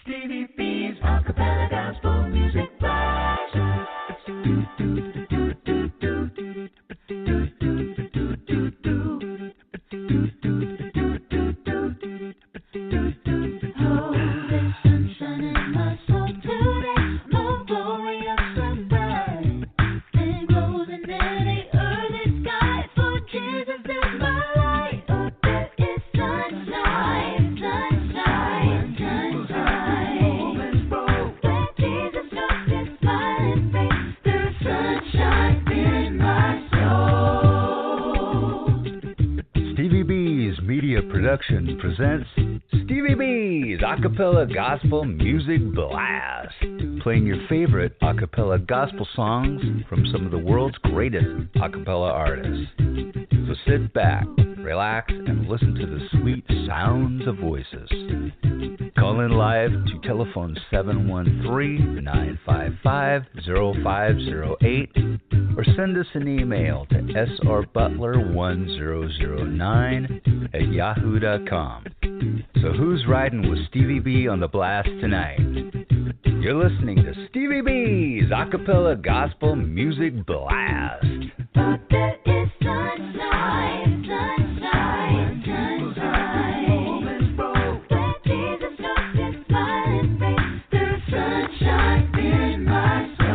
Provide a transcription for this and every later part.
Stevie B's Acappella Gospel Music Blast. Production presents Stevie B's Acappella Gospel Music Blast, playing your favorite acappella gospel songs from some of the world's greatest acappella artists. So sit back, relax, and listen to the sweet sounds of voices. Call in live to telephone 713-955-0508 or send us an email to srbutler1009@yahoo.com. So who's riding with Stevie B on the blast tonight? You're listening to Stevie B's Acappella Gospel Music Blast. But there is sunshine, sunshine, sunshine. When Jesus looks his smiling face, there's sunshine in my soul.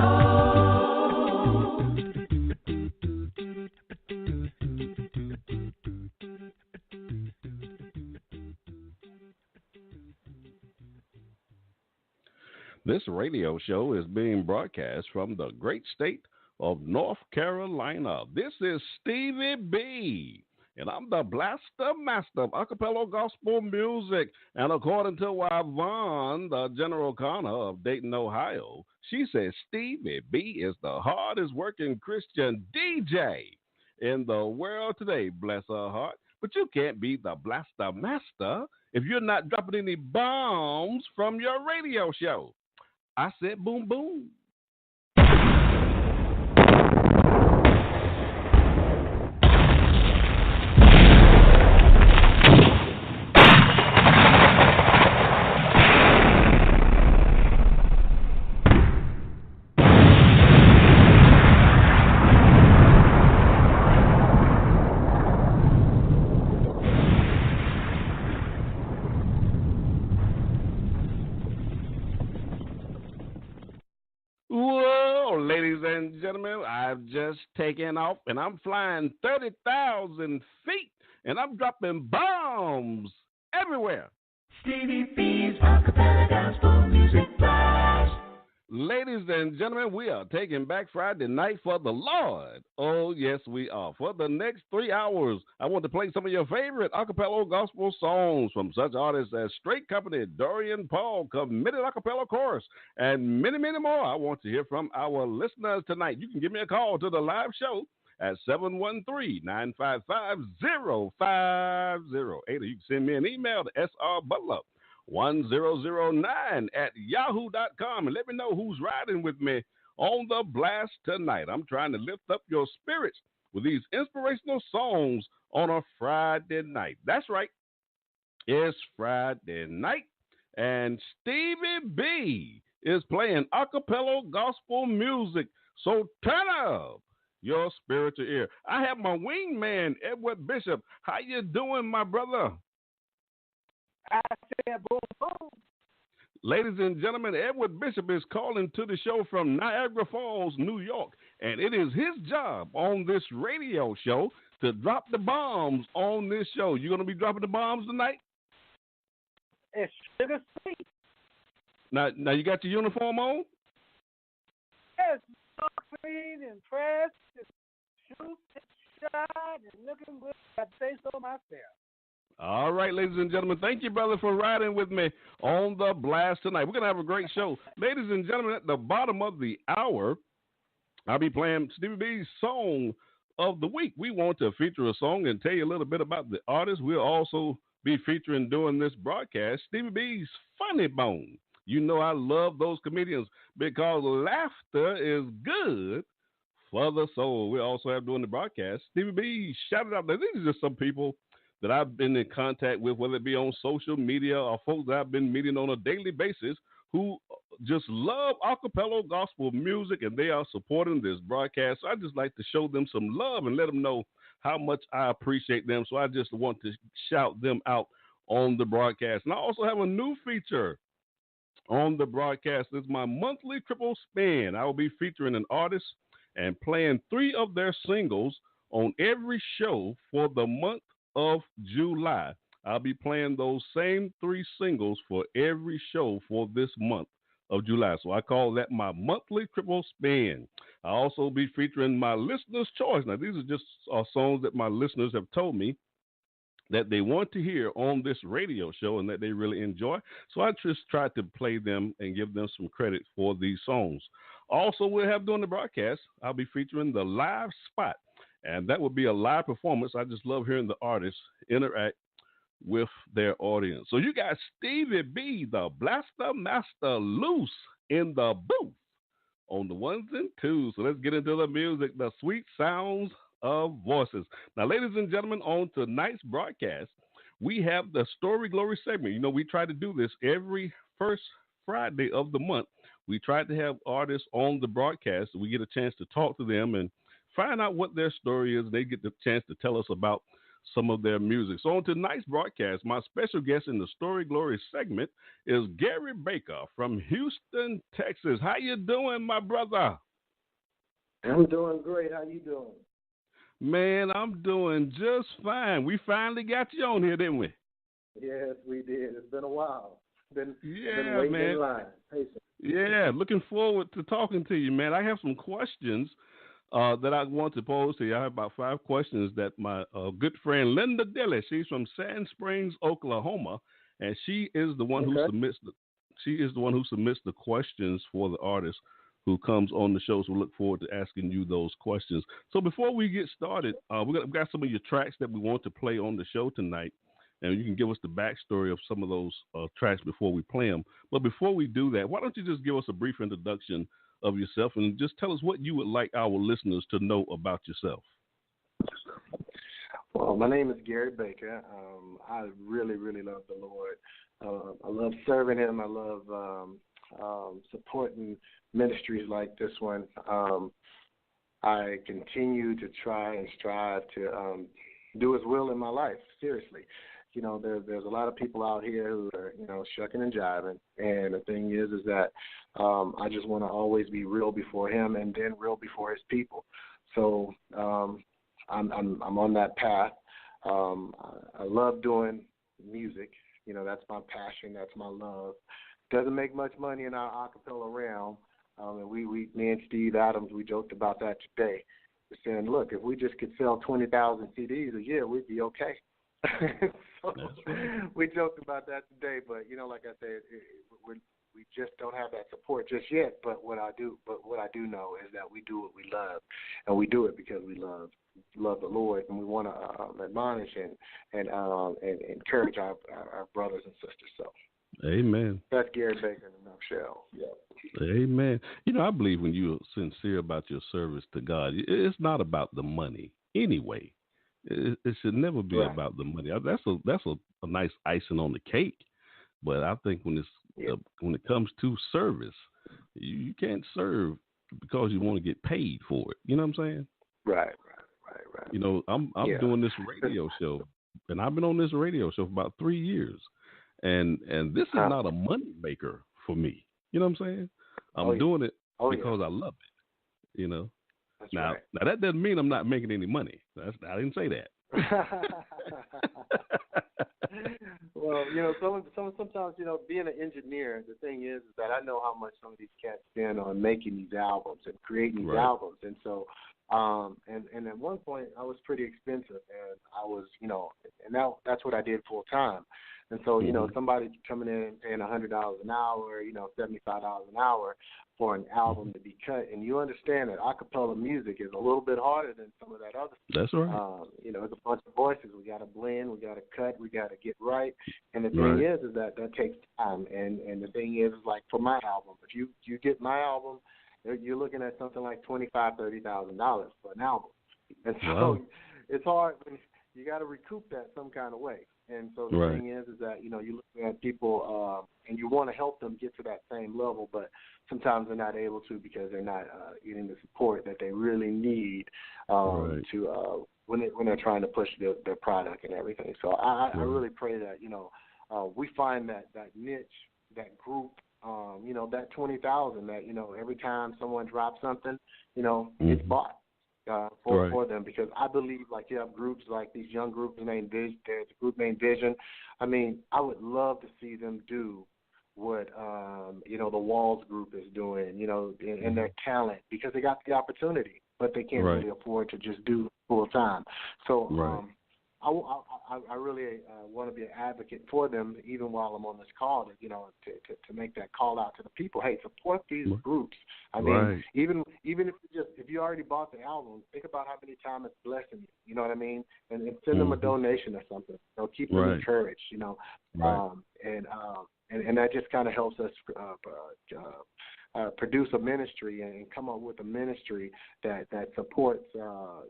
This radio show is being broadcast from the great state of North Carolina. This is Stevie B, and I'm the blaster master of acapella gospel music. And according to Yvonne, the general conner of Dayton, Ohio, she says Stevie B is the hardest working Christian DJ in the world today, bless her heart. But you can't be the blaster master if you're not dropping any bombs from your radio show. I said boom, boom. Whoa, ladies and gentlemen, I've just taken off and I'm flying 30,000 feet and I'm dropping bombs everywhere. Stevie B's Acappella Gospel Music Blast. Ladies and gentlemen, we are taking back Friday night for the Lord. Oh, yes, we are. For the next 3 hours, I want to play some of your favorite acapella gospel songs from such artists as Straight Company, Dorian Paul, Committed Acapella Chorus, and many, many more. I want to hear from our listeners tonight. You can give me a call to the live show at 713-955-0508. Or you can send me an email to srbutler1009@yahoo.com and let me know who's riding with me on the blast tonight. I'm trying to lift up your spirits with these inspirational songs on a Friday night. That's right. It's Friday night, and Stevie B is playing acapella gospel music. So turn up your spiritual ear. I have my wingman, Edward Bishop. How you doing, my brother? I said boom, boom. Ladies and gentlemen, Edward Bishop is calling to the show from Niagara Falls, New York, and it is his job on this radio show to drop the bombs on this show. You going to be dropping the bombs tonight? It's sugar sweet. Now you got your uniform on? Yes, so clean and pressed and shoot and shot and looking good. I say so myself. All right, ladies and gentlemen, thank you, brother, for riding with me on the blast tonight. We're going to have a great show. Ladies and gentlemen, at the bottom of the hour, I'll be playing Stevie B's Song of the Week. We want to feature a song and tell you a little bit about the artist. We'll also be featuring during this broadcast Stevie B's Funny Bone. You know I love those comedians because laughter is good for the soul. We also have during the broadcast Stevie B shouted out. Now, these are just some people that I've been in contact with, whether it be on social media or folks that I've been meeting on a daily basis who just love acapella gospel music, and they are supporting this broadcast. So I just like to show them some love and let them know how much I appreciate them. So I just want to shout them out on the broadcast. And I also have a new feature on the broadcast. It's my monthly triple spin. I will be featuring an artist and playing 3 of their singles on every show for the month of July. I'll be playing those same 3 singles for every show for this month of July. So I call that my monthly triple spin. I'll also be featuring my listener's choice. Now, these are just songs that my listeners have told me that they want to hear on this radio show and that they really enjoy. So I just tried to play them and give them some credit for these songs. Also, we'll have during the broadcast, I'll be featuring the live spot, and that will be a live performance. I just love hearing the artists interact with their audience. So you got Stevie B, the Blaster Master, loose in the booth on the ones and twos. So let's get into the music, the sweet sounds of voices. Now, ladies and gentlemen, on tonight's broadcast, we have the Story Glory segment. You know, we try to do this every first Friday of the month. We try to have artists on the broadcast so we get a chance to talk to them and find out what their story is. They get the chance to tell us about some of their music. So on tonight's broadcast, my special guest in the Story Glory segment is Gary Baker from Houston, Texas. How you doing, my brother? I'm doing great. How you doing? Man, I'm doing just fine. We finally got you on here, didn't we? Yes, we did. It's been a while. Been man. waiting in line. Patient. Yeah, looking forward to talking to you, man. I have some questions that I want to pose to you. I have about 5 questions that my good friend Linda Dilly, she's from Sand Springs, Oklahoma, and she is the one who submits the questions for the artist who comes on the show. So we look forward to asking you those questions. So before we get started, we've got some of your tracks that we want to play on the show tonight, and you can give us the backstory of some of those tracks before we play them. But before we do that, why don't you just give us a brief introduction of yourself and just tell us what you would like our listeners to know about yourself. Well, my name is Gary Baker. I really, really love the Lord. I love serving Him. I love supporting ministries like this one. I continue to try and strive to do His will in my life, seriously. You know, there's a lot of people out here who are, you know, shucking and jiving, and the thing is that I just want to always be real before Him and then real before His people. So I'm on that path. I love doing music. You know, that's my passion. That's my love. Doesn't make much money in our acapella realm, and me and Steve Adams, we joked about that today. We're saying, look, if we just could sell 20,000 CDs a year, we'd be okay. So we joked about that today, but you know, like I said, we just don't have that support just yet. But what I do know is that we do what we love, and we do it because we love the Lord, and we want to admonish and encourage our brothers and sisters. So, amen. That's Gary Baker in a nutshell. Yeah. Amen. You know, I believe when you're sincere about your service to God, it's not about the money anyway. It should never be about the money. That's a nice icing on the cake, but I think when it comes to service, you can't serve because you want to get paid for it. You know what I'm saying? Right. You know, I'm doing this radio show, and I've been on this radio show for about 3 years, and this is not a money maker for me. You know what I'm saying? I'm doing it because I love it. You know. That's now right. Now that doesn't mean I'm not making any money. I didn't say that. Well, you know, sometimes, you know, being an engineer, the thing is that I know how much some of these cats spend on making these albums and creating these albums, and so, and at one point I was pretty expensive, and I was, you know, and that's what I did full time. And so, you know, somebody coming in and paying $100 an hour, you know, $75 an hour for an album to be cut. And you understand that acapella music is a little bit harder than some of that other stuff. That's right. You know, it's a bunch of voices. We got to blend. We got to cut. We got to get right. And the thing is that takes time. And the thing is like for my album, if you get my album, you're looking at something like $25,000, $30,000 for an album. And so it's hard when you got to recoup that some kind of way. And so the Right. thing is that, you know, you look at people and you want to help them get to that same level, but sometimes they're not able to because they're not getting the support that they really need Right. to when they're trying to push their product and everything. So I really pray that, you know, we find that niche, that group, you know, that 20,000 that, you know, every time someone drops something, you know, it's bought. For them, because I believe, like, you have groups like these young groups named Vision. There's a group named Vision. I mean, I would love to see them do what you know, the Walls group is doing, you know, in their talent, because they got the opportunity, but they can't really afford to just do full time. So I really want to be an advocate for them, even while I'm on this call, to, you know, to make that call out to the people. Hey, support these groups. I mean, even if you already bought the album, think about how many times it's blessing you. You know what I mean? And send them a donation or something. You know, keep them encouraged. You know, and that just kind of helps us produce a ministry and come up with a ministry that supports,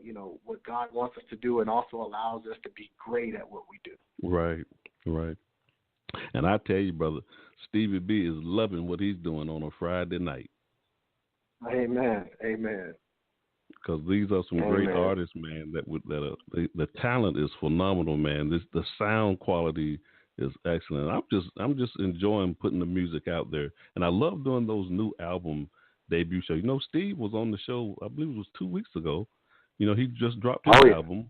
you know, what God wants us to do, and also allows us to be great at what we do. Right. And I tell you, brother, Stevie B is loving what he's doing on a Friday night. Amen. Because these are some great artists, man. The talent is phenomenal, man. The sound quality is excellent. I'm just enjoying putting the music out there, and I love doing those new album debut shows. You know, Steve was on the show, I believe it was 2 weeks ago. You know, he just dropped his album,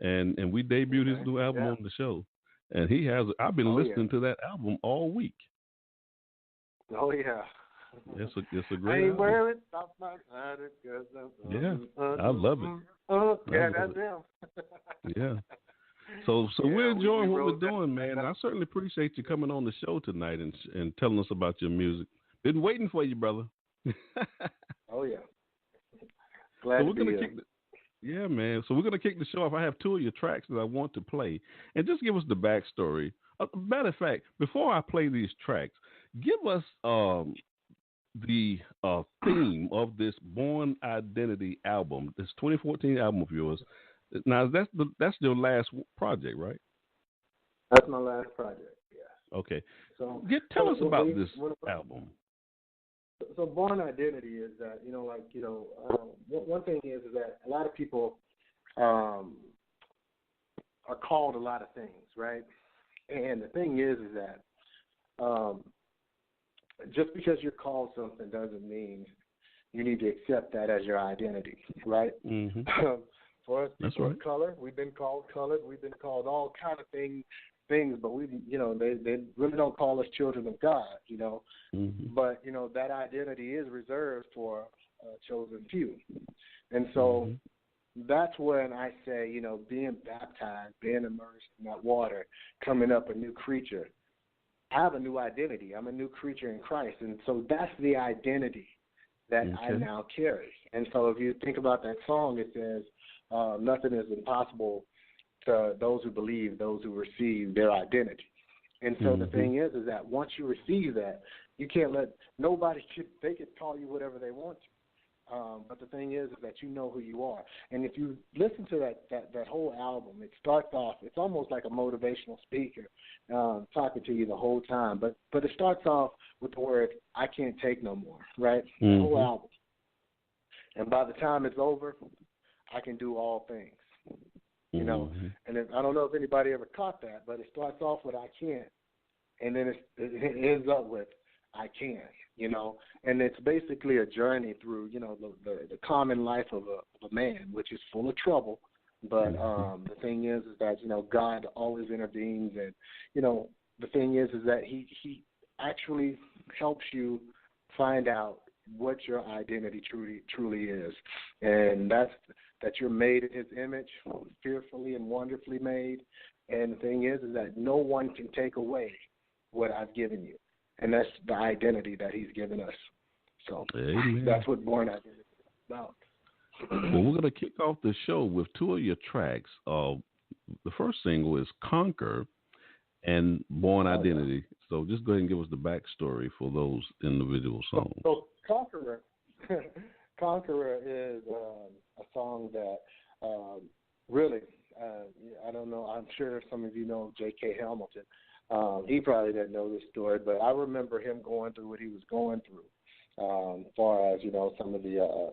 and we debuted his new album on the show, and he has. I've been listening to that album all week. Oh yeah. It's a great album. Wearing off my side, I love it. Yeah, that's him. Yeah. So we're enjoying what we're doing, man. I certainly appreciate you coming on the show tonight and telling us about your music. Been waiting for you, brother. Oh yeah. Glad to be here. Yeah, man. So we're gonna kick the show off. I have 2 of your tracks that I want to play, and just give us the backstory. Matter of fact, before I play these tracks, give us the theme of this Born Identity album, this 2014 album of yours. Now, that's your last project, right? That's my last project, yes. Okay. So tell us about this album. So Born Identity is that, you know, like, you know, one thing is that a lot of people are called a lot of things, right? And the thing is that just because you're called something doesn't mean you need to accept that as your identity, right? Mm-hmm. For us, people of color, we've been called colored. We've been called all kind of things, but we, you know, they really don't call us children of God, you know. Mm-hmm. But, you know, that identity is reserved for a chosen few. And so that's when I say, you know, being baptized, being immersed in that water, coming up a new creature. I have a new identity. I'm a new creature in Christ. And so that's the identity that I now carry. And so if you think about that song, it says, nothing is impossible to those who believe, those who receive their identity. And so the thing is that once you receive that, you can't let they can call you whatever they want to. But the thing is that you know who you are. And if you listen to that whole album, it starts off, it's almost like a motivational speaker talking to you the whole time. But it starts off with the word, I can't take no more, right? The whole album. And by the time it's over, I can do all things, you know. And I don't know if anybody ever caught that, but it starts off with I can't, and then it ends up with I can, you know. And it's basically a journey through, you know, the common life of a man, which is full of trouble. But the thing is that, you know, God always intervenes, and, you know, the thing is that he actually helps you find out what your identity truly is, and that's that you're made in his image, fearfully and wonderfully made. And the thing is that no one can take away what I've given you, and that's the identity that he's given us. So that's what Born Identity is about. Well, we're going to kick off the show with 2 of your tracks. The first single is Conquer and Born Identity. So just go ahead and give us the backstory for those individual songs. So Conqueror is a song that really I don't know. I'm sure some of you know J.K. Hamilton. He probably didn't know this story, but I remember him going through what he was going through, as far as, some of the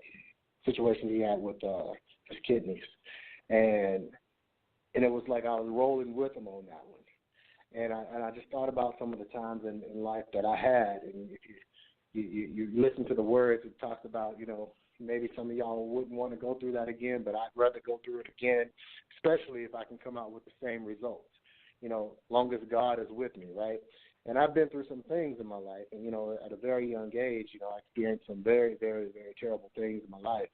situations he had with his kidneys. And it was like I was rolling with him on that one. And I just thought about some of the times in life that I had. And if you listen to the words, it talks about, maybe some of y'all wouldn't want to go through that again, but I'd rather go through it again, especially if I can come out with the same results, long as God is with me, right? And I've been through some things in my life, and, at a very young age, I experienced some very, very, very terrible things in my life.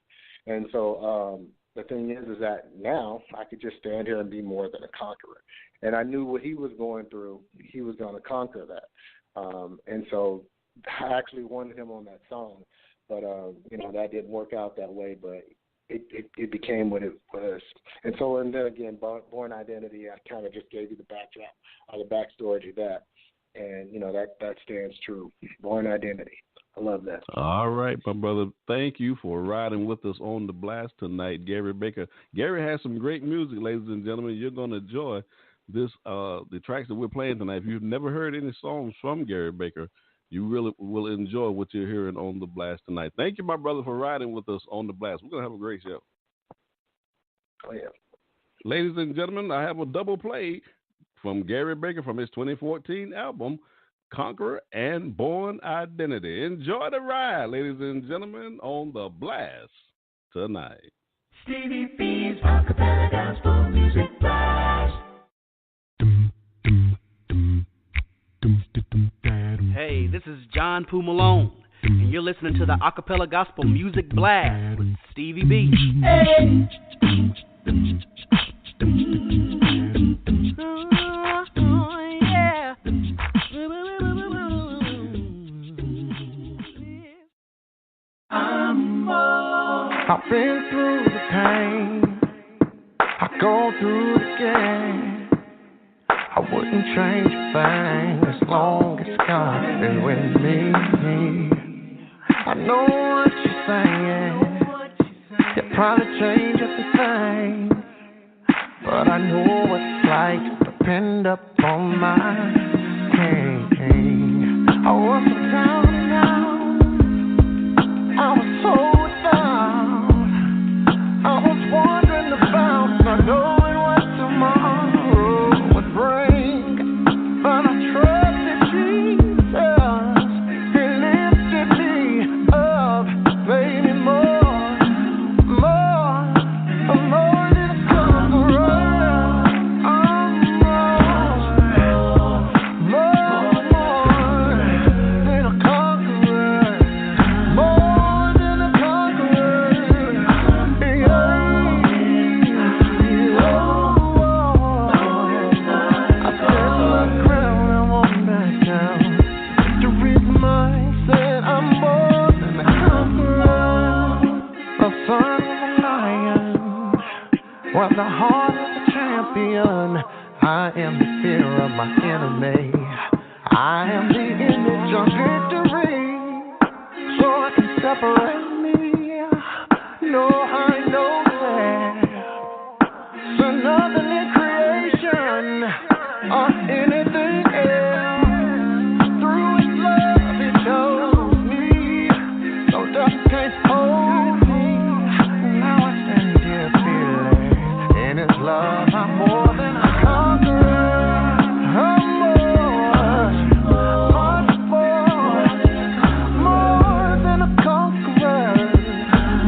And so the thing is that now I could just stand here and be more than a conqueror. And I knew what he was going through, he was going to conquer that. And so I actually wanted him on that song. But, that didn't work out that way, but it became what it was. And so, and then again, Born Identity, I kind of just gave you the backdrop or the backstory to that. And, that stands true. Born Identity. I love that. All right, my brother. Thank you for riding with us on the blast tonight, Gary Baker. Gary has some great music, ladies and gentlemen. You're going to enjoy this, the tracks that we're playing tonight. If you've never heard any songs from Gary Baker, you really will enjoy what you're hearing on the blast tonight. Thank you, my brother, for riding with us on the blast. We're going to have a great show. Oh, yeah. Ladies and gentlemen, I have a double play from Gary Baker from his 2014 album, Conqueror and Born Identity. Enjoy the ride, ladies and gentlemen, on the blast tonight. Stevie B's Acappella Gospel Music Blast. Hey, this is John Poo Malone, and you're listening to the Acappella Gospel Music Blast with Stevie B. Hey. Oh, yeah. I've been through the pain, I go through it again. I wouldn't change a thing as long as God is with me. I know what you're saying, you'll probably change everything, but I know what it's like to depend upon my king. I was so down and out, I was so down, I was wondering about not knowing what tomorrow would bring, but I trusted Jesus, He lifted me up, made me more than a conqueror. I'm more than a conqueror, more than a conqueror. I set my crown, I won't back down. Victory's mine, said I'm more than a conqueror. A son of a lion, with the heart of a champion. I am the fear of my enemy. I am the image of victory. So I can separate me. No, I know that. So nothing in creation or anything else. Through His love, He chose me. So death can't hold me. Now I stand here fearless. In His love, I'm more than a conqueror. I'm more than a conqueror.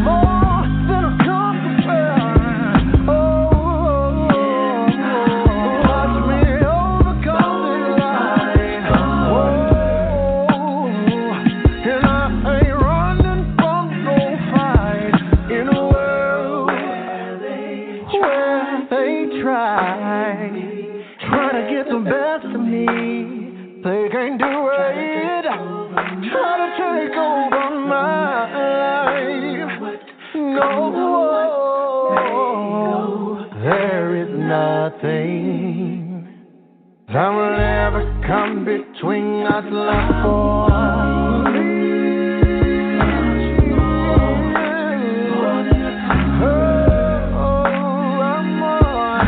More than a conqueror. Oh, watch me overcome the light. Oh, and I ain't running from no fight in a world where they try to get the best of me. They can't do it. Try to take over my life. No, there is nothing that will ever come between us, love for me. Oh, I'm more.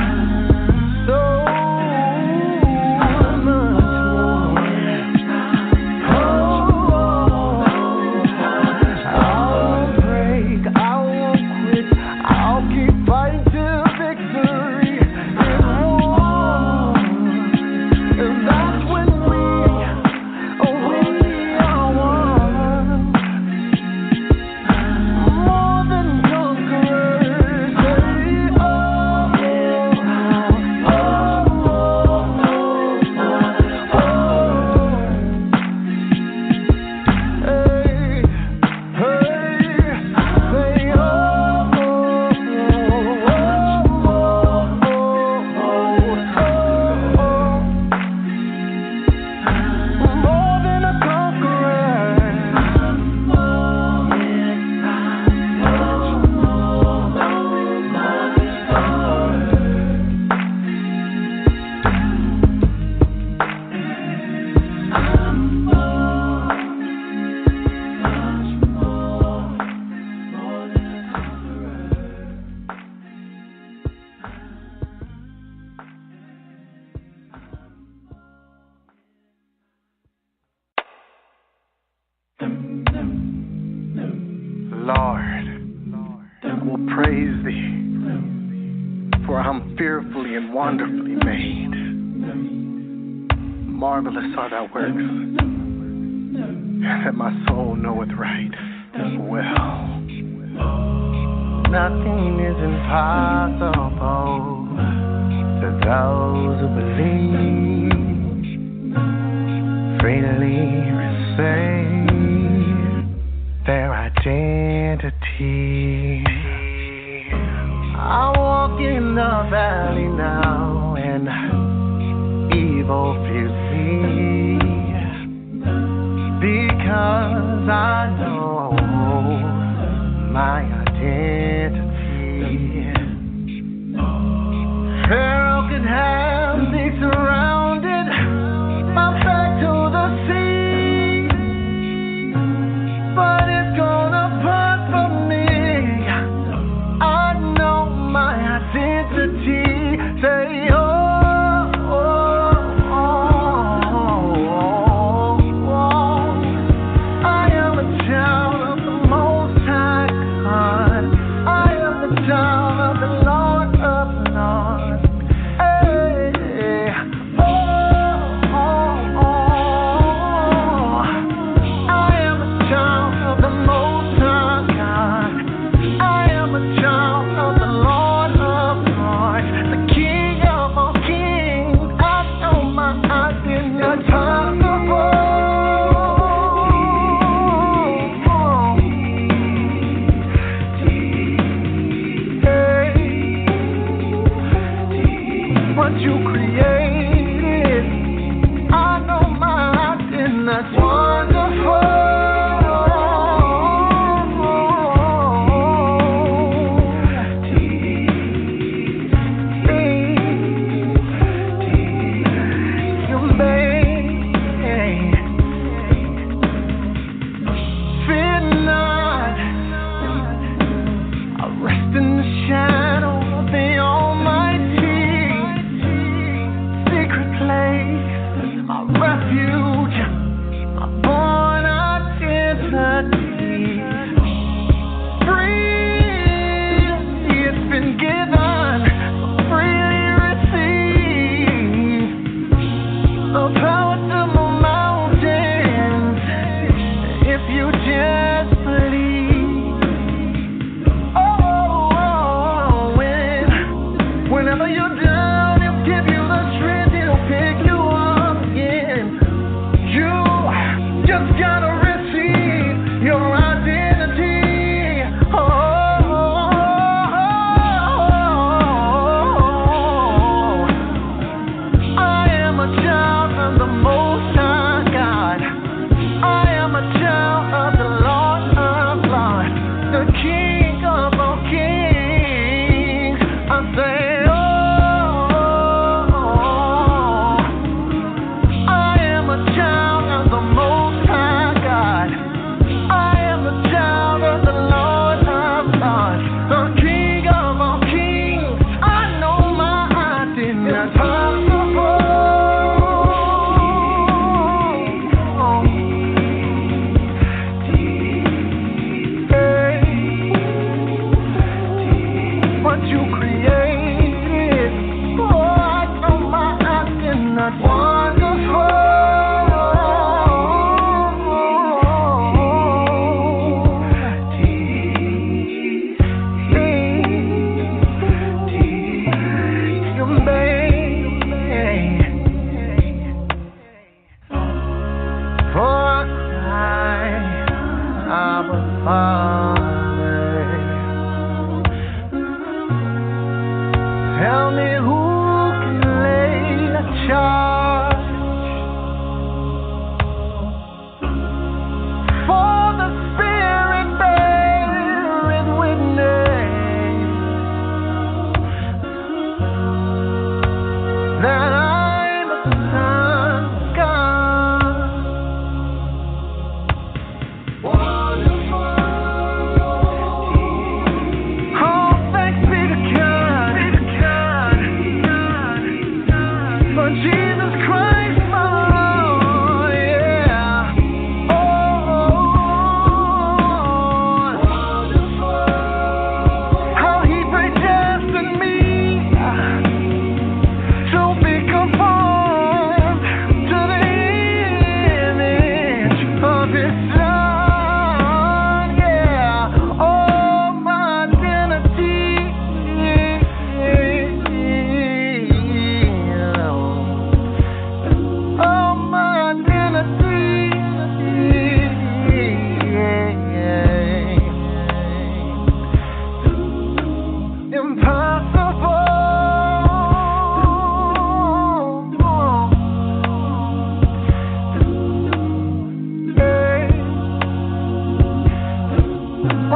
Lord, I will praise thee, for I'm fearfully and wonderfully made. Marvelous are thy works, that my soul knoweth right well. Nothing is impossible to those who believe. Freely receive their identity. I walk in the valley now, and evil fears me, because I know my identity. Pharaoh could have me surrounded, my back to the sea, but it's gonna part from me. I know my identity. Say, oh, oh, oh, oh. I am a child of the Most High God. I am the child of the Lord of Lords. Hey, oh, oh, oh. I am a child of the Most High God. I am a child of the Lord of Lords, the King of all kings. I know my identity. What you created, I know my identity. Wonderful. You made. Fear not. I rest in the shadow of the Almighty. Secret place, my refuge, my born identity. Freely it's been given, freely receive. The power to move mountains, if you just believe. Oh, whenever you're down, he'll give you the strength, he'll pick you up again. You just gotta receive your identity. Oh, I am a child of the Most High God. I am a child of the Lord.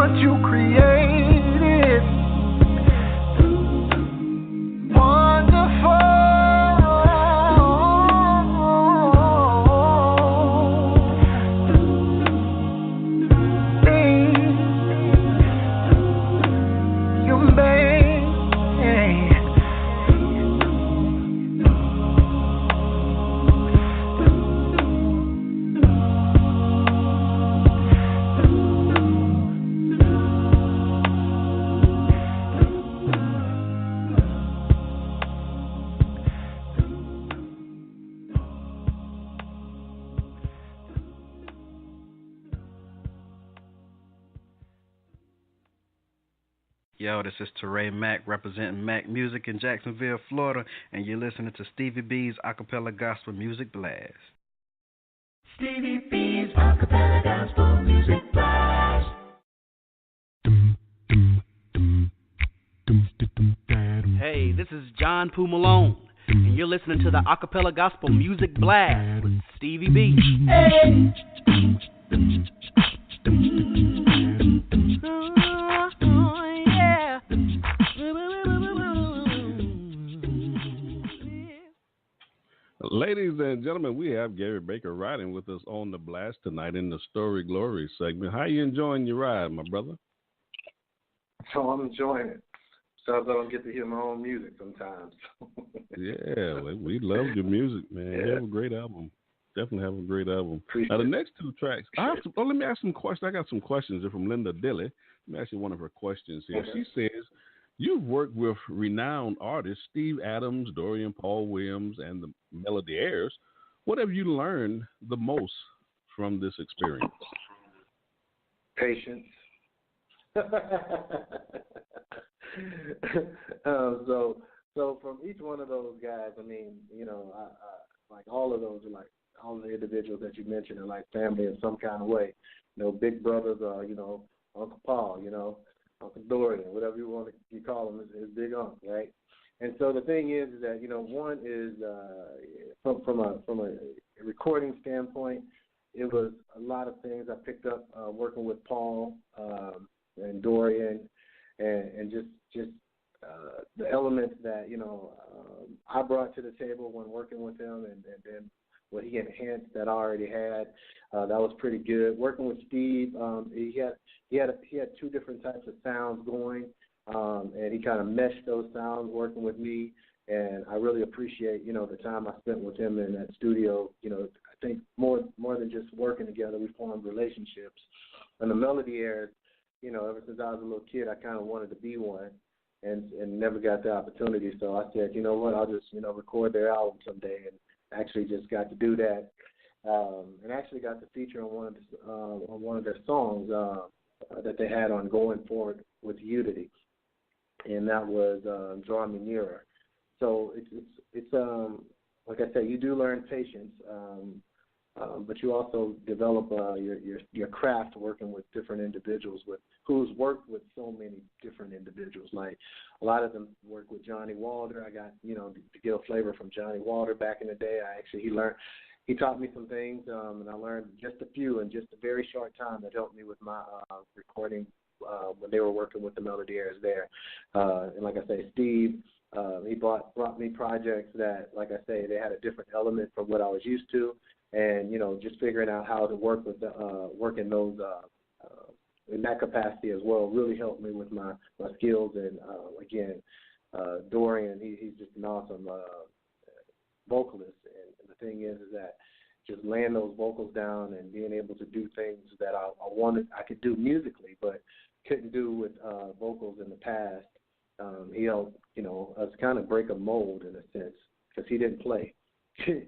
what you created. Wonderful. Yo, this is Teray Mack representing Mac Music in Jacksonville, Florida, and you're listening to Stevie B's Acappella Gospel Music Blast. Stevie B's Acappella Gospel Music Blast. Hey, this is John Poo Malone, and you're listening to the Acappella Gospel Music Blast with Stevie B. Hey. Ladies and gentlemen, we have Gary Baker riding with us on the blast tonight in the Story Glory segment. How you enjoying your ride, my brother? So I'm enjoying it. So I don't get to hear my own music sometimes. Yeah, we love your music, man. Yeah. You have a great album. Definitely have a great album. Appreciate Now, the it. next two tracks, let me ask some questions. I got some questions here from Linda Dilly. Let me ask you one of her questions here. Okay. She says, you've worked with renowned artists, Steve Adams, Dorian Paul Williams, and the Melodiers. What have you learned the most from this experience? Patience. So from each one of those guys, I mean, you know, I like all of those are like all the individuals that you mentioned are like family in some kind of way. You know, big brothers are, you know, Uncle Paul, you know, Uncle Dorian, whatever you call him, is big uncle, right? And so the thing is that, you know, one is from a recording standpoint, it was a lot of things I picked up working with Paul and Dorian, and just the elements that, you know, I brought to the table when working with him, and then what he enhanced that I already had. That was pretty good. Working with Steve, he had two different types of sounds going, and he kind of meshed those sounds working with me. And I really appreciate, you know, the time I spent with him in that studio. You know, I think more than just working together, we formed relationships. And the Melodiers, you know, ever since I was a little kid, I kind of wanted to be one, and never got the opportunity. So I said, you know what, I'll just, you know, record their album someday, and actually just got to do that, and actually got to feature on one of their songs that they had on Going Forward with Unity, and that was Draw Me Nearer. So it's like I said, you do learn patience, but you also develop your craft working with different individuals who's worked with so many different individuals. Like a lot of them work with Johnny Walder. I got, you know, to get a flavor from Johnny Walder back in the day. He taught me some things, and I learned just a few in just a very short time that helped me with my recording when they were working with the Melodiers there. And like I say, Steve, he brought me projects that, like I say, they had a different element from what I was used to. And, you know, just figuring out how to work with working those in that capacity as well really helped me with my skills. And, again, Dorian, he's just an awesome vocalist. And the thing is that just laying those vocals down and being able to do things that I could do musically but couldn't do with vocals in the past, he helped, you know, us kind of break a mold in a sense because he didn't play.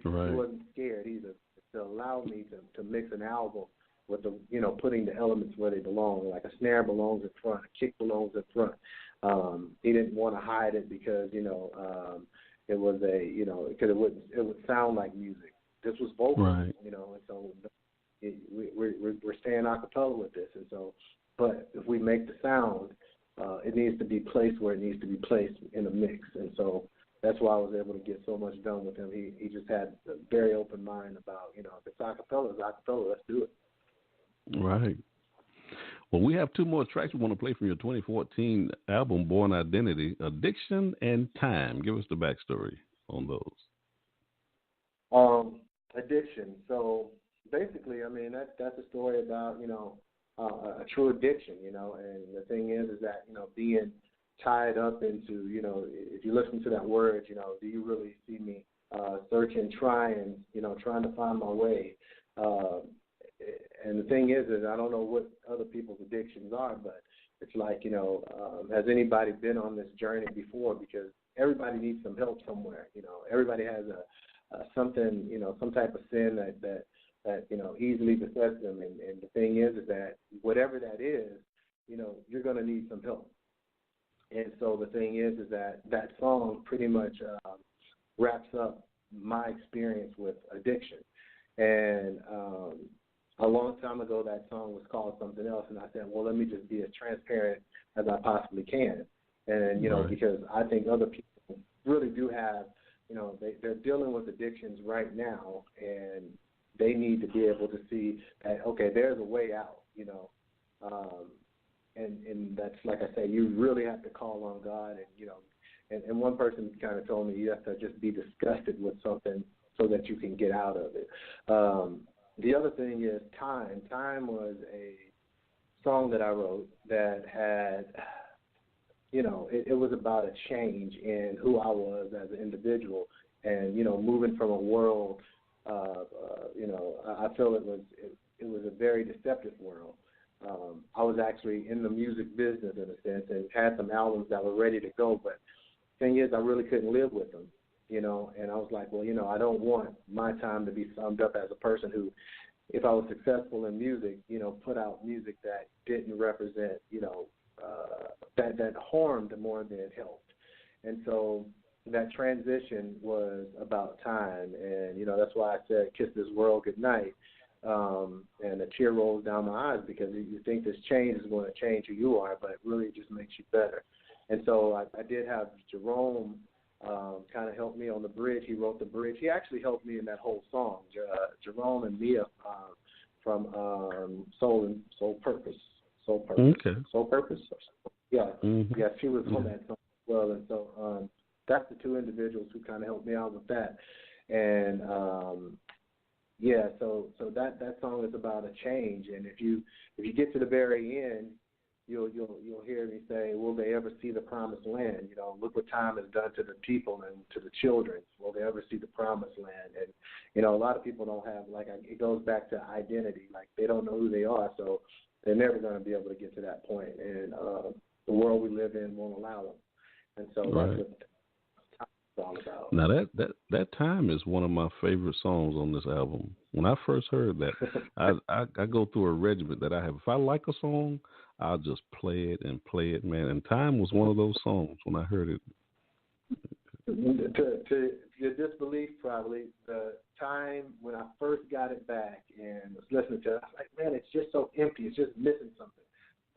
Right. He wasn't scared either to allow me to mix an album with the, you know, putting the elements where they belong. Like a snare belongs in front, a kick belongs in front. He didn't want to hide it because, you know, it was because it would sound like music. This was vocal, right. You know, and so we're staying a cappella with this, and so, but if we make the sound, it needs to be placed where it needs to be placed in a mix, and so that's why I was able to get so much done with him. He just had a very open mind about, you know, if it's acapella, let's do it. Right. Well, we have two more tracks we want to play from your 2014 album, Born Identity, Addiction and Time. Give us the backstory on those. Addiction. So basically, I mean, that's a story about, a true addiction, and the thing is that, being tied up into, if you listen to that word, do you really see me searching, trying to find my way? And the thing is I don't know what other people's addictions are, but it's like, has anybody been on this journey before? Because everybody needs some help somewhere. Everybody has something, some type of sin that easily besets them. And the thing is that whatever that is, you're going to need some help. And so the thing is that song pretty much wraps up my experience with addiction. And a long time ago, that song was called something else, and I said, well, let me just be as transparent as I possibly can. And, right. Because I think other people really do have, they're dealing with addictions right now, and they need to be able to see that, okay, there's a way out, and that's, like I say, you really have to call on God, and, and one person kind of told me you have to just be disgusted with something so that you can get out of it. The other thing is Time. Time was a song that I wrote that had, it was about a change in who I was as an individual, and, moving from a world of, I feel it was a very deceptive world. I was actually in the music business in a sense and had some albums that were ready to go, but the thing is I really couldn't live with them, and I was like, well, I don't want my time to be summed up as a person who, if I was successful in music, put out music that didn't represent, that harmed more than it helped. And so that transition was about time, and, that's why I said kiss this world goodnight. And a tear rolls down my eyes because you think this change is going to change who you are, but it really just makes you better. And so I did have Jerome kind of help me on the bridge. He wrote the bridge. He actually helped me in that whole song. Jerome and Mia from Soul Purpose. Okay. Soul Purpose? Yeah. Mm-hmm. Yeah, she was on that song as well. And so that's the two individuals who kind of helped me out with that. And so that song is about a change. And if you get to the very end, you'll hear me say, will they ever see the promised land? Look what time has done to the people and to the children. Will they ever see the promised land? And, a lot of people don't have, it goes back to identity. Like, they don't know who they are, so they're never going to be able to get to that point. And the world we live in won't allow them. And so right. That's what it's all about. Now, that Time is one of my favorite songs on this album. When I first heard that, I go through a regimen that I have. If I like a song, I'll just play it, man. And Time was one of those songs when I heard it. To your disbelief, probably, the Time when I first got it back and was listening to it, I was like, man, it's just so empty. It's just missing something.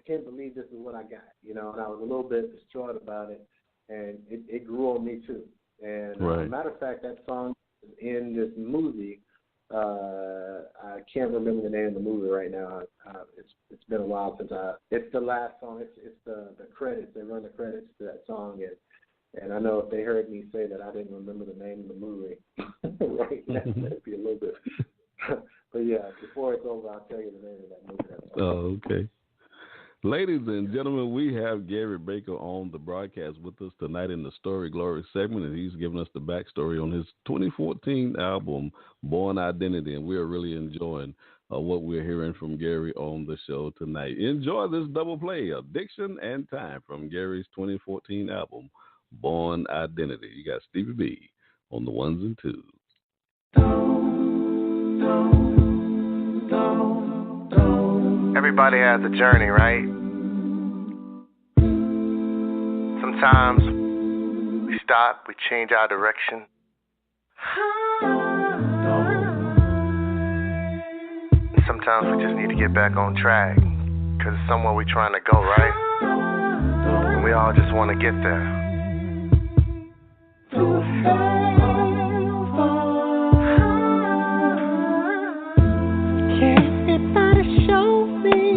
I can't believe this is what I got, and I was a little bit distraught about it, and it grew on me too. And right. Matter of fact, that song is in this movie. I can't remember the name of the movie right now. It's been a while since it's the last song. It's the credits. They run the credits to that song, and I know if they heard me say that I didn't remember the name of the movie right now, that'd be a little bit. But yeah, before it's over, I'll tell you the name of that movie. Oh, okay. Ladies and gentlemen, we have Gary Baker on the broadcast with us tonight in the Story Glory segment, and he's giving us the backstory on his 2014 album, Born Identity, and we're really enjoying what we're hearing from Gary on the show tonight. Enjoy this double play, Addiction and Time, from Gary's 2014 album, Born Identity. You got Stevie B on the ones and twos. Everybody has a journey, right? Sometimes we stop, we change our direction. And sometimes we just need to get back on track, because it's somewhere we're trying to go, right? And we all just want to get there. Can anybody show me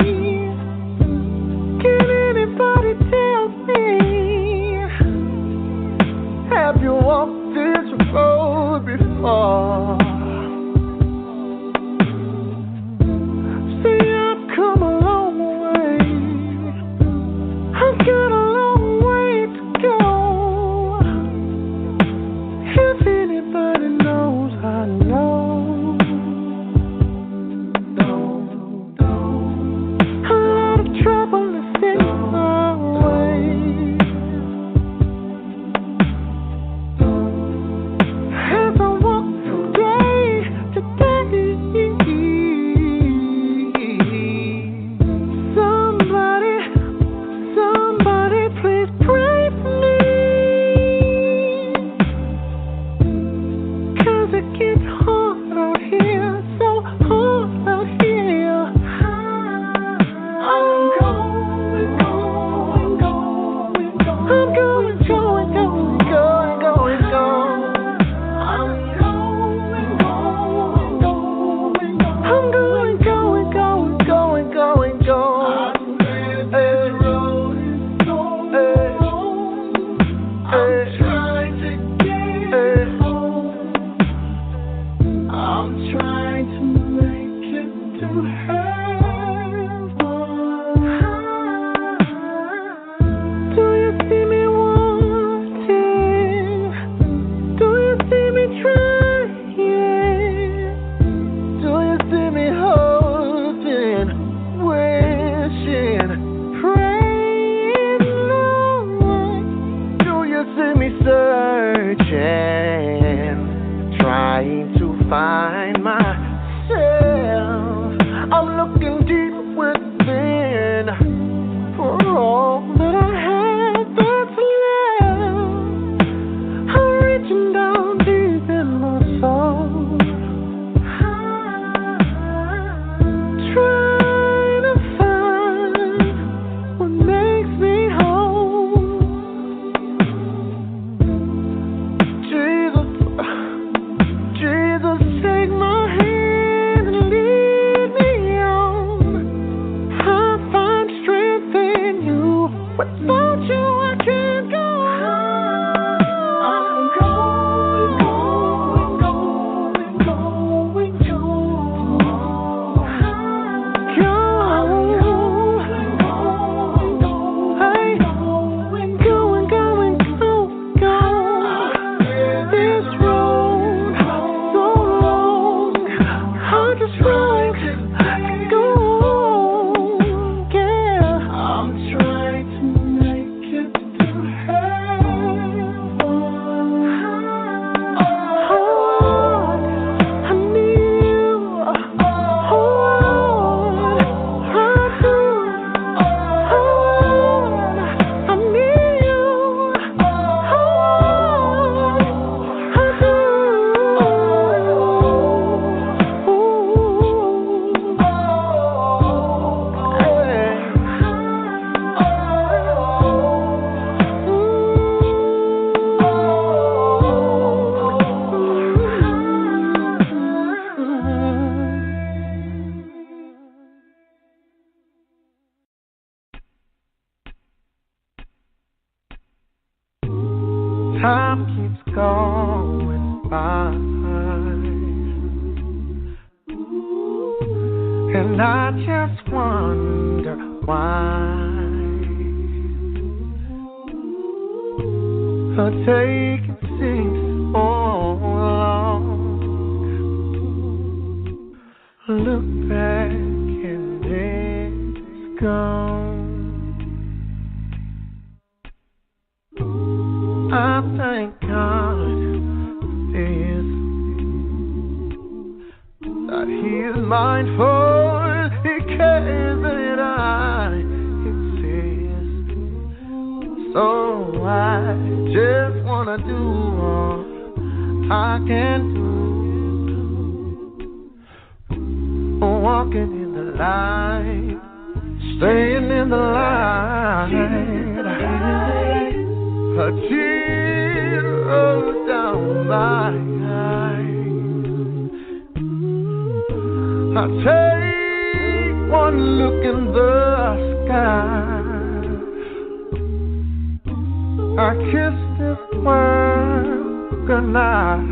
time keeps going by, and I just wonder why. Taking seems so long. Look back and it's gone. I thank God is that He is mindful. He cares that I exist. So I just wanna do all I can do. Walking in the light, staying in the light. A tear rolls down my eye. I take one look in the sky. I kiss this world goodnight,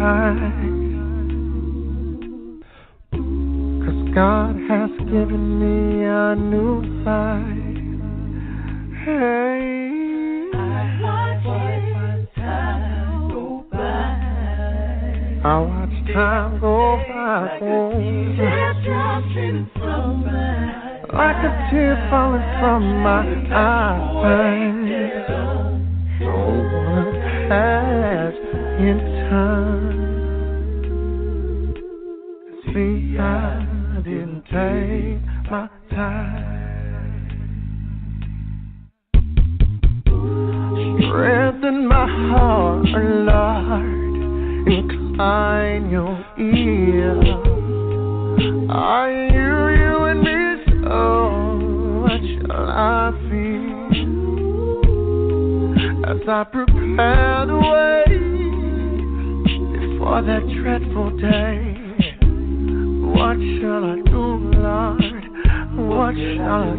'cause God has given me a new life. Hey, I watch time go by. I watch time go by. Like a tear falling from my eyes. Don't wanna pass in time. See, I didn't take my time. Strengthen my heart, Lord. Incline your ear. I hear you in me, so what shall I feel? As I prepare the way before that dreadful day, what shall I do, Lord? What shall I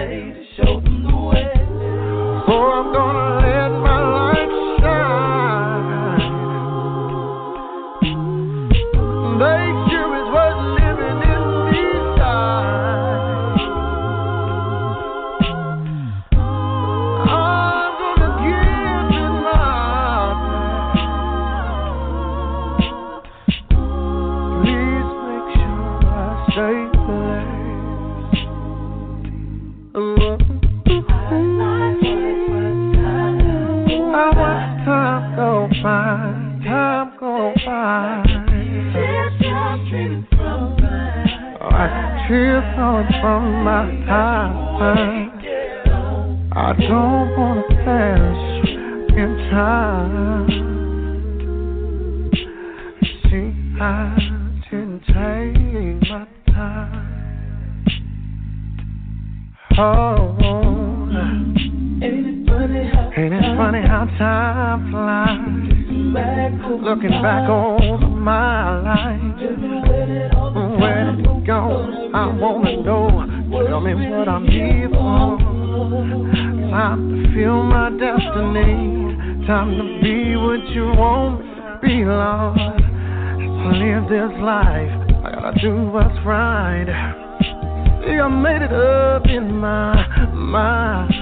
say to show them the way? For I'm gonna let my light shine. They sure is worth living in these times. Time go by. Tears falling from my eyes. I don't wanna perish in time. See, I didn't take my time. Oh, ain't it funny how time flies? Looking back over my life, where did it go? I wanna know. Tell me what I'm here for. Time to feel my destiny. Time to be what you want me to be, Lord. To live this life, I gotta do what's right. See, I made it up in my mind.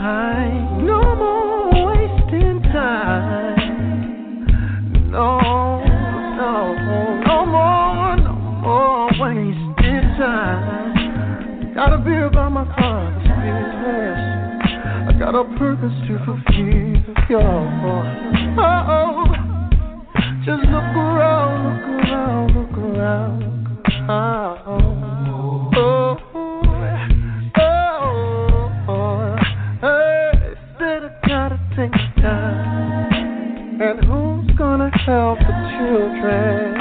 No more wasting time. No more wasting time. Gotta be about my Father's business. I got a purpose to fulfill. Oh, just look around. Hey, said I gotta take time. And who's gonna help the children?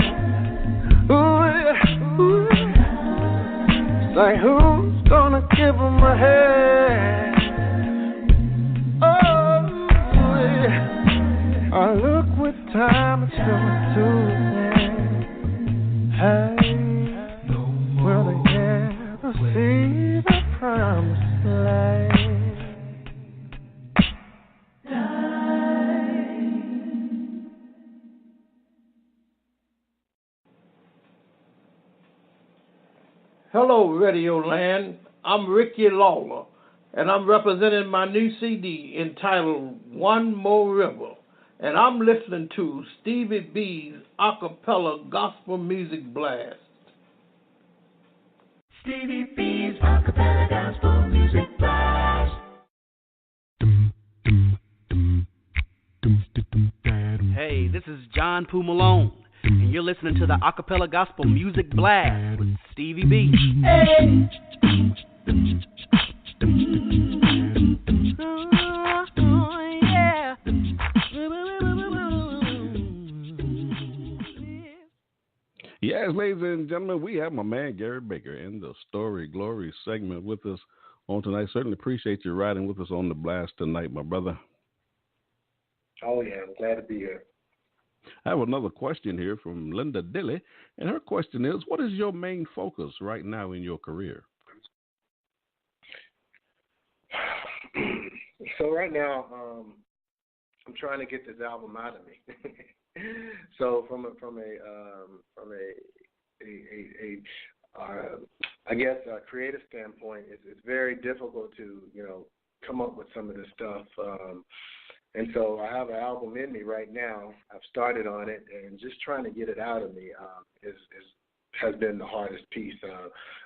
Say, who's gonna give them a hand? Oh, yeah. I look with time, it's coming to an end. Hey, will they ever see the promised land? Hello, Radio Land. I'm Ricky Lawler, and I'm representing my new CD entitled One More River. And I'm listening to Stevie B's Acappella Gospel Music Blast. Stevie B's Acappella Gospel Music Blast. Hey, this is John Poo Malone, and you're listening to the Acappella Gospel Music Blast with Stevie B. Hey. Yes, ladies and gentlemen, we have my man Gary Baker in the Story Glory segment with us on tonight. Certainly appreciate you riding with us on the blast tonight, my brother. Oh, yeah, I'm glad to be here. I have another question here from Linda Dilly, and her question is, what is your main focus right now in your career? So right now, I'm trying to get this album out of me. So from a creative standpoint, it's very difficult to come up with some of this stuff. And so I have an album in me right now. I've started on it, and just trying to get it out of me has been the hardest piece.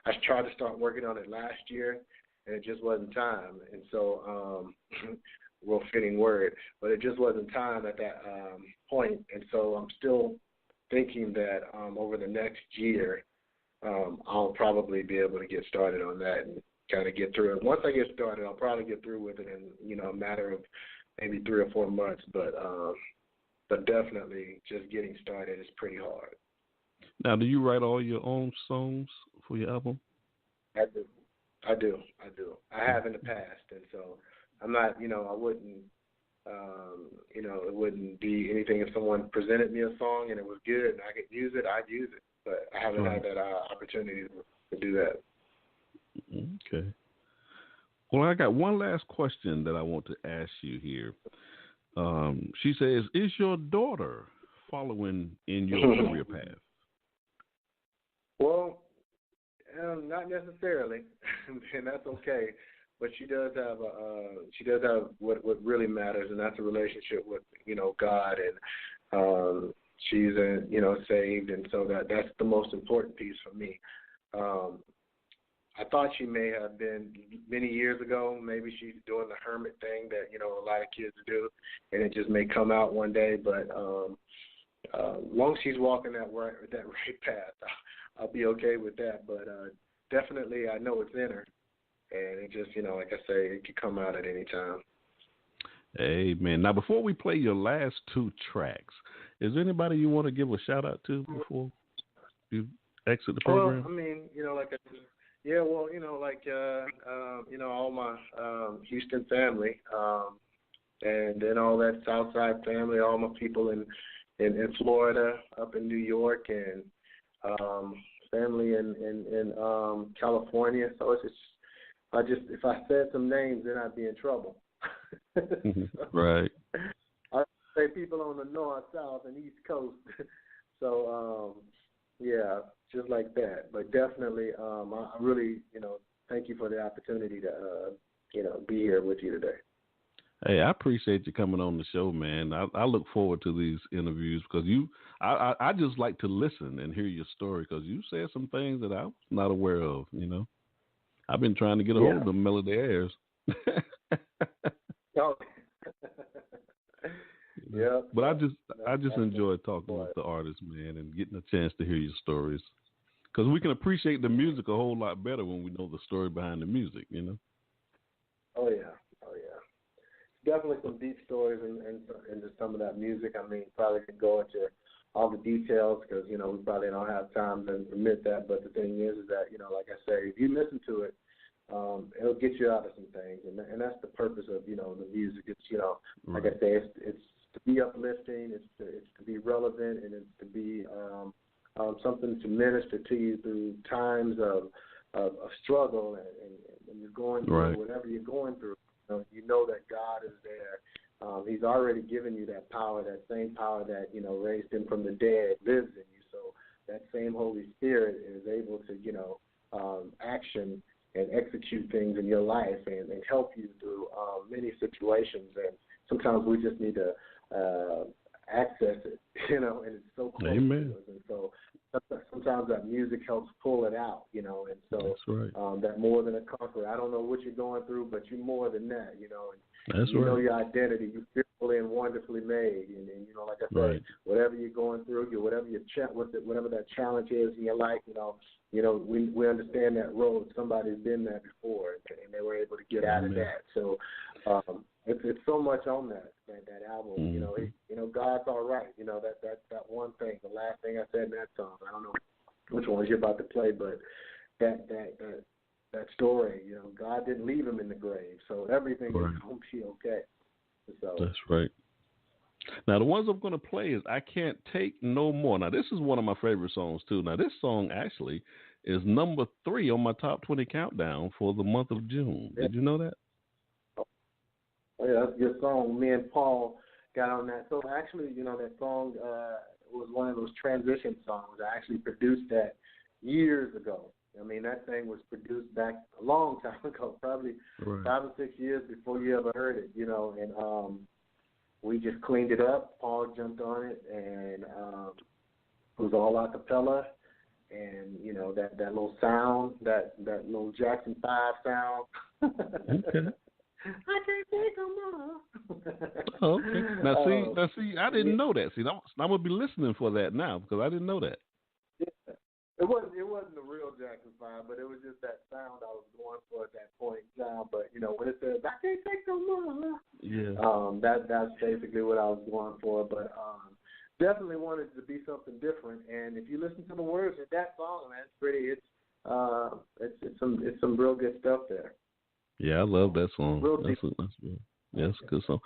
I tried to start working on it last year, and it just wasn't time. And so, real fitting word, but it just wasn't time at that point. And so I'm still thinking that over the next year, I'll probably be able to get started on that and kind of get through it. Once I get started, I'll probably get through with it in a matter of maybe 3 or 4 months. But definitely just getting started is pretty hard. Now, do you write all your own songs for your album? I do. I have in the past, and so I'm not, I wouldn't, it wouldn't be anything if someone presented me a song and it was good and I could use it, I'd use it. But I haven't had that opportunity to do that. Okay. Well, I got one last question that I want to ask you here. She says, is your daughter following in your career path? Well, not necessarily, and that's okay. But she does have what really matters, and that's a relationship with God, and she's saved, and so that's the most important piece for me. I thought she may have been many years ago. Maybe she's doing the hermit thing that a lot of kids do, and it just may come out one day. But long as she's walking that right path, I'll be okay with that. But definitely, I know it's in her. And it just, like I say, it could come out at any time. Amen. Now, before we play your last 2 tracks, is there anybody you want to give a shout-out to before you exit the program? Well, I mean, all my Houston family, and then all that Southside family, all my people in Florida, up in New York, and family in California. So it's just, if I said some names, then I'd be in trouble. Right. I say people on the north, south, and east coast. So, yeah, just like that. But definitely, I really, thank you for the opportunity to, be here with you today. Hey, I appreciate you coming on the show, man. I look forward to these interviews because I just like to listen and hear your story because you said some things that I was not aware of, I've been trying to get a hold of them Melody Airs. Yeah. But I just enjoy talking with the artists, man, and getting a chance to hear your stories. Because we can appreciate the music a whole lot better when we know the story behind the music, Oh, yeah. Definitely some deep stories into some of that music. I mean, probably could go into all the details because, we probably don't have time to admit that. But the thing is that, like I say, if you listen to it, it'll get you out of some things. And that's the purpose of, the music. It's, like I say, it's to be uplifting, it's to be relevant, and it's to be something to minister to you through times of struggle and when you're going through whatever you're going through. You know that God is there. He's already given you that power, that same power that, raised him from the dead lives in you. So that same Holy Spirit is able to, action and execute things in your life and help you through many situations. And sometimes we just need to access it, and it's so close to us. And so sometimes that music helps pull it out, and so that's right. That more than a comfort. I don't know what you're going through, but you're more than that, and that's you right. know your identity. You're fearfully and wonderfully made, and like I said, right. whatever you're going through, whatever that challenge is in your life, we understand that road. Somebody's been there before, and they were able to get out of that. So it's so much on that album. Mm-hmm. God's all right. That one thing, the last thing I said in that song. I don't know which one you're about to play, but that story. God didn't leave him in the grave, so everything is going to be okay. So that's right. Now, the ones I'm going to play is I Can't Take No More. Now, this is one of my favorite songs, too. Now, this song actually is number 3 on my top 20 countdown for the month of June. Did you know that? Oh, yeah, that's a good song. Me and Paul got on that. So, actually, that song was one of those transition songs. I actually produced that years ago. I mean, that thing was produced back a long time ago, probably 5 or 6 years before you ever heard it, and we just cleaned it up. Paul jumped on it, and it was all Acappella, and that little sound, that little Jackson 5 sound. Okay. I can't take no more. Oh, okay. Now see, I didn't know that. See, I'm gonna be listening for that now because I didn't know that. Yeah. It wasn't the real Jackson 5, but it was just that sound I was going for at that point in time. But when it says I can't take no more, that's basically what I was going for. But definitely wanted to be something different. And if you listen to the words of that song, man, it's pretty. It's some real good stuff there. Yeah, I love that song. That's a good song.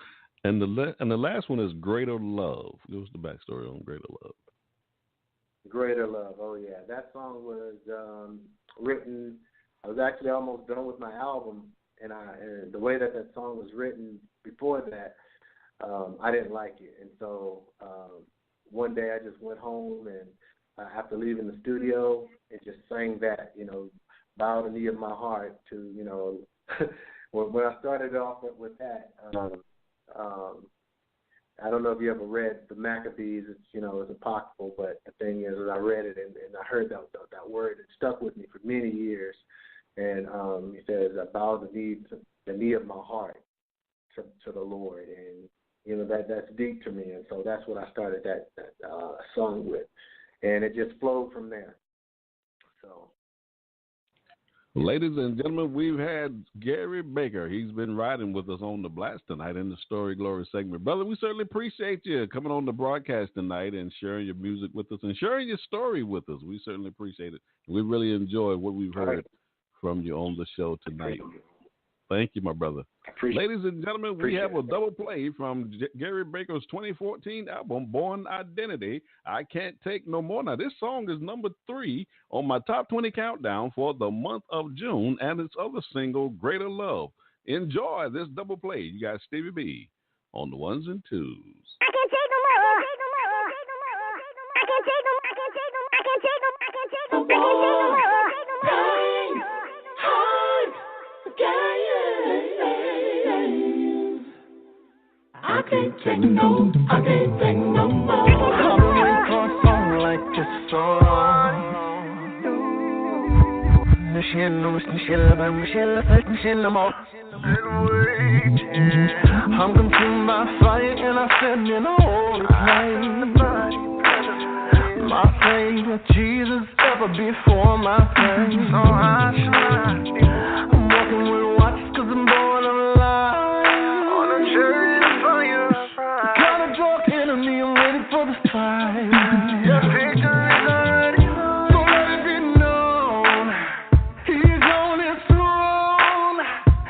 And the last one is Greater Love. Give us the backstory on Greater Love. Greater Love. Oh yeah, that song was written. I was actually almost done with my album, and the way that song was written before that, I didn't like it, and so one day I just went home and after leaving the studio, and just sang that, bow the knee of my heart to, when I started off with that. I don't know if you ever read the Maccabees. It's apocryphal, but the thing is, I read it and I heard that word. It stuck with me for many years. And he says, "I bow the knee of my heart to the Lord," and that's deep to me. And so that's what I started that song with, and it just flowed from there. So. Ladies and gentlemen, we've had Gary Baker. He's been riding with us on the blast tonight in the Story Glory segment. Brother, we certainly appreciate you coming on the broadcast tonight and sharing your music with us and sharing your story with us. We certainly appreciate it. We really enjoy what we've heard from you on the show tonight. Thank you, my brother. Ladies and gentlemen, we have a double play from Gary Baker's 2014 album, Born Identity, I Can't Take No More. Now, this song is number 3 on my top 20 countdown for the month of June, and its other single, Greater Love. Enjoy this double play. You got Stevie B on the ones and twos. I can't take no more. I can't take no more. I can't take no more. I can't take no more. I can't take no more. I can't take no more. I can't take no more. I can't take no more. I've been waiting for a song like this so long. I'm consumed by fire and I stand in a holy place. My faith, Jesus, ever before my face. So I shine. I'm walking with watch 'cause I'm born alive. On a chariot of fire. Got a drunk enemy, I'm ready for the fight. Your victory's already won. So let it be known, He's on His throne.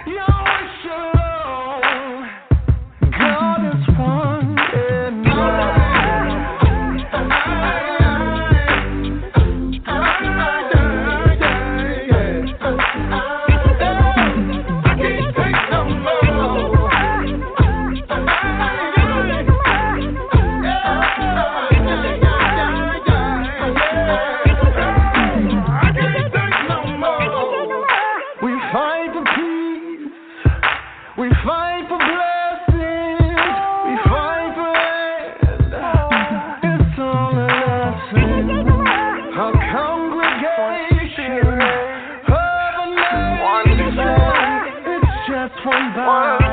Yahweh Shalom. God is one and one. fight for blessings, we fight for end. It's all a lesson, a congregation of a nation. It's just one body.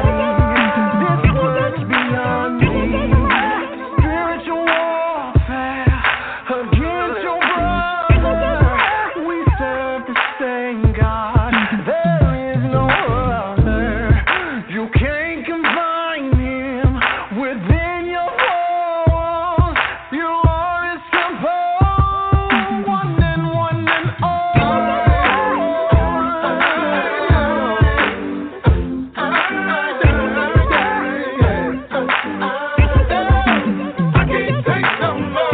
This world's beyond me. Spiritual warfare against your brother. We serve the same God. There is no other. You can't confine him within your walls. You are his temple, one and all. I can't take no more.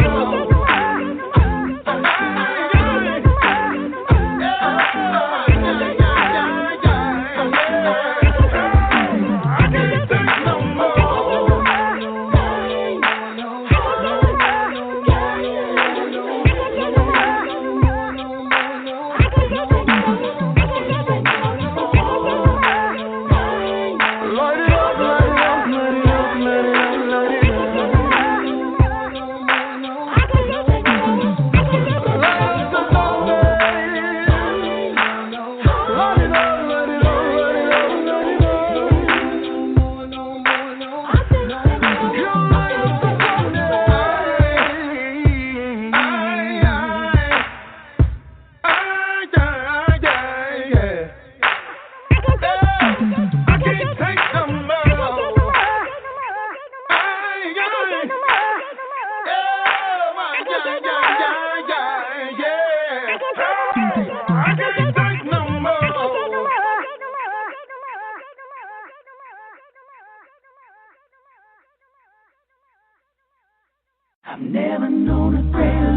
I've never known a greater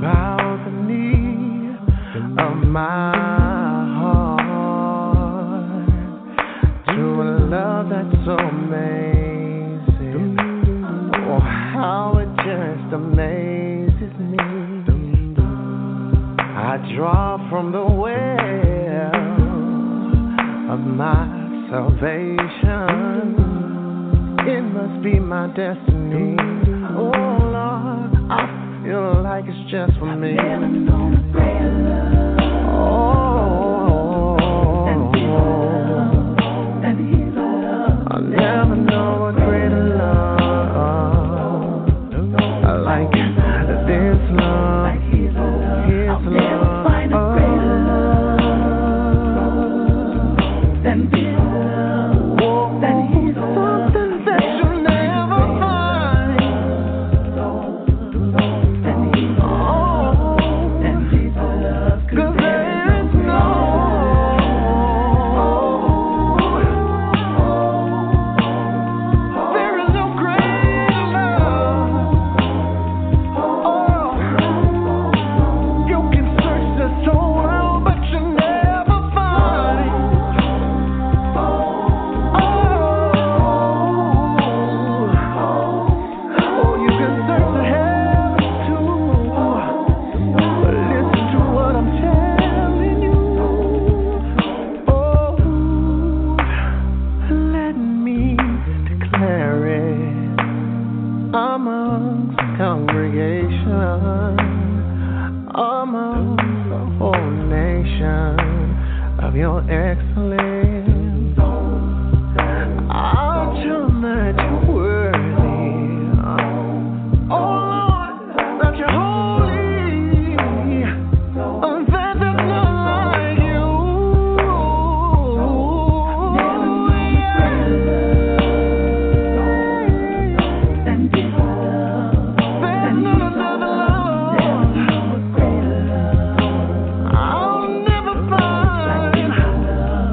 Bow the knee of my heart to a love that's so amazing. Oh, how it just amazes me. I draw from the well of my salvation. It must be my destiny. Oh Lord, I feel like it's just for me. I'll never know a greater love like this love, His love. Something that you'll never find.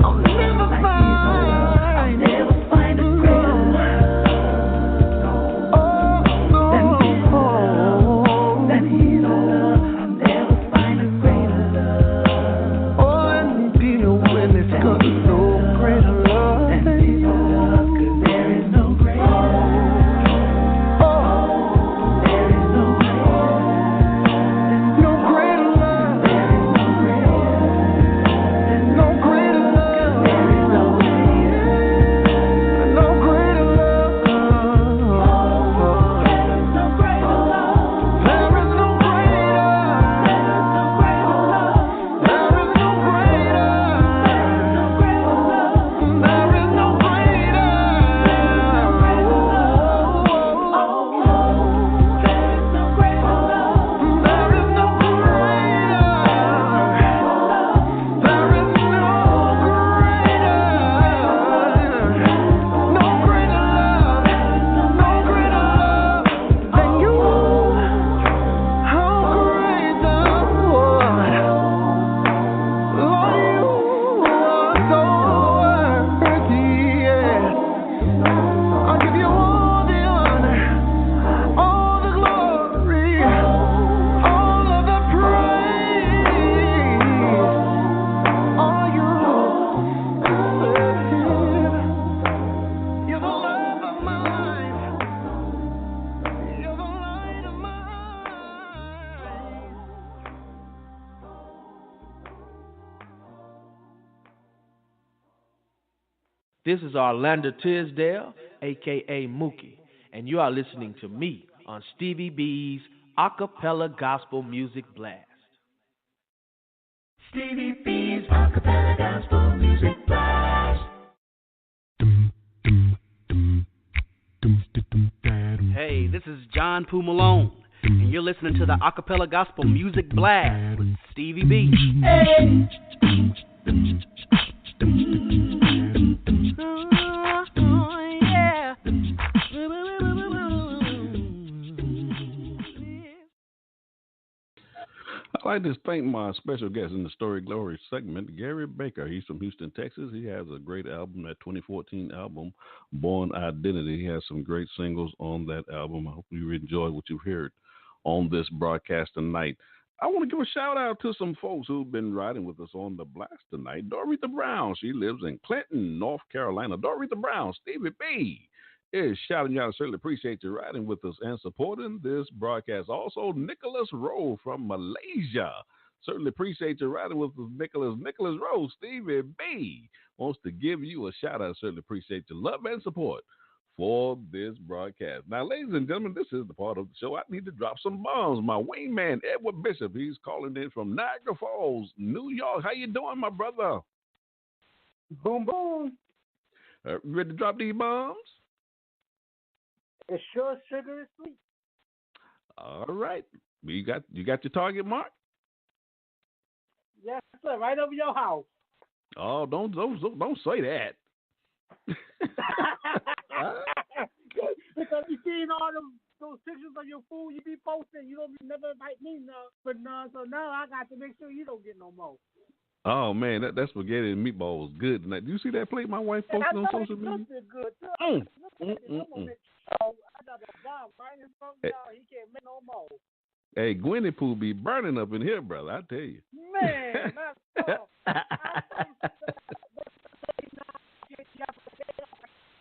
I'll never This is Orlando Tisdale, a.k.a. Mookie, and you are listening to me on Stevie B's Acappella Gospel Music Blast. Stevie B's Acappella Gospel Music Blast. Hey, this is John Poo Malone, and you're listening to the Acappella Gospel Music Blast with Stevie B. Hey. Yeah. I'd like to thank my special guest in the Story Glory segment, Gary Baker. He's from Houston, Texas. He has a great album, that 2014 album, Born Identity. He has some great singles on that album. I hope you enjoyed what you've heard on this broadcast tonight. I want to give a shout out to some folks who've been riding with us on the blast tonight. Doretha Brown, she lives in Clinton, North Carolina. Doretha Brown, Stevie B is shouting you out. I certainly appreciate you riding with us and supporting this broadcast. Also, Nicholas Rowe from Malaysia. Certainly appreciate you riding with us, Nicholas. Nicholas Rowe, Stevie B wants to give you a shout out. Certainly appreciate your love and support for this broadcast. Now, ladies and gentlemen, this is the part of the show I need to drop some bombs. My wingman, Edward Bishop, he's calling in from Niagara Falls, New York. How you doing, my brother? Boom, boom. Ready to drop these bombs? It's sure sugar is sweet. All right. You got your target mark? Yes, sir. Right over your house. Oh, don't say that. Because you seen all those pictures of your food you be posting, you don't never invite me for none. So now I got to make sure you don't get no more. Oh man, that spaghetti and meatball was good tonight. Do you see that plate my wife posted on social media? Good too. I got a bomb right in front of y'all. He can't make no more. Hey, Gwenny Poo be burning up in here, brother. I tell you. Man, that's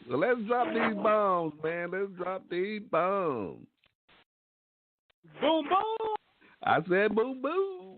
So let's drop these bombs, man. Let's drop these bombs. Boom, boom. I said boom, boom.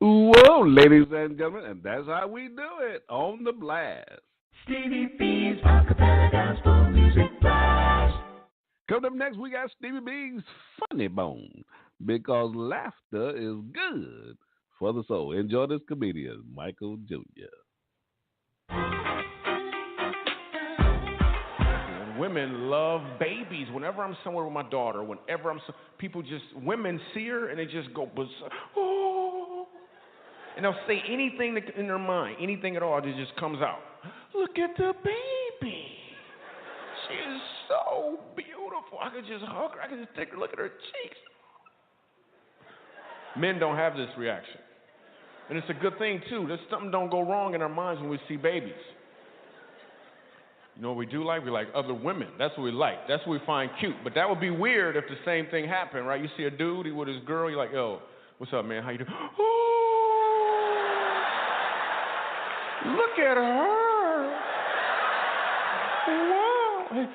Whoa, ladies and gentlemen, and that's how we do it on the blast. Stevie B's Acappella Gospel Music Blast. Coming up next, we got Stevie B's Funny Bone, because laughter is good for the soul. Enjoy this comedian, Michael Jr. Women love babies. Whenever I'm somewhere with my daughter, women see her and they just go, oh. And they'll say anything in their mind, anything at all, that just comes out. Look at the baby. She is so beautiful. I could just hug her. I could just take her, look at her cheeks. Men don't have this reaction. And it's a good thing, too. There's something don't go wrong in our minds when we see babies. You know what we do like? We like other women. That's what we like. That's what we find cute. But that would be weird if the same thing happened, right? You see a dude, he with his girl, you're like, yo, what's up, man? How you doing? Oh, look at her. Wow. Hey,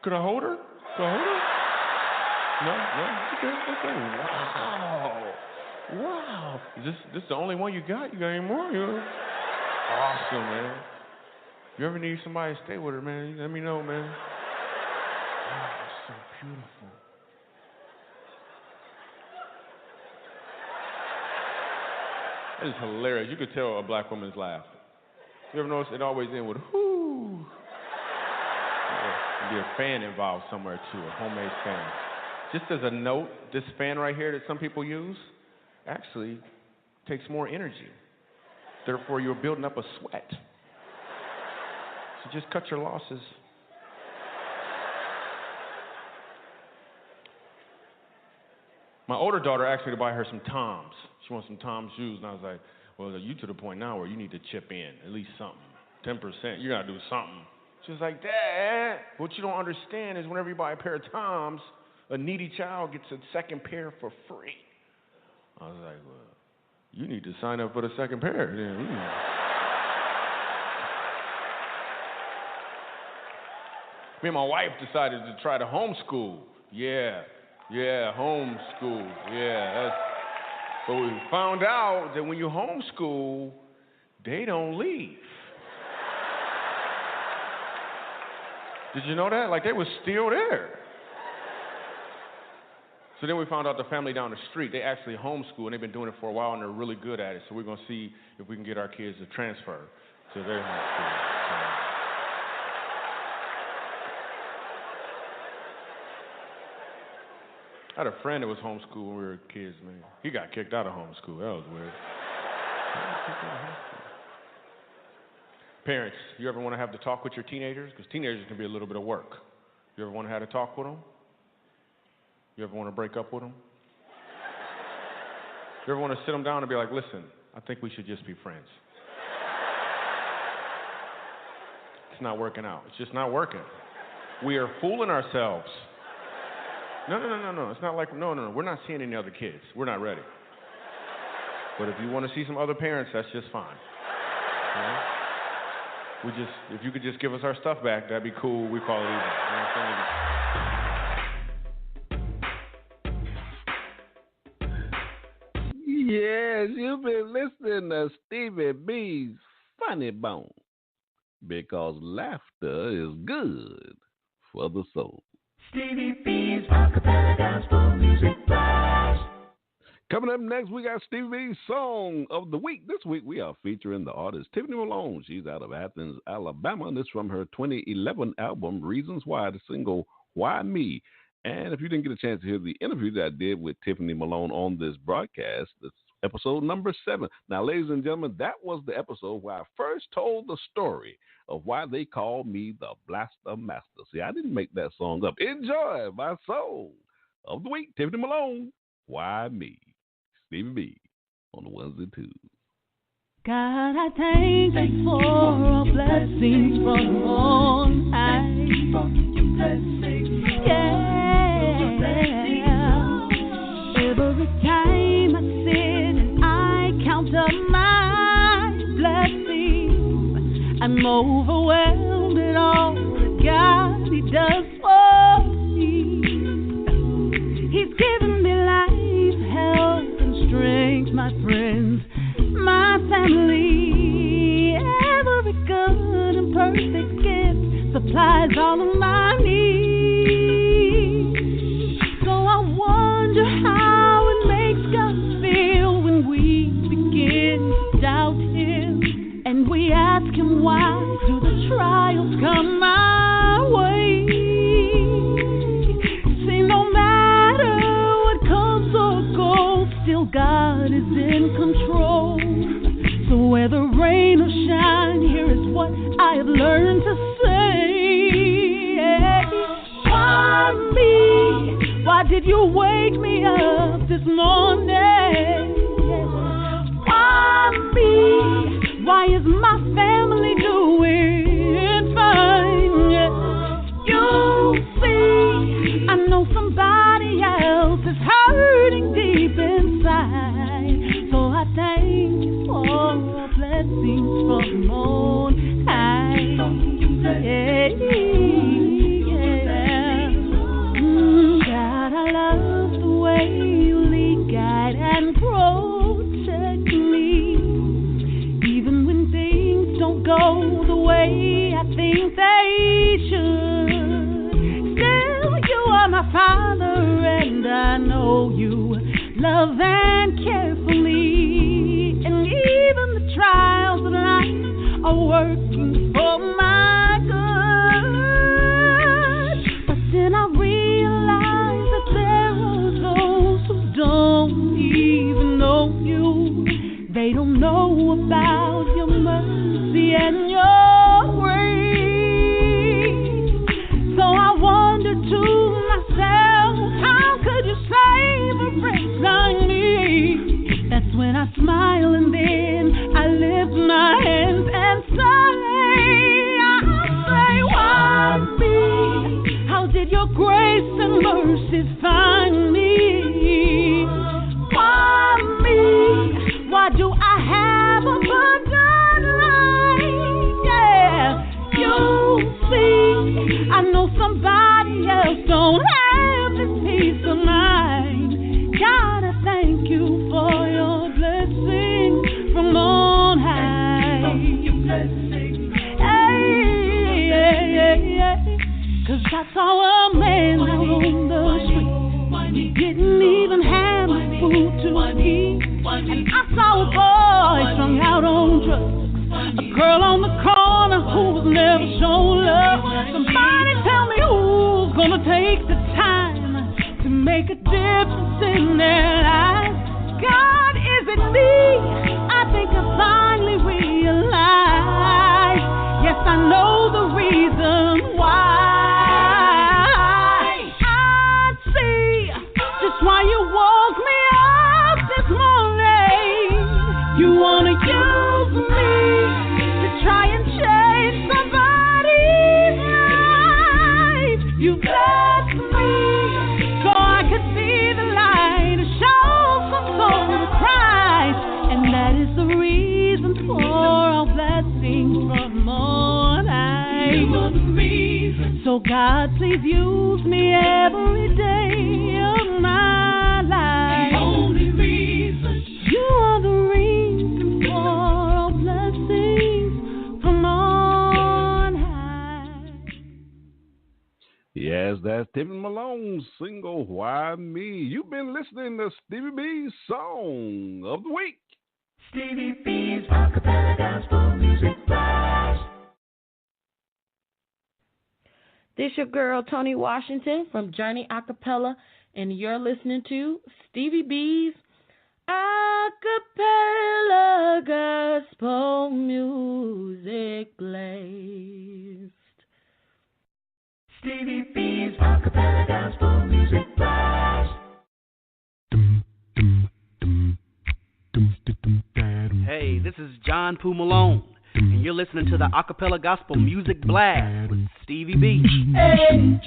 could I hold her? Could I hold her? No? Okay. Wow. Is this the only one you got? You got any more? Awesome, man. If you ever need somebody to stay with her, man, let me know, man. Oh, so beautiful. That is hilarious. You could tell a black woman's laugh. You ever notice it always ends with whoo? There'd be a fan involved somewhere too, a homemade fan. Just as a note, this fan right here that some people use actually takes more energy. Therefore, you're building up a sweat. So just cut your losses. My older daughter asked me to buy her some Toms. She wants some Toms shoes, and I was like, well, you to the point now where you need to chip in, at least something. 10%, you gotta do something. She was like, Dad, what you don't understand is whenever you buy a pair of Toms, a needy child gets a second pair for free. I was like, well, you need to sign up for the second pair. Yeah. Me and my wife decided to try to homeschool. Yeah, homeschool. Yeah. But we found out that when you homeschool, they don't leave. Did you know that? Like, they were still there. So then we found out the family down the street, they actually homeschool, and they've been doing it for a while, and they're really good at it. So we're going to see if we can get our kids to transfer to their homeschool. I had a friend that was homeschooled when we were kids, man. He got kicked out of homeschool. That was weird. Parents, you ever want to have to talk with your teenagers? Because teenagers can be a little bit of work. You ever want to have to talk with them? You ever want to break up with them? You ever want to sit them down and be like, listen, I think we should just be friends. It's not working out. It's just not working. We are fooling ourselves. No. It's not like, no. We're not seeing any other kids. We're not ready. But if you want to see some other parents, that's just fine. You know? If you could just give us our stuff back, that'd be cool. We call it even. You know what I'm saying? Yes, you've been listening to Stevie B's Funny Bone, because laughter is good for the soul. Stevie B's Acappella Gospel Music Blast. Coming up next, we got Stevie B's Song of the Week. This week, we are featuring the artist Tiffany Malone. She's out of Athens, Alabama, and this is from her 2011 album, Reasons Why, the single, Why Me? And if you didn't get a chance to hear the interview that I did with Tiffany Malone on this broadcast, it's episode number 7. Now, ladies and gentlemen, that was the episode where I first told the story of why they called me the Blaster Master. See, I didn't make that song up. Enjoy my Song of the Week, Tiffany Malone, Why Me? Stevie B on the ones and twos. God, I thank you for all blessings from on high. Every time I sit and I count up my blessings, I'm overwhelmed at all that God, He does for me. He's given me life, health, strength, my friends, my family. Every good and perfect gift supplies all of my needs. So I wonder how it makes God feel when we begin to doubt Him, and we ask Him, why do the trials come my way? See, no matter what comes or goes, still God is in control. So whether rain or shine, here is what I have learned to say. Why me? Why did you wake me up this morning? Why me? Why is my family doing fine? You see, I know somebody else is hurting deep inside. So I thank you for all blessings from on high. God, I love the way you lead, guide, and protect me. Even when things don't go the way I think they should, still you are my Father, and I know you love and care for me. And even the trials of life are working for my good. But then I realize that there are those who don't even know you. They don't know about your mercy and your grace. So I wonder to myself, how could you save a wretch like me? mercies find me. Why me? Why do I have a abundant life? Yeah, you see, I know somebody else don't have this peace of mind. God, I thank you for your blessings from on high. Hey, 'cause I saw a man out on the street. He didn't even have food to eat. And I saw a boy strung out on drugs. A girl on the corner who was never shown love. Somebody tell me who's gonna take the time to make a difference in their lives. God, is it me? I think I finally realized. Yes, I know the reason why. I see just why you woke me up this morning. You wanna use me to try and change somebody's life. You blessed me so I could see the light and show some soul to Christ. And that is the reason for our blessings from on high. You are the reason. So God, please use me every day of my life. The only reason. You are the reason for our blessings from on high. Yes, that's Tiffany Malone's single, Why Me? You've been listening to Stevie B's Song of the Week. Stevie B's Acappella Gospel Music Blast. This your girl, Tony Washington from Journey Acappella, and you're listening to Stevie B's Acappella Gospel Music Blast. Stevie B's Acappella Gospel Music Blast. Hey, this is John Poo Malone, and you're listening to the Acappella Gospel Music Blast with Stevie B. Hey.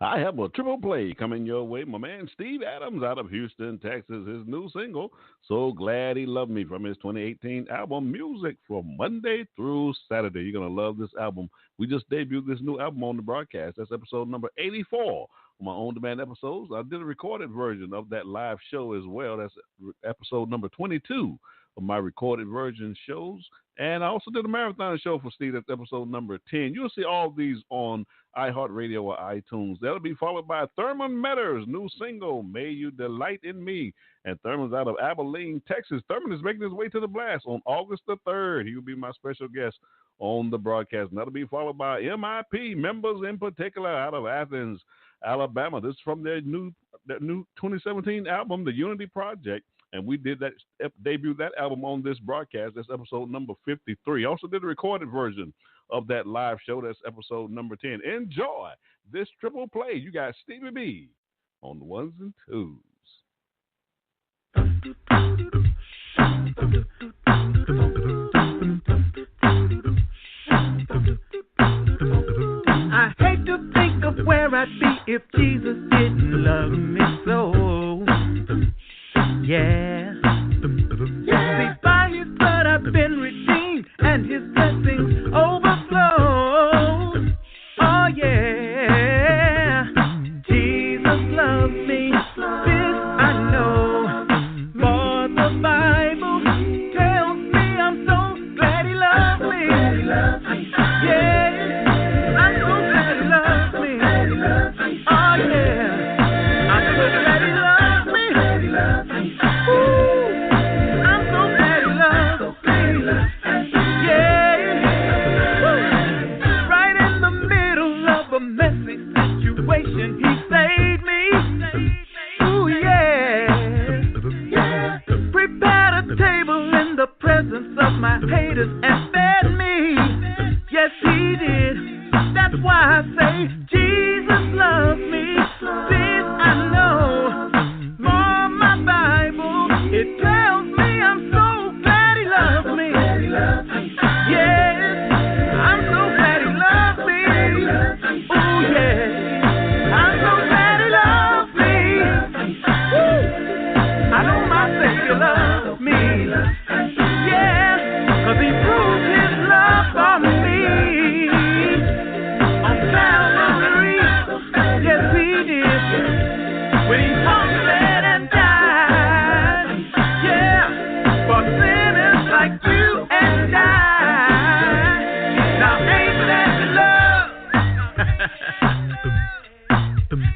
I have a triple play coming your way. My man Steve Adams out of Houston, Texas, his new single, So Glad He Loved Me, from his 2018 album, Music from Monday through Saturday. You're going to love this album. We just debuted this new album on the broadcast. That's episode number 84 on my on-demand episodes. I did a recorded version of that live show as well. That's episode number 22 of my recorded version shows. And I also did a marathon show for Steve. That's episode number 10. You'll see all these on iHeartRadio or iTunes. That'll be followed by Thurman Metters' new single, May You Delight in Me. And Thurman's out of Abilene, Texas. Thurman is making his way to the blast on August the 3rd. He will be my special guest on the broadcast. And that'll be followed by MIP, members in particular, out of Athens, Alabama. This is from their new 2017 album, The Unity Project. And we did that, debut that album on this broadcast. That's episode number 53. Also did a recorded version of that live show. That's episode number 10. Enjoy this triple play. You got Stevie B on the ones and twos. I hate to think of where I'd be if Jesus didn't love me so. Yeah. See, by his blood I've been redeemed and his blessings overflow. Oh yeah. Jesus loves me. This I know. For the Bible tells me I'm so glad he loves me. Yeah. I'm so glad he loves me. Oh yeah. I'm so glad he loves me. He saved me. Ooh, yeah. Prepared a table in the presence of my haters and fed me. Yes, he did. That's why I say Jesus loves me. This I know. For my Bible, it tells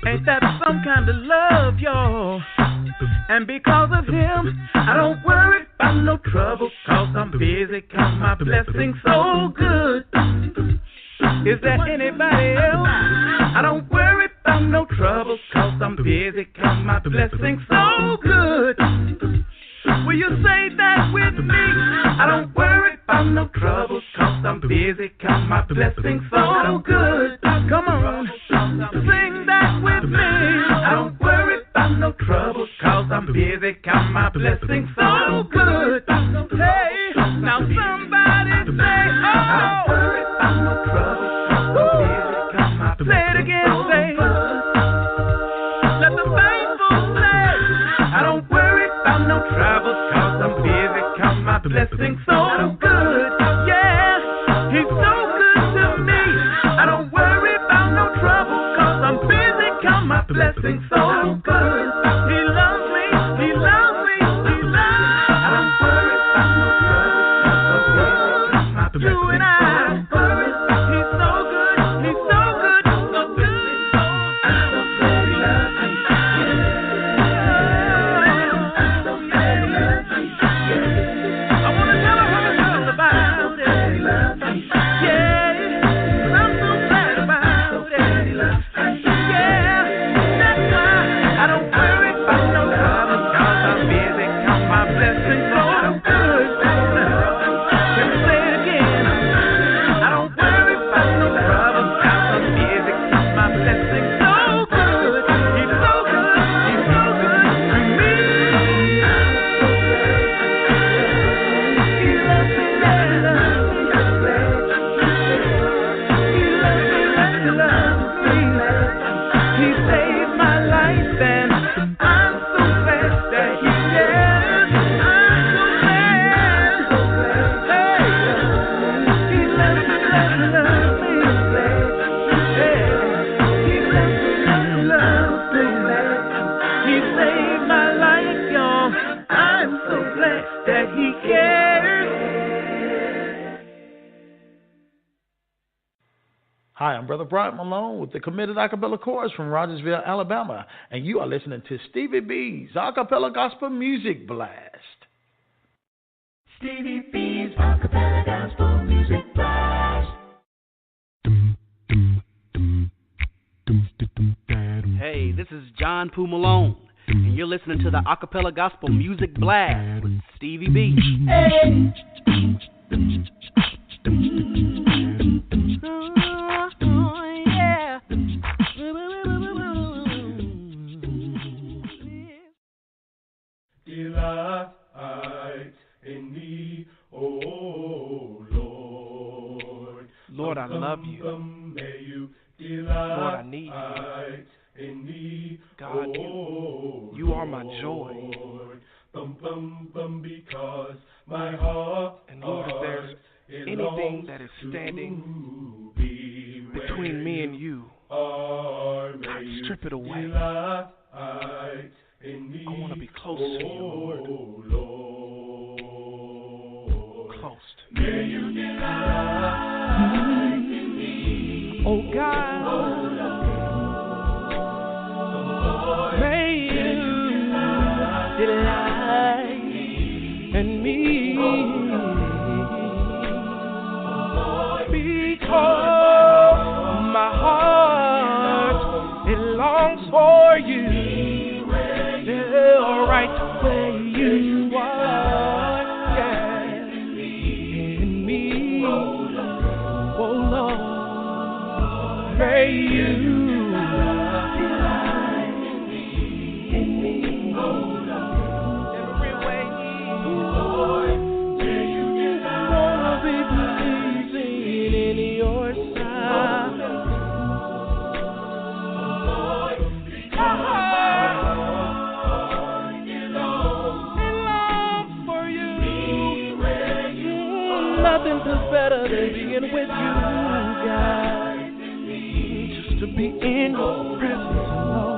Ain't that some kind of love, y'all? And because of him, I don't worry about no trouble, 'cause I'm busy, 'cause my blessing's so good. Is there anybody else? I don't worry about no trouble, 'cause I'm busy, 'cause my blessing's so good. Will you say that with me? I don't worry about no trouble, 'cause I'm busy, 'cause my blessing's so good. Come on, sing that with me. I don't worry about no trouble, 'cause I'm busy, 'cause my blessing's so good. Hey, now somebody say, oh, I don't worry about no trouble, 'cause I'm busy, 'cause my blessing's say it again, say, let the faithful say, I don't worry about no trouble, 'cause I'm busy, 'cause my blessing's so good. Yeah, he's so good to me. I don't worry about no trouble, 'cause I'm busy, 'cause my blessing's so good. He loves me, he loves me, he loves me. I don't worry about no trouble, 'cause I'm busy, 'cause my blessing's you and I. He's so good, he's so good, so good. I'm so glad he loves me. Hi, I'm Brother Brian Malone with the Committed Acappella Chorus from Rogersville, Alabama, and you are listening to Stevie B's Acappella Gospel Music Blast. Stevie B's Acappella Gospel Music Blast. Hey, this is John Poo Malone, and you're listening to the Acappella Gospel Music Blast with Stevie B. Hey. Delight in me, oh Lord. Lord, I love you. May you Lord, I need you. In me, God, you are my joy. Because my heart, and Lord, if there's anything that is standing between me and you, God, strip it away. I want to be close to you, Lord. Close to me. May you delight in me. Oh God. May you delight in me. Because my heart, it longs for you. Right where you are, yeah, in me, oh Lord, may you delight in me, every way, Lord, may you delight, be pleasing in your sight. Nothing's better than being with you, God. Just to be in your presence, Lord.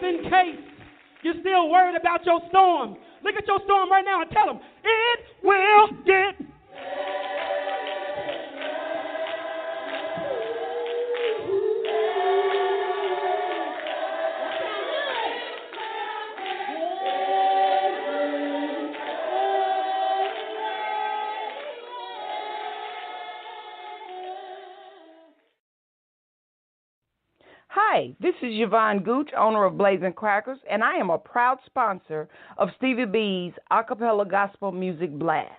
just in case you're still worried about your storm, look at your storm right now and tell them, it will get Hi, this is Yvonne Gooch, owner of Blazing Crackers, and I am a proud sponsor of Stevie B's Acappella Gospel Music Blast.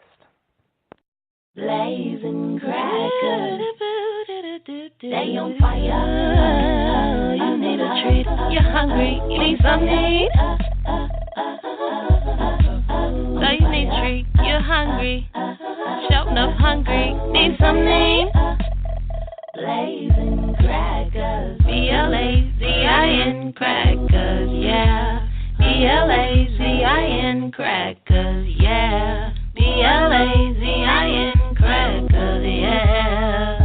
Blazing crackers, they on fire. You need a treat, you're hungry, you need something. So you need a treat, you're hungry, shouting up hungry, need something. Blazing crackers, BLAZIN crackers, yeah. BLAZIN crackers, yeah. BLAZIN crackers, yeah.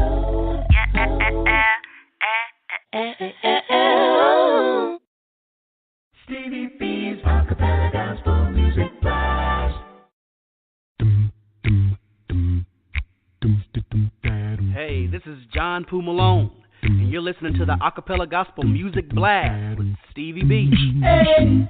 Stevie B's Acappella Gospel Music Blast. Hey, this is John Poo Malone, and you're listening to the Acappella Gospel Music Blast with Stevie B. Hey.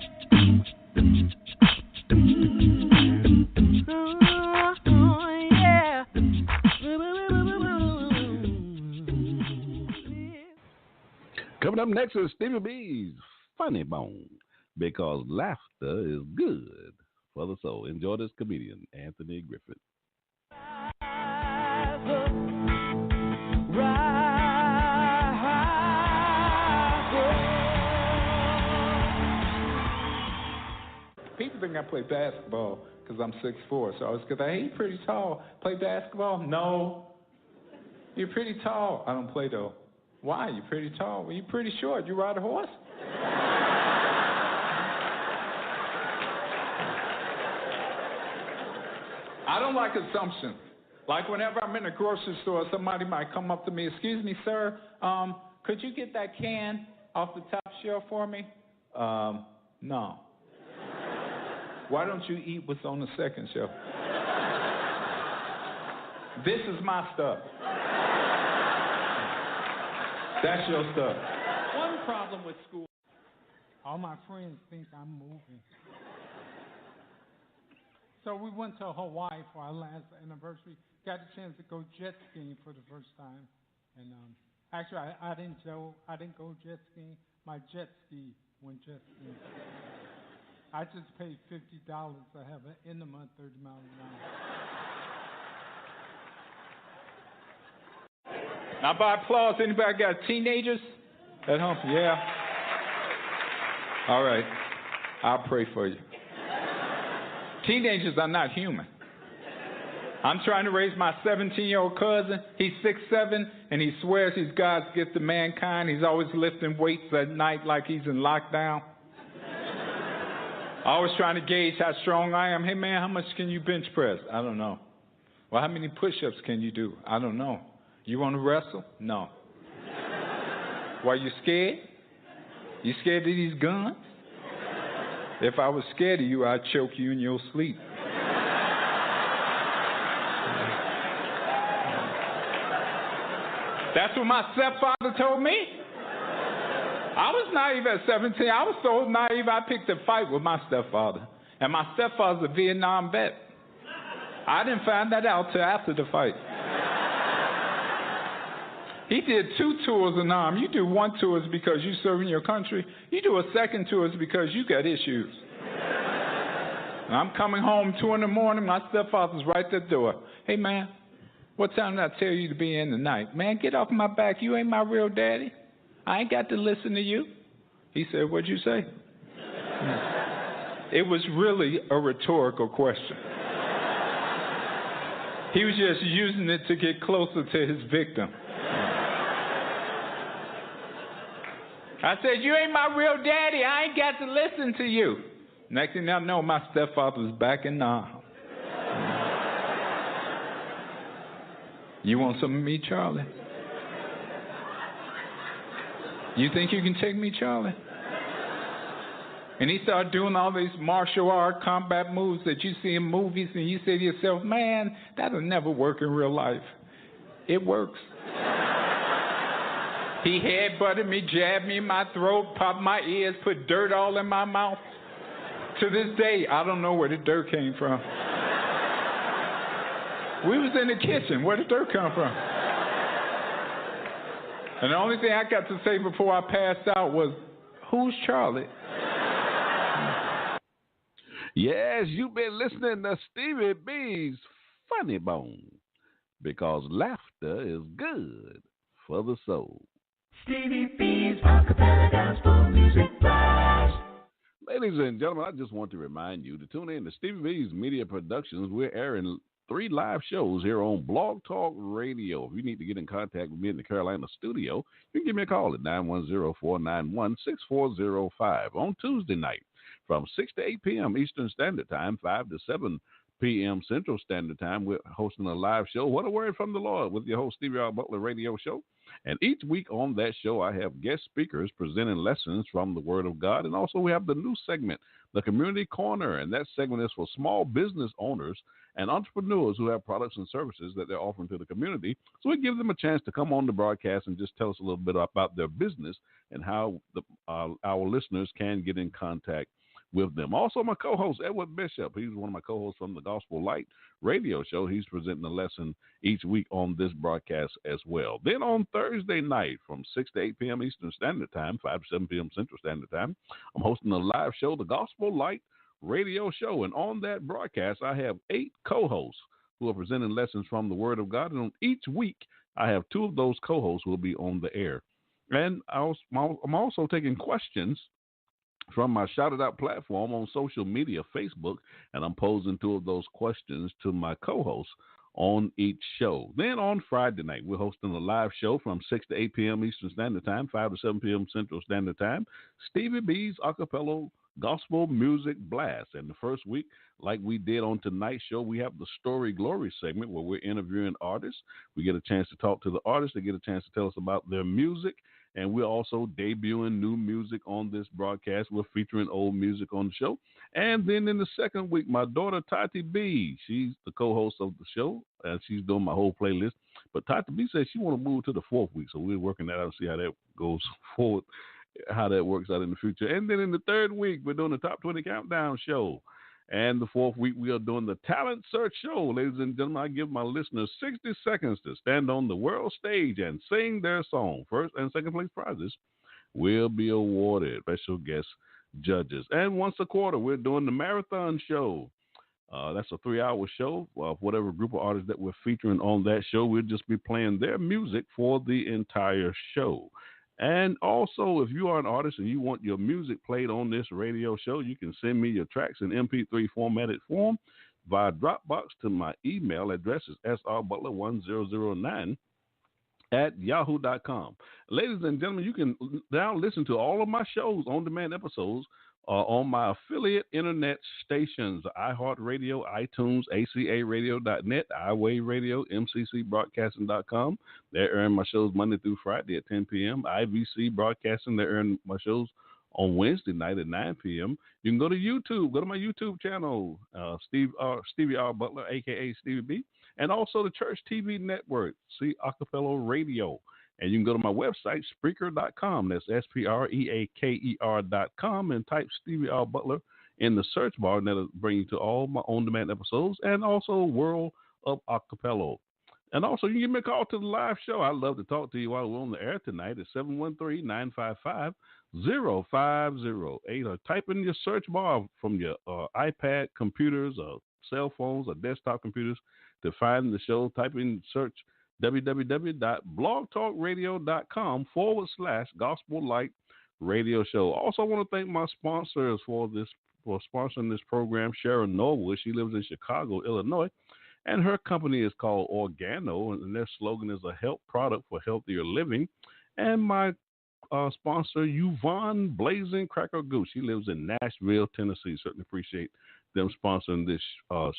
Coming up next is Stevie B's Funny Bone, because laughter is good for the soul. Enjoy this comedian, Anthony Griffith. People think I play basketball because I'm 6'4", so I was going to say, hey, you're pretty tall. Play basketball? No. You're pretty tall. I don't play, though. Why? You're pretty tall. Well, you're pretty short. You ride a horse? I don't like assumptions. Like whenever I'm in a grocery store, somebody might come up to me, excuse me, sir, could you get that can off the top shelf for me? No. Why don't you eat what's on the second shelf? This is my stuff. That's your stuff. One problem with school, all my friends think I'm moving. So we went to Hawaii for our last anniversary. Got a chance to go jet skiing for the first time, and actually I didn't go jet skiing. My jet ski went jet skiing. I just paid $50 to have an enema 30 miles an hour. Now, by applause, anybody got teenagers at home? Yeah. All right. I'll pray for you. Teenagers are not human. I'm trying to raise my 17-year-old cousin. He's 6'7", and he swears he's God's gift to mankind. He's always lifting weights at night like he's in lockdown. Always trying to gauge how strong I am. Hey, man, how much can you bench press? I don't know. Well, how many push-ups can you do? I don't know. You want to wrestle? No. Why, you scared? You scared of these guns? If I was scared of you, I'd choke you in your sleep. That's what my stepfather told me. I was naive at 17. I was so naive I picked a fight with my stepfather. And my stepfather's a Vietnam vet. I didn't find that out till after the fight. He did 2 tours in Nam. You do 1 tour is because you serve in your country. You do a second tour is because you got issues. And I'm coming home 2 in the morning. My stepfather's right at the door. Hey, man, what time did I tell you to be in tonight? Man, get off my back. You ain't my real daddy. I ain't got to listen to you. He said, what'd you say? It was really a rhetorical question. He was just using it to get closer to his victim. I said, you ain't my real daddy. I ain't got to listen to you. Next thing I know, my stepfather was back in Nam. You want some of me, Charlie? You think you can take me, Charlie? And he started doing all these martial art combat moves that you see in movies, and you say to yourself, man, that'll never work in real life. It works. He headbutted me, jabbed me in my throat, popped my ears, put dirt all in my mouth. To this day, I don't know where the dirt came from. We was in the kitchen. Where did dirt come from? And the only thing I got to say before I passed out was, who's Charlie? Yes, you've been listening to Stevie B's Funny Bone, because laughter is good for the soul. Stevie B's Acapella Gospel Music Blast. Ladies and gentlemen, I just want to remind you to tune in to Stevie B's Media Productions. We're airing 3 live shows here on Blog Talk Radio. If you need to get in contact with me in the Carolina studio, you can give me a call at 910-491-6405 on Tuesday night from 6 to 8 p.m. Eastern Standard Time, 5 to 7 p.m. Central Standard Time. We're hosting a live show, What a Word from the Lord, with your host, Stevie R. Butler Radio Show. And each week on that show, I have guest speakers presenting lessons from the Word of God. And also we have the new segment, the Community Corner. And that segment is for small business owners and entrepreneurs who have products and services that they're offering to the community. So we give them a chance to come on the broadcast and just tell us a little bit about their business and how our listeners can get in contact with them. Also, my co-host, Edward Bishop, he's one of my co-hosts from the Gospel Light Radio Show. He's presenting a lesson each week on this broadcast as well. Then on Thursday night from 6 to 8 p.m. Eastern Standard Time, 5 to 7 p.m. Central Standard Time, I'm hosting a live show, the Gospel Light Radio Show. And on that broadcast, I have 8 co-hosts who are presenting lessons from the Word of God. And on each week, I have 2 of those co-hosts who will be on the air. And I'm also taking questions from my Shouted Out platform on social media, Facebook, and I'm posing 2 of those questions to my co-hosts on each show. Then on Friday night, we're hosting a live show from 6 to 8 p.m. Eastern Standard Time, 5 to 7 p.m. Central Standard Time, Stevie B's Acapella Gospel Music Blast. And the first week, like we did on tonight's show, we have the Story Glory segment where we're interviewing artists. We get a chance to talk to the artists. They get a chance to tell us about their music. And we're also debuting new music on this broadcast. We're featuring old music on the show. And then in the second week, my daughter, Tati B, she's the co-host of the show, and she's doing my whole playlist. But Tati B says she want to move to the 4th week, so we're working that out and see how that goes forward, how that works out in the future. And then in the 3rd week, we're doing the Top 20 Countdown show. And the 4th week, we are doing the Talent Search Show. Ladies and gentlemen, I give my listeners 60 seconds to stand on the world stage and sing their song. First and second place prizes will be awarded. Special guest judges. And once a quarter, we're doing the Marathon Show. That's a 3-hour show. Whatever group of artists that we're featuring on that show, we'll just be playing their music for the entire show. And also, if you are an artist and you want your music played on this radio show, you can send me your tracks in MP3 formatted form via Dropbox to my email address is srbutler1009@yahoo.com. Ladies and gentlemen, you can now listen to all of my shows, on-demand episodes, on my affiliate internet stations, iHeartRadio, iTunes, ACARadio.net, iWave Radio, MCCBroadcasting.com. They're airing my shows Monday through Friday at 10 p.m. IVC Broadcasting, they're airing my shows on Wednesday night at 9 p.m. You can go to YouTube, go to my YouTube channel, Stevie R. Butler, a.k.a. Stevie B, and also the Church TV Network, see Acappella Radio. And you can go to my website, Spreaker.com. That's Spreaker.com, and type Stevie R. Butler in the search bar, and that'll bring you to all my on-demand episodes and also World of Acapella. And also, you can give me a call to the live show. I'd love to talk to you while we're on the air tonight at 713-955-0508. Or type in your search bar from your iPad computers or cell phones or desktop computers to find the show. Type in search www.blogtalkradio.com/Gospel Light Radio Show. Also, I want to thank my sponsors for sponsoring this program. Sharon Norwood, she lives in Chicago, Illinois, and her company is called Organo, and their slogan is a health product for healthier living. And my sponsor, Yvonne Blazing Cracker Goose, she lives in Nashville, Tennessee. Certainly appreciate them sponsoring this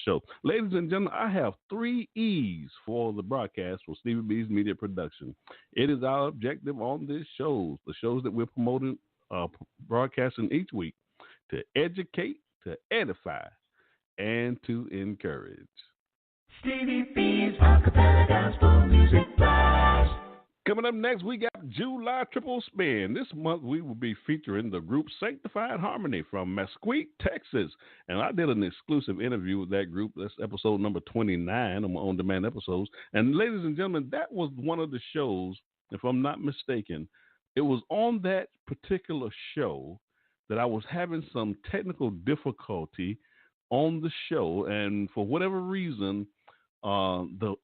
show. Ladies and gentlemen, I have 3 E's for the broadcast for Stevie B's Media Production. It is our objective on this show, the shows that we're promoting, broadcasting each week, to educate, to edify, and to encourage. Stevie B's Acapella Gospel Music Blast. Coming up next, we got July Triple Spin. This month, we will be featuring the group Sanctified Harmony from Mesquite, Texas. And I did an exclusive interview with that group. That's episode number 29 on my on-demand episodes. And ladies and gentlemen, that was one of the shows, if I'm not mistaken, it was on that particular show that I was having some technical difficulty on the show. And for whatever reason, the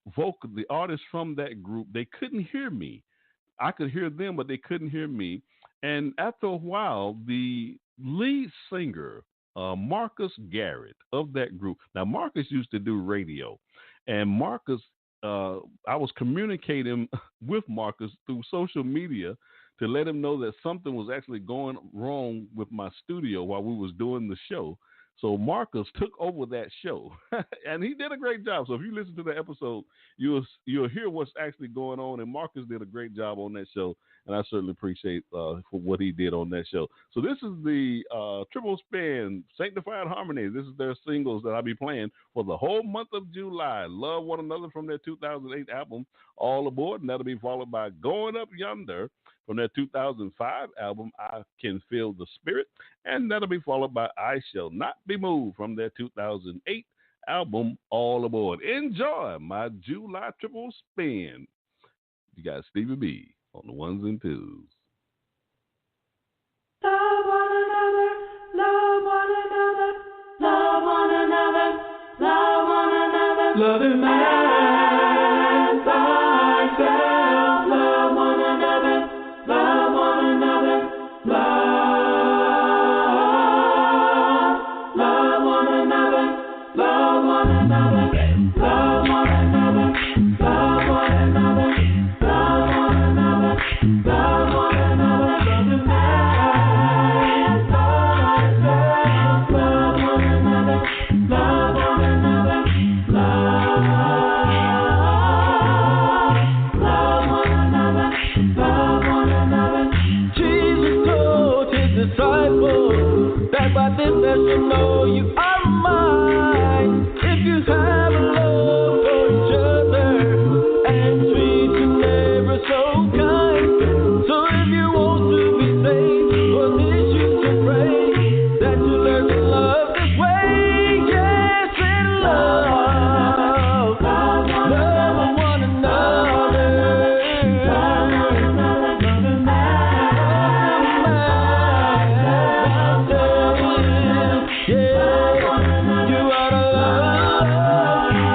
artists from that group, they couldn't hear me. I could hear them, but they couldn't hear me. And after a while, the lead singer, Marcus Garrett of that group. Now, Marcus used to do radio, and Marcus, I was communicating with Marcus through social media to let him know that something was actually going wrong with my studio while we was doing the show. So Marcus took over that show, and he did a great job. So if you listen to the episode, you'll hear what's actually going on. And Marcus did a great job on that show, and I certainly appreciate for what he did on that show. So this is the Triple Spin Sanctified Harmony. This is their singles that I'll be playing for the whole month of July. Love One Another from their 2008 album, All Aboard, and that'll be followed by Going Up Yonder from their 2005 album, I Can Feel the Spirit, and that'll be followed by I Shall Not Be Moved from their 2008 album, All Aboard. Enjoy my July Triple Spin. You got Stevie B on the ones and twos. Love one another, love one another, love one another, love one another. Loving man thyself, love one another. Love one another, love one another, love one another, love one another, love one another, love one another, love one another, love the man thyself, love one another, love one another, love one another, love one another. Jesus told his disciples that by this they shall know you are mine. If you have love for each other and treat your neighbor so kind. So if you want to be saved, for this you should pray that you learn to love this way. Yes, in love, love one another.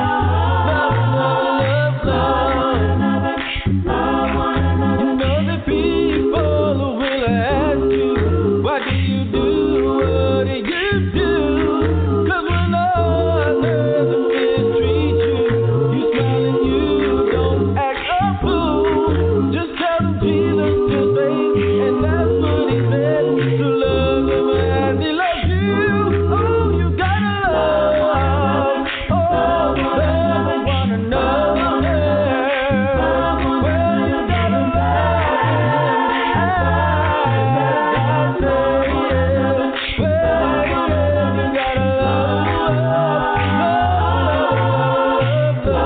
Love one another as yourself. Love one another as yourself. Are you loving your neighbor? Well,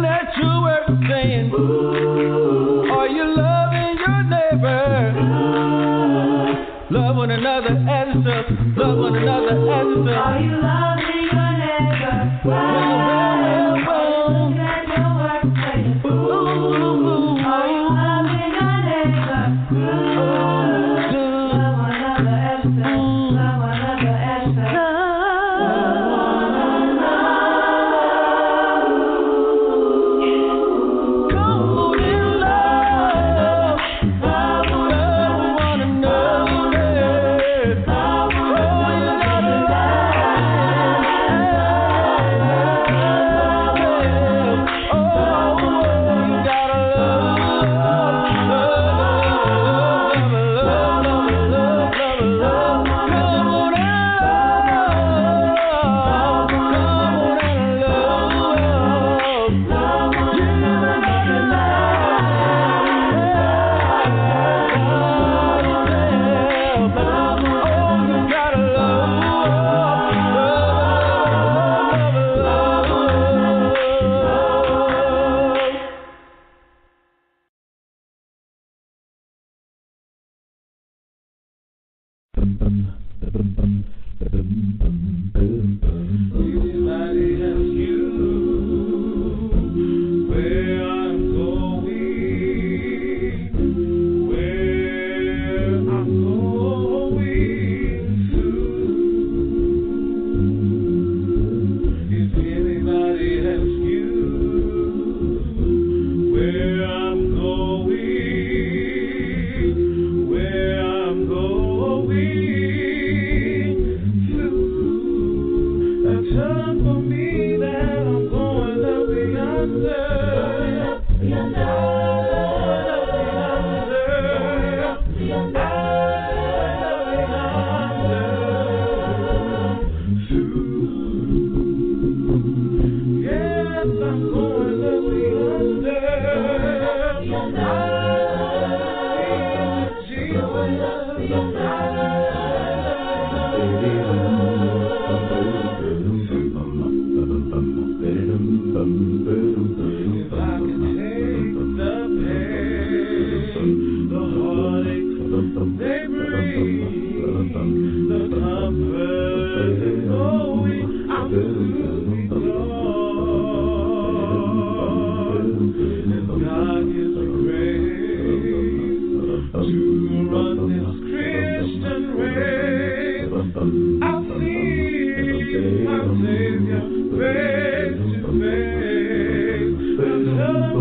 at your workplace. Are you loving your neighbor? Love one another as yourself. Love one another as yourself. Love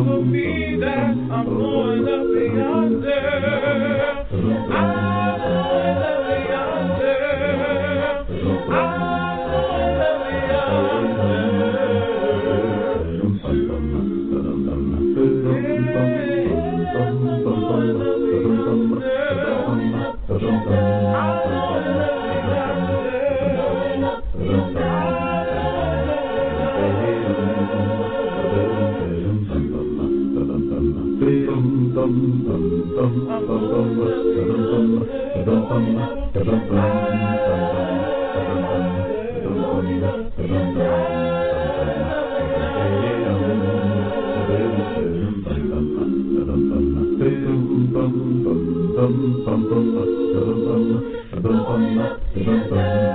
for me that I'm going up yonder. I'm going up yonder.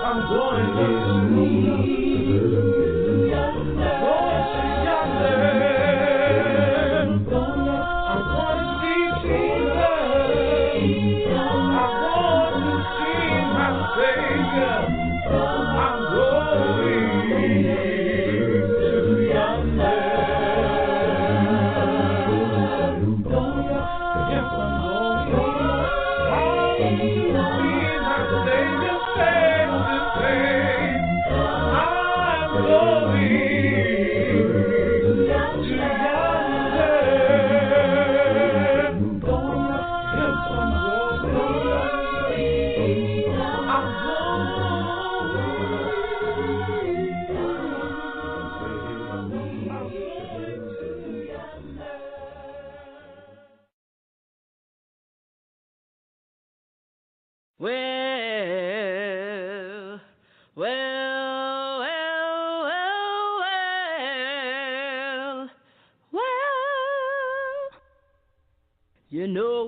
I'm going up You know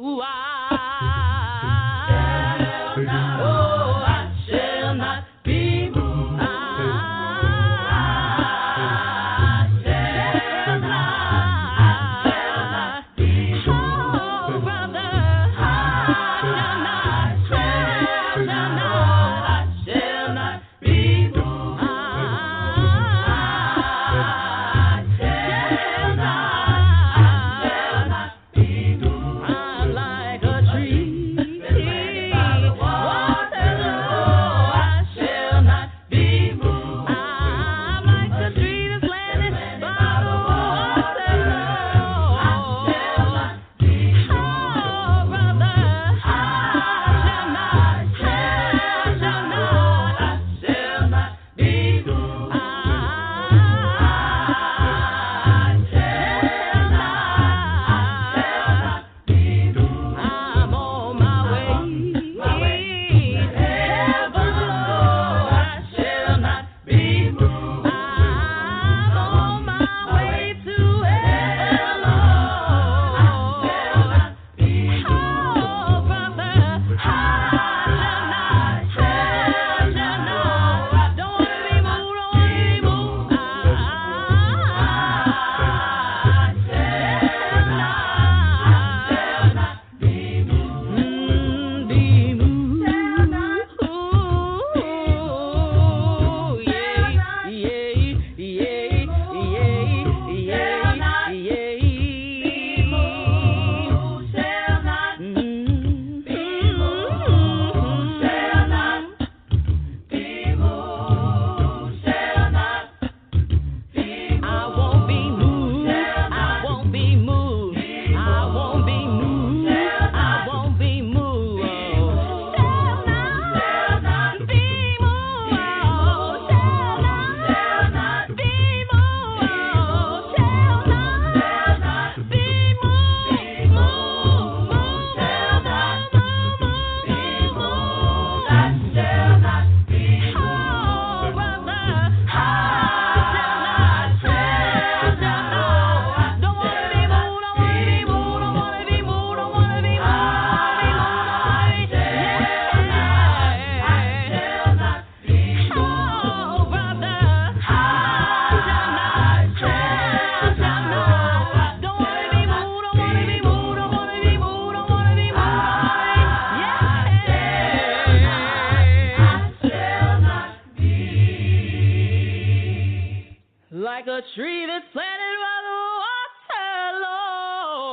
like a tree that's planted by the water,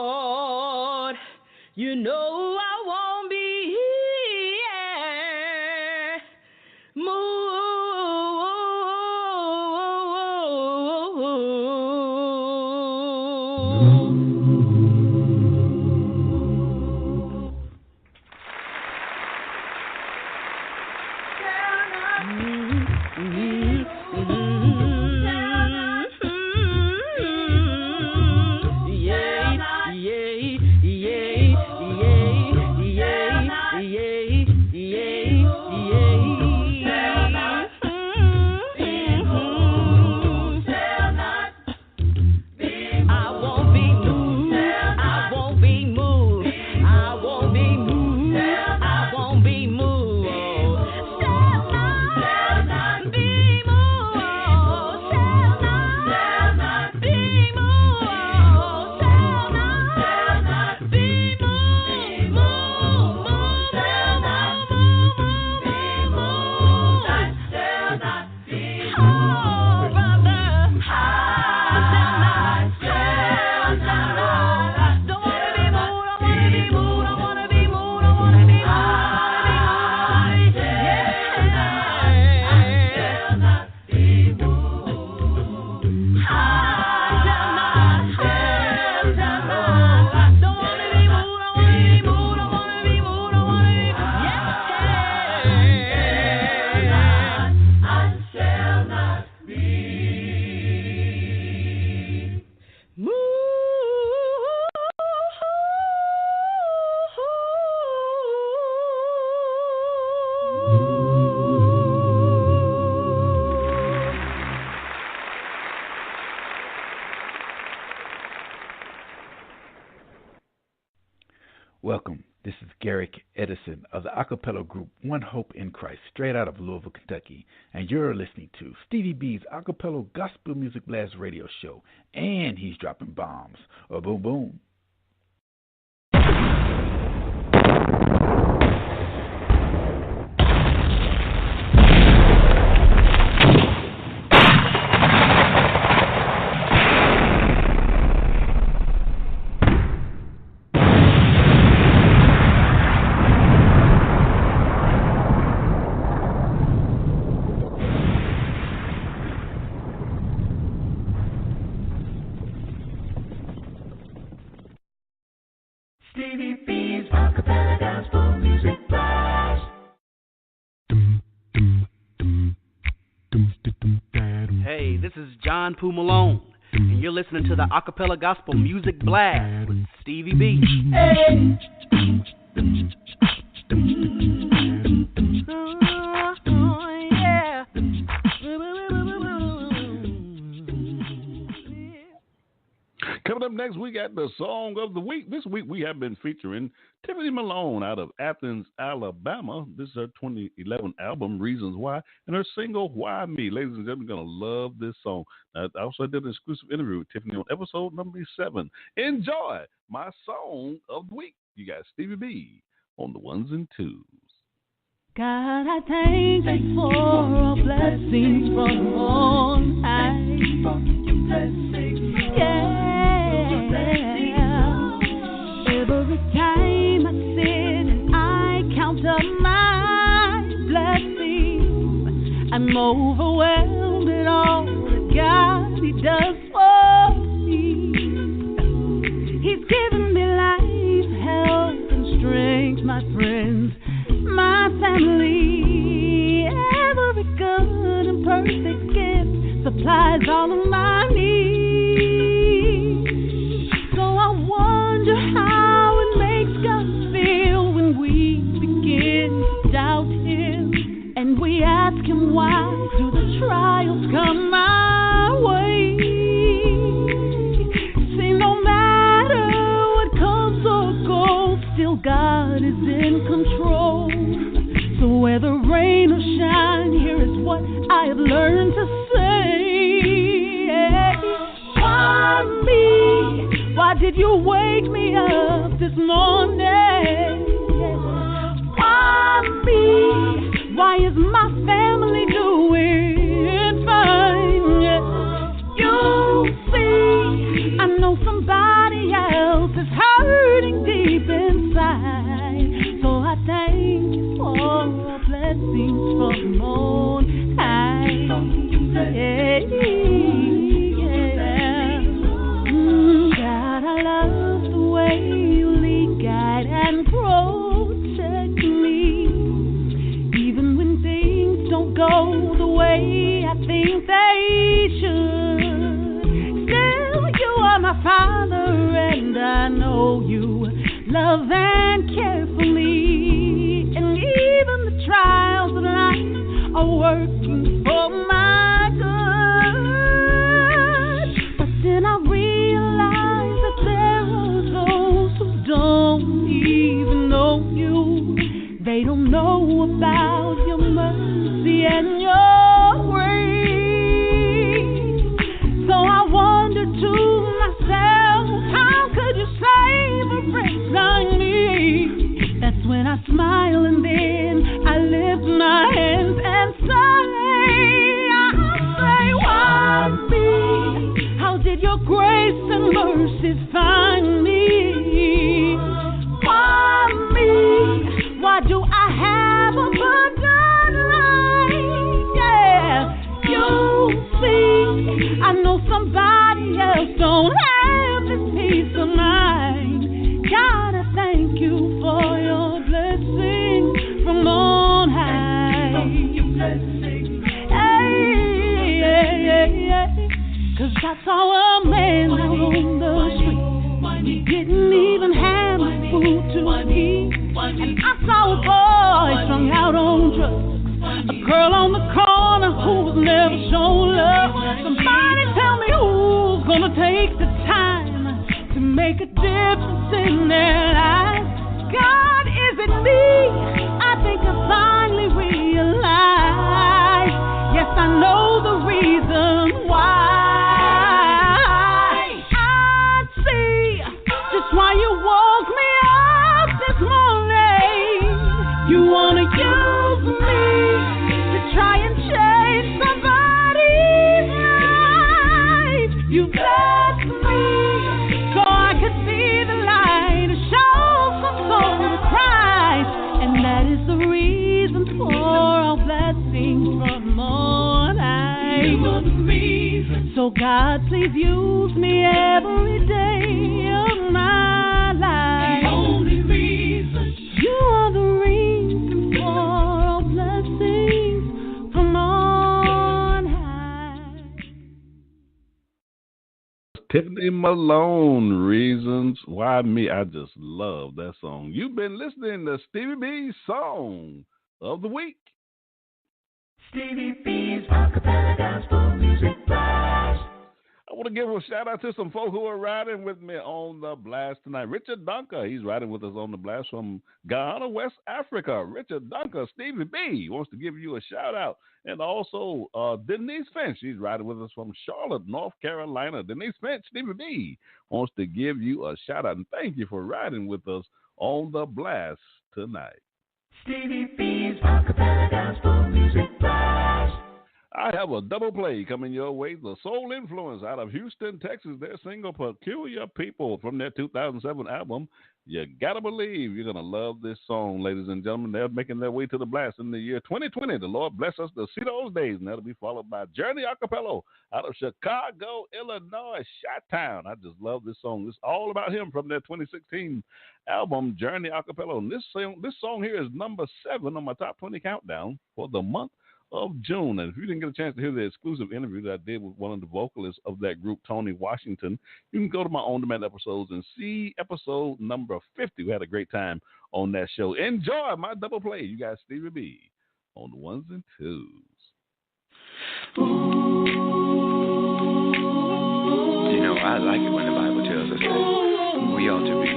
Lord. You know I won't be Welcome. This is Garrick Edison of the Acappella group One Hope in Christ, straight out of Louisville, Kentucky. And you're listening to Stevie B's Acappella Gospel Music Blast radio show. And he's dropping bombs. Boom, boom. Stevie B's Acappella Gospel Music Blast. Hey, this is John Pooh Malone, and you're listening to the Acappella Gospel Music Blast with Stevie B. Hey. Coming up next, we got the Song of the Week. This week, we have been featuring Tiffany Malone out of Athens, Alabama. This is her 2011 album, Reasons Why, and her single, Why Me. Ladies and gentlemen, you're going to love this song. I also did an exclusive interview with Tiffany on episode number 7. Enjoy my Song of the Week. You got Stevie B on the ones and twos. God, I thank you for all blessings from on high. Yeah. Every time I sit and I count up my blessings, I'm overwhelmed at all that God, He does for me. He's given me life, health, and strength, my friends, my family. Every good and perfect gift supplies all of my needs. So I wonder how it makes God feel when we begin to doubt Him, and we ask Him, why do the trials come my way? See, no matter what comes or goes, still God is in control. So whether rain or shine, here is what I have learned to say. Why me? Why did you wake me up this morning? Why me? Why is my family doing fine? You blessings from on high. Yeah, yeah. God, I love the way you lead, guide, and protect me. Even when things don't go the way I think they should. Still, you are my Father, and I know you love and care for me. And even the trials of life are working for my good. But then I realize that there are those who don't even know you. They don't know about your mercy and your grace. So I wonder to myself, how could you save a wretch like me? That's when I smile and then I lift my hands and say, why me? How did your grace and mercy find me? Why me? Why do I have a abundant life? Yeah, you see, I know somebody else don't have this peace of mind. God, I thank you for your blessing from on high. Hey, 'cause I saw a man out on the street. He didn't even have food to eat. And I saw a boy strung out on drugs, a girl on the corner who was never shown love. Somebody tell me who's gonna take the time to make a difference in their lives. God, is it me? I think I finally realized. Yes, I know the reason why. I see just why you woke me up this morning. You wanna use me to try and change somebody's life. You blessed me so I could see the light, show some sort of Christ, and that is the reason for all blessings from on high. You are the reason. So God, please use me every day of my life. The only reason. You are the reason for all blessings from on high. Tiffany Malone, Reasons Why Me. I just love that song. You've been listening to Stevie B's Song of the Week. Stevie B's Acapella Gospel Music Blast. I want to give a shout out to some folk who are riding with me on the blast tonight. Richard Dunker, he's riding with us on the blast from Ghana, West Africa. Richard Dunker, Stevie B wants to give you a shout out. And also Denise Finch, she's riding with us from Charlotte, North Carolina. Denise Finch, Stevie B wants to give you a shout out and thank you for riding with us on the blast tonight. Stevie B's Acapella Gospel Music Blast. I have a double play coming your way. The Soul Influence out of Houston, Texas. Their single Peculiar People from their 2007 album. You gotta believe you're gonna love this song, ladies and gentlemen. They're making their way to the blast in the year 2020. The Lord bless us to see those days, and that'll be followed by Journey Acappella out of Chicago, Illinois, Chi-Town. I just love this song. It's all about him from their 2016 album, Journey Acappella. And this song here is number 7 on my top 20 countdown for the month of June. And if you didn't get a chance to hear the exclusive interview that I did with one of the vocalists of that group, Tony Washington, you can go to my on-demand episodes and see episode number 50. We had a great time on that show. Enjoy my double play. You got Stevie B on the 1s and 2s. You know, I like it when the Bible tells us that we ought to be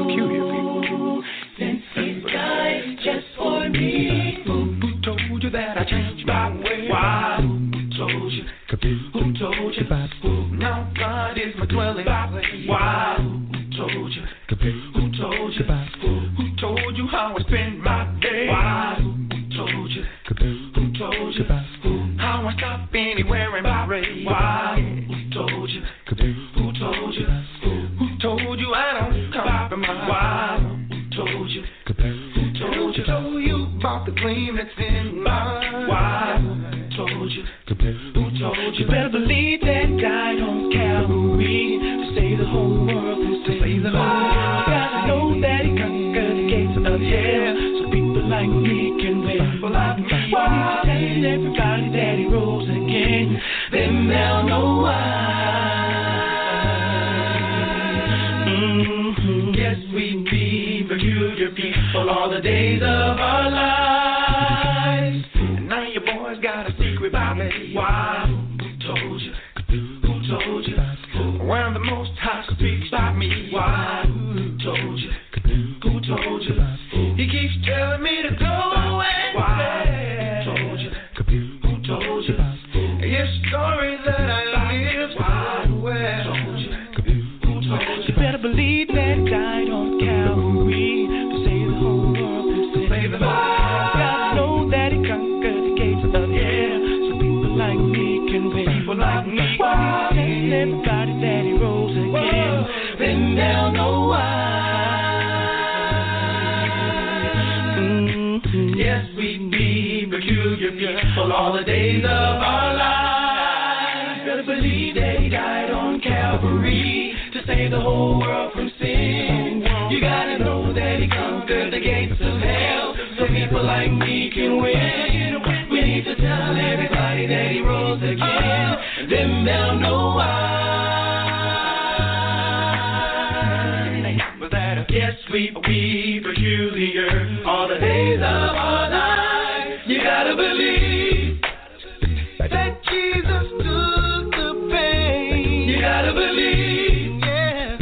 peculiar people. Then he died just for me. Who told you that I changed my way? Why? Who told you? Who told you? Now God is my dwelling place. Why? Who told you? Who told you? Who told you how I spend my day? Why? Who told you? Who told you? How I stop anywhere and pray? Why? Who told you? Who told you? Who told you I don't compromise? Why? Who told you? Who told you? Who told you about the gleam that's in standing by. Why? Who told you? Who told you? Better believe that died on Calvary to save the whole world from sin. Save the whole world. Gotta know that he conquered the gates of hell, so people like me can win. People like me. Why? Telling everybody that he rose again, then they'll know why. Yes, we be peculiar people all the days of our lives. And now your boys got a secret about me. Why? Who told you? Who told you? Where the most high speaks about me. Why? Who told you? Who told you? He keeps telling me to go away. Why? Who told you? Who told you? His story that I live. Why? Who told you? Who told you? You better believe that died on Calvary to save the whole world from sin. Save the whole world. God know that he conquered the gates of hell, so people like me can win. People like me. Why? Telling everybody that he rose again, then they'll know why. Yes, we be peculiar people all the days of our lives. Better believe that he died on Calvary to save the whole world from sin. You gotta know that he conquered the gates of hell, so people like me can win. We need to tell everybody that he rose again, then they'll know why. Yes, we be peculiar all the days of our lives. You gotta believe that Jesus took the pain. You gotta believe, yeah,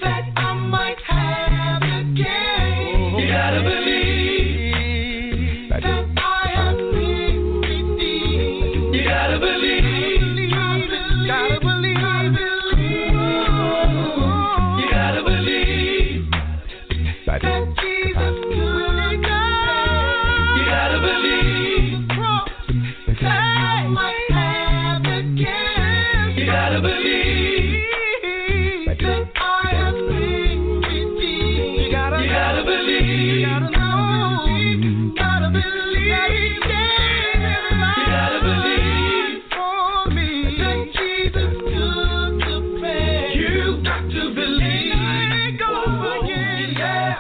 that I might have the gain. You gotta believe that I have been redeemed. You gotta believe. Gotta believe. You gotta believe that Jesus took the pain. You gotta believe that I might have the gain. You gotta believe that I have been redeemed. You gotta believe. You gotta know. Gotta believe. You gotta believe for me that Jesus took the pain. You got to believe. Go again, yeah.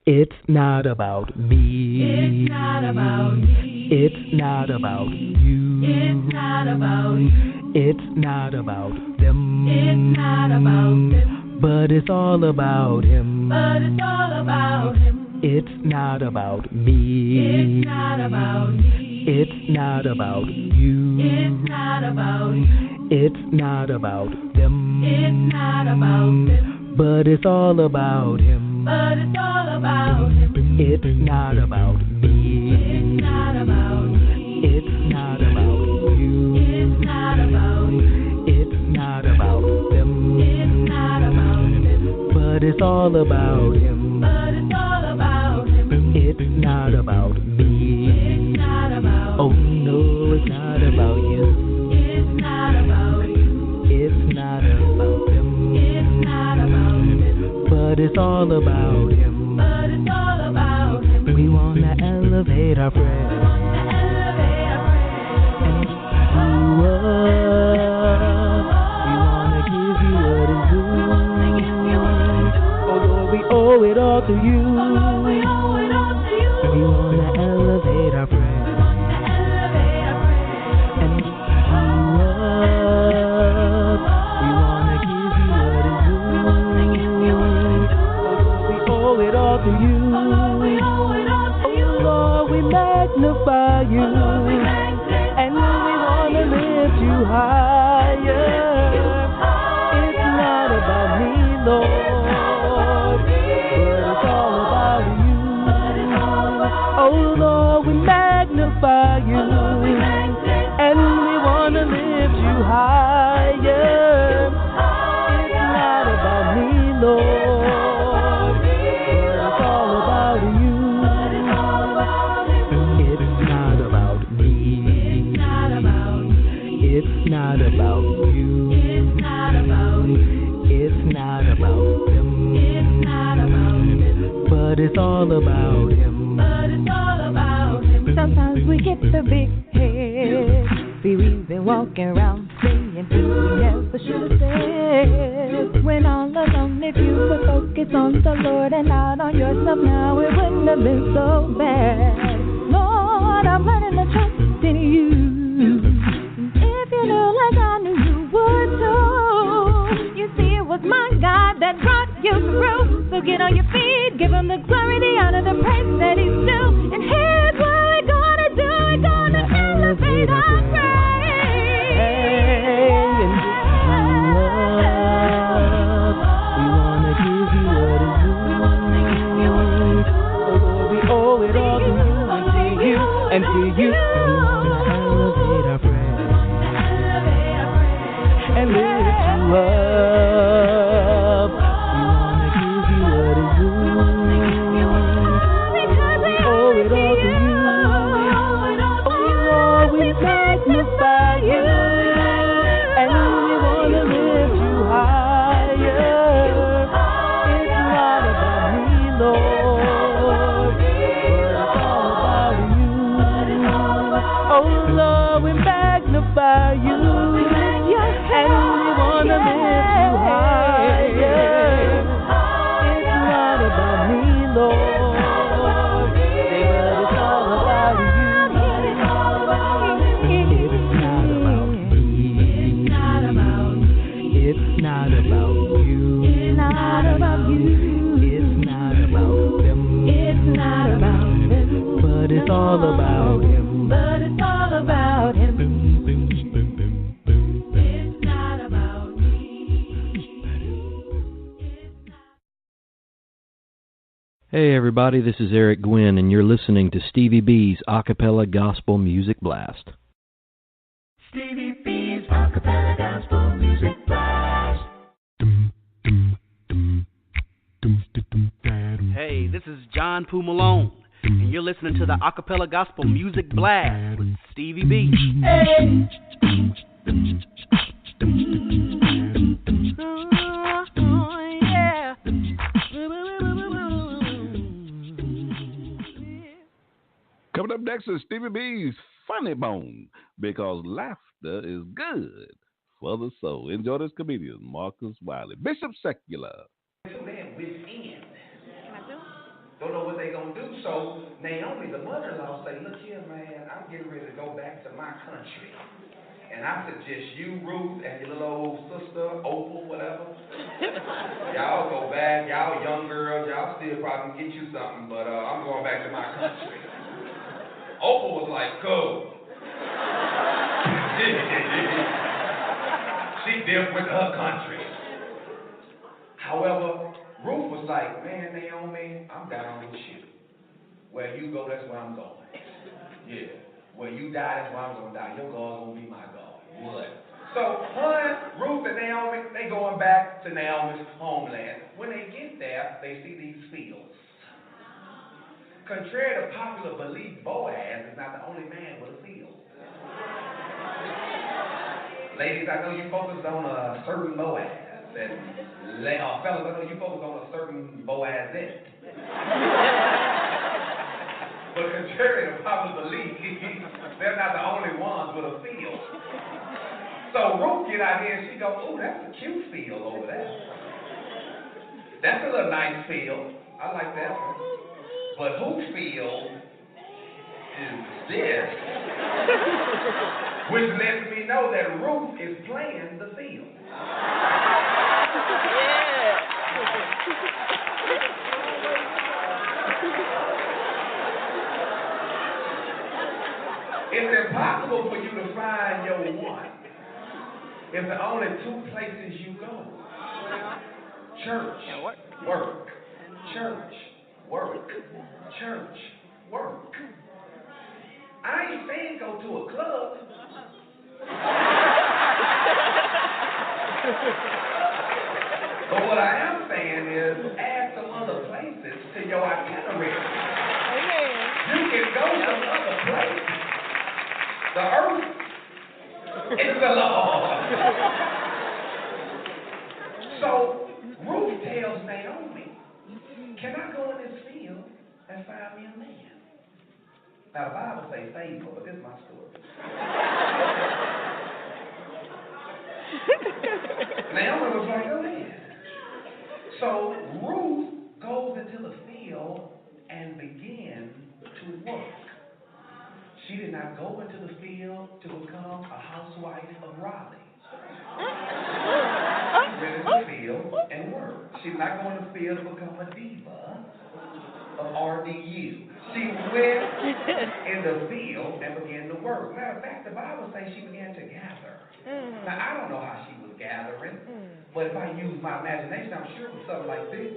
It's not about me. It's not about me. It's not about you. It's not about you. It's not about them. It's not about them. But it's all about him. But it's all about him. It's not about me. It's not about me. It's not about you. It's not about you. It's not about them. It's not about them. But it's all about him. But it's all about him. It's not about me. It's not about me. It's not about you. It's not about you. It's not about them. It's not about them. But it's all about him. But it's all about him. It's not about me. It's not about Oh no, it's not about you. It's not about you. It's not about them. It's not about them. But it's all about him. But it's all about him. We wanna elevate our prayer. And you up. We wanna give you what is due. Oh Lord, we owe it all to you. We wanna elevate our prayer. And you up. We wanna give you what is due. Oh Lord, we owe it all to you. Oh Lord, we magnify you. And we wanna lift you higher. It's not about me, Lord, but it's all about you. Oh Lord, we magnify you. And we wanna lift you higher. It's not about me, Lord, but it's all about it's all about him. But it's all about him. Sometimes we get the big head. See, we've been walking around saying things we never should have said. When all alone, if you would focus on the Lord and not on yourself, now it wouldn't have been so bad. Lord, I'm learning to trust in you. If you knew like I knew you would too. You see, it was my God that brought you through. So get on your feet, give him the glory, the honor, the praise that he's due. And here's what we're gonna do. We're gonna elevate our praise. We wanna give you what is due. Oh Lord, we owe it all to you and to you and to you. We wanna elevate our praise and lift you up. We wanna give you what is due. We owe it all to you. Oh Lord, we magnify you, and we wanna lift you higher. It's not about me, Lord, but it's all about you. Oh Lord, we magnify you, and we wanna lift you higher. It's not about me, Lord, but it's all about you. It's not about me. It's not about you. It's not about you. It's not about them. It's not about them. But it's all about him. But it's all about him. It's not about Hey everybody, this is Eric Gwynn, and you're listening to Stevie B's Acappella Gospel Music Blast. Stevie B's Acappella Gospel Music Blast. Hey, this is John Poo Malone, and you're listening to the Acappella Gospel Music Blast with Stevie B. Hey. Yeah. Coming up next is Stevie B's Funny Bone, because laughter is good for the soul. Enjoy this comedian, Marcus Wiley, Bishop Secular. Within. Don't know what they gonna do. So Naomi, the mother-in-law, say, "Look here, man, I'm getting ready to go back to my country, and I suggest you, Ruth, and your little old sister, Opal, whatever, y'all go back. Y'all young girls, y'all still probably can get you something, but I'm going back to my country." Opal was like, "Cool." She dipped with her country. However, Ruth was like, "Man, Naomi, I'm down with you. Where you go, that's where I'm going. Yeah. Where you die, that's where I'm going to die. Your God's going to be my God." What? So, Ruth and Naomi, they going back to Naomi's homeland. When they get there, they see these fields. Contrary to popular belief, Boaz is not the only man with a field. Ladies, I know you focus on a certain Boaz. Fellas, I know you focus on a certain Boazette. But contrary to popular belief, they're not the only ones with a field. So Ruth get out here and she goes, "Ooh, that's a cute field over there. That's a little nice field. I like that one. But whose field is this?" Which lets me know that Ruth is playing the field. It's impossible for you to find your one if there are only two places you go. Church, work. Church, work. Church, work. I ain't saying go to a club. But what I am saying is add some other places to your itinerary. You can go some other places. The earth is the Lord. So Ruth tells Naomi, Can I go in this field and find me a man? Now, the Bible says faithful, but this is my story. Naomi was like, go ahead. So Ruth goes into the field and began to work. She did not go into the field to become a housewife of Raleigh. She went into the field and worked. She did not go in the field to become a diva of RDU. She went in the field and began to work. Matter of fact, the Bible says she began to gather. Now, I don't know how she was gathering, but if I use my imagination, I'm sure it was something like this.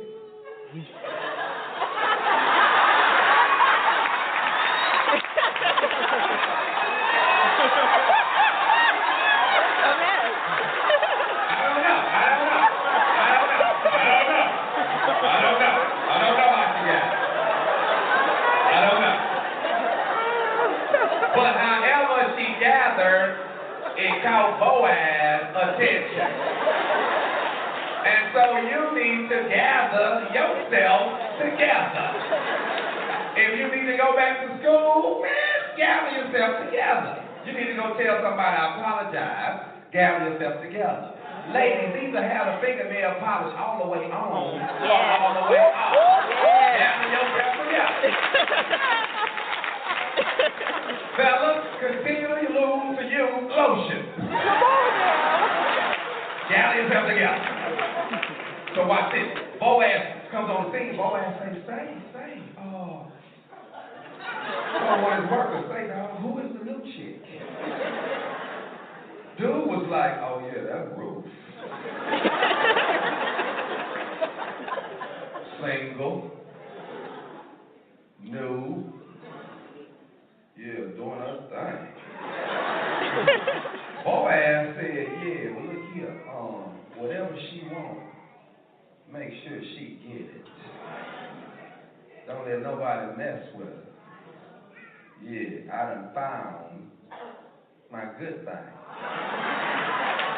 But however she gathered, it caught Boaz's attention. And so you need to gather yourself together. If you need to go back to school, man, gather yourself together. You need to go tell somebody I apologize. Gather yourself together. Ladies, either have the fingernail polish all the way on or all the way off. Gather yourself together. Fellas, continually lose to use lotion. Gather yourself together. So watch this. Boaz comes on the scene. Boaz says, say. Oh, one of his workers say, now, who is the new chick? Dude was like, oh yeah, that's Ruth. Single. New. Yeah, doing her thing. Boaz said, yeah, well look here, whatever she wants, make sure she get it. Don't let nobody mess with her. Yeah, I done found my good thing.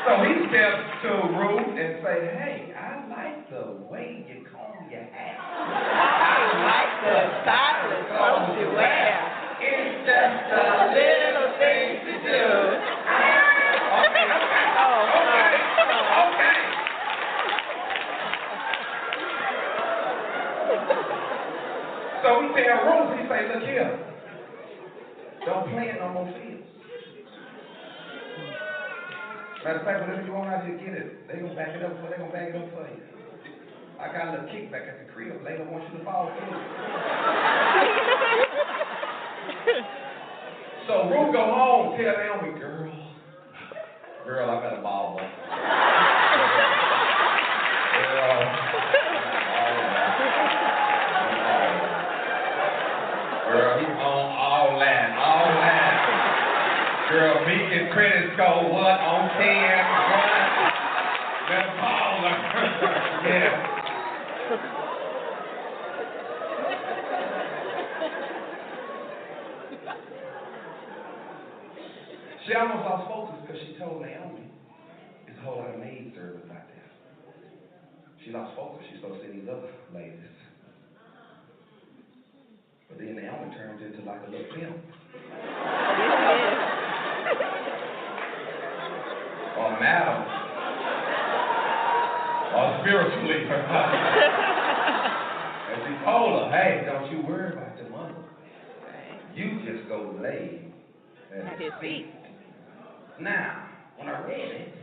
So he steps to Ruth and say, hey, I like the way you comb your hair. I like the style of clothes you wear. It's just a little thing to do. Okay. So he tell Ruth, he say, look here, don't play in no more fields. Matter of fact, whatever you want out here, get it. They gonna back it up for you. I got a little kickback at the crib. They don't want you to fall through. So Ruth go home, tell Naomi, girl, I got a ball. Girl, he on all that. Girl, Beacon credit score, what, on 10, what? That baller. Yeah. She almost lost focus because she told Naomi, there's a whole lot of maid servants out there. She lost focus. She's supposed to see these other ladies. But then Naomi turns into like a little pimp. Or madam. Or spiritual leader. And she told her, hey, don't you worry about the money. You just go lay at his feet. Now, when I read it,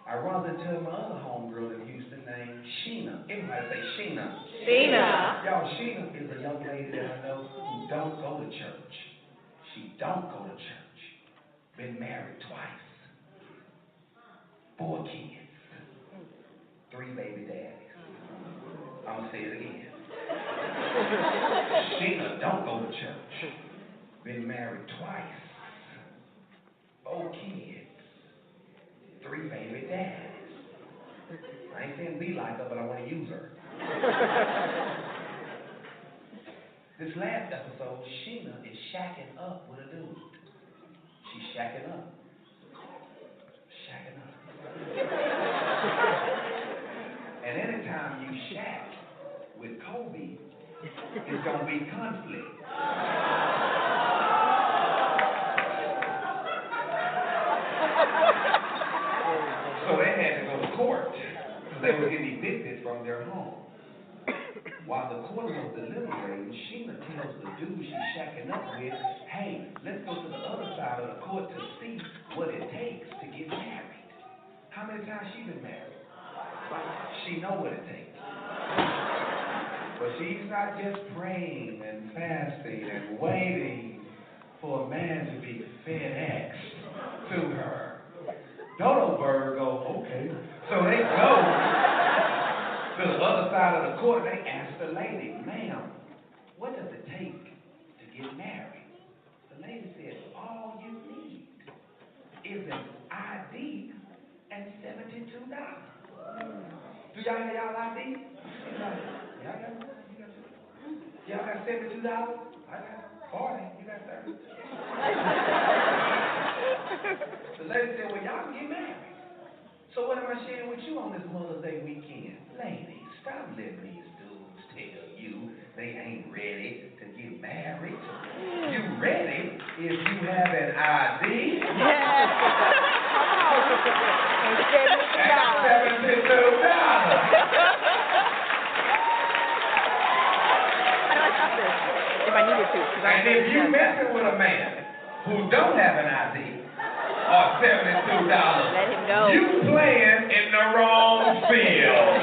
I run into my other homegirl in Houston named Sheena. Everybody say Sheena. Sheena. Y'all, Sheena is a young lady that I know who don't go to church. She don't go to church. Been married twice. 4 kids. 3 baby daddies. I'm going to say it again. Sheena don't go to church. Been married twice. 4 kids. 3 baby daddies. I ain't saying be like her, but I want to use her. This last episode, Sheena is shacking up with a dude. She's shacking up. And anytime you shack with it's going to be conflict. So they had to go to court because they were getting evicted from their home. While the court was deliberating, Sheena tells the dude she's shacking up with, hey, let's go to the other side of the court to see what it takes to get married. How many times she been married? She know what it takes. But she's not just praying and fasting and waiting for a man to be FedExed to her. Dodo Bird go, okay. So they go to the other side of the court. They ask the lady, ma'am, what does it take to get married? The lady said, all you need is an ID and $72. Do y'all have y'all ID? Y'all got $72? I got 40. You got 30. The lady said, well, y'all can get married. So what am I sharing with you on this Mother's Day weekend? Ladies, stop letting these dudes tell you they ain't ready to get married. You ready if you have an ID. And $72. If I needed to. And if you messing with a man who don't have an ID or $72, let him go. You playing in the wrong field.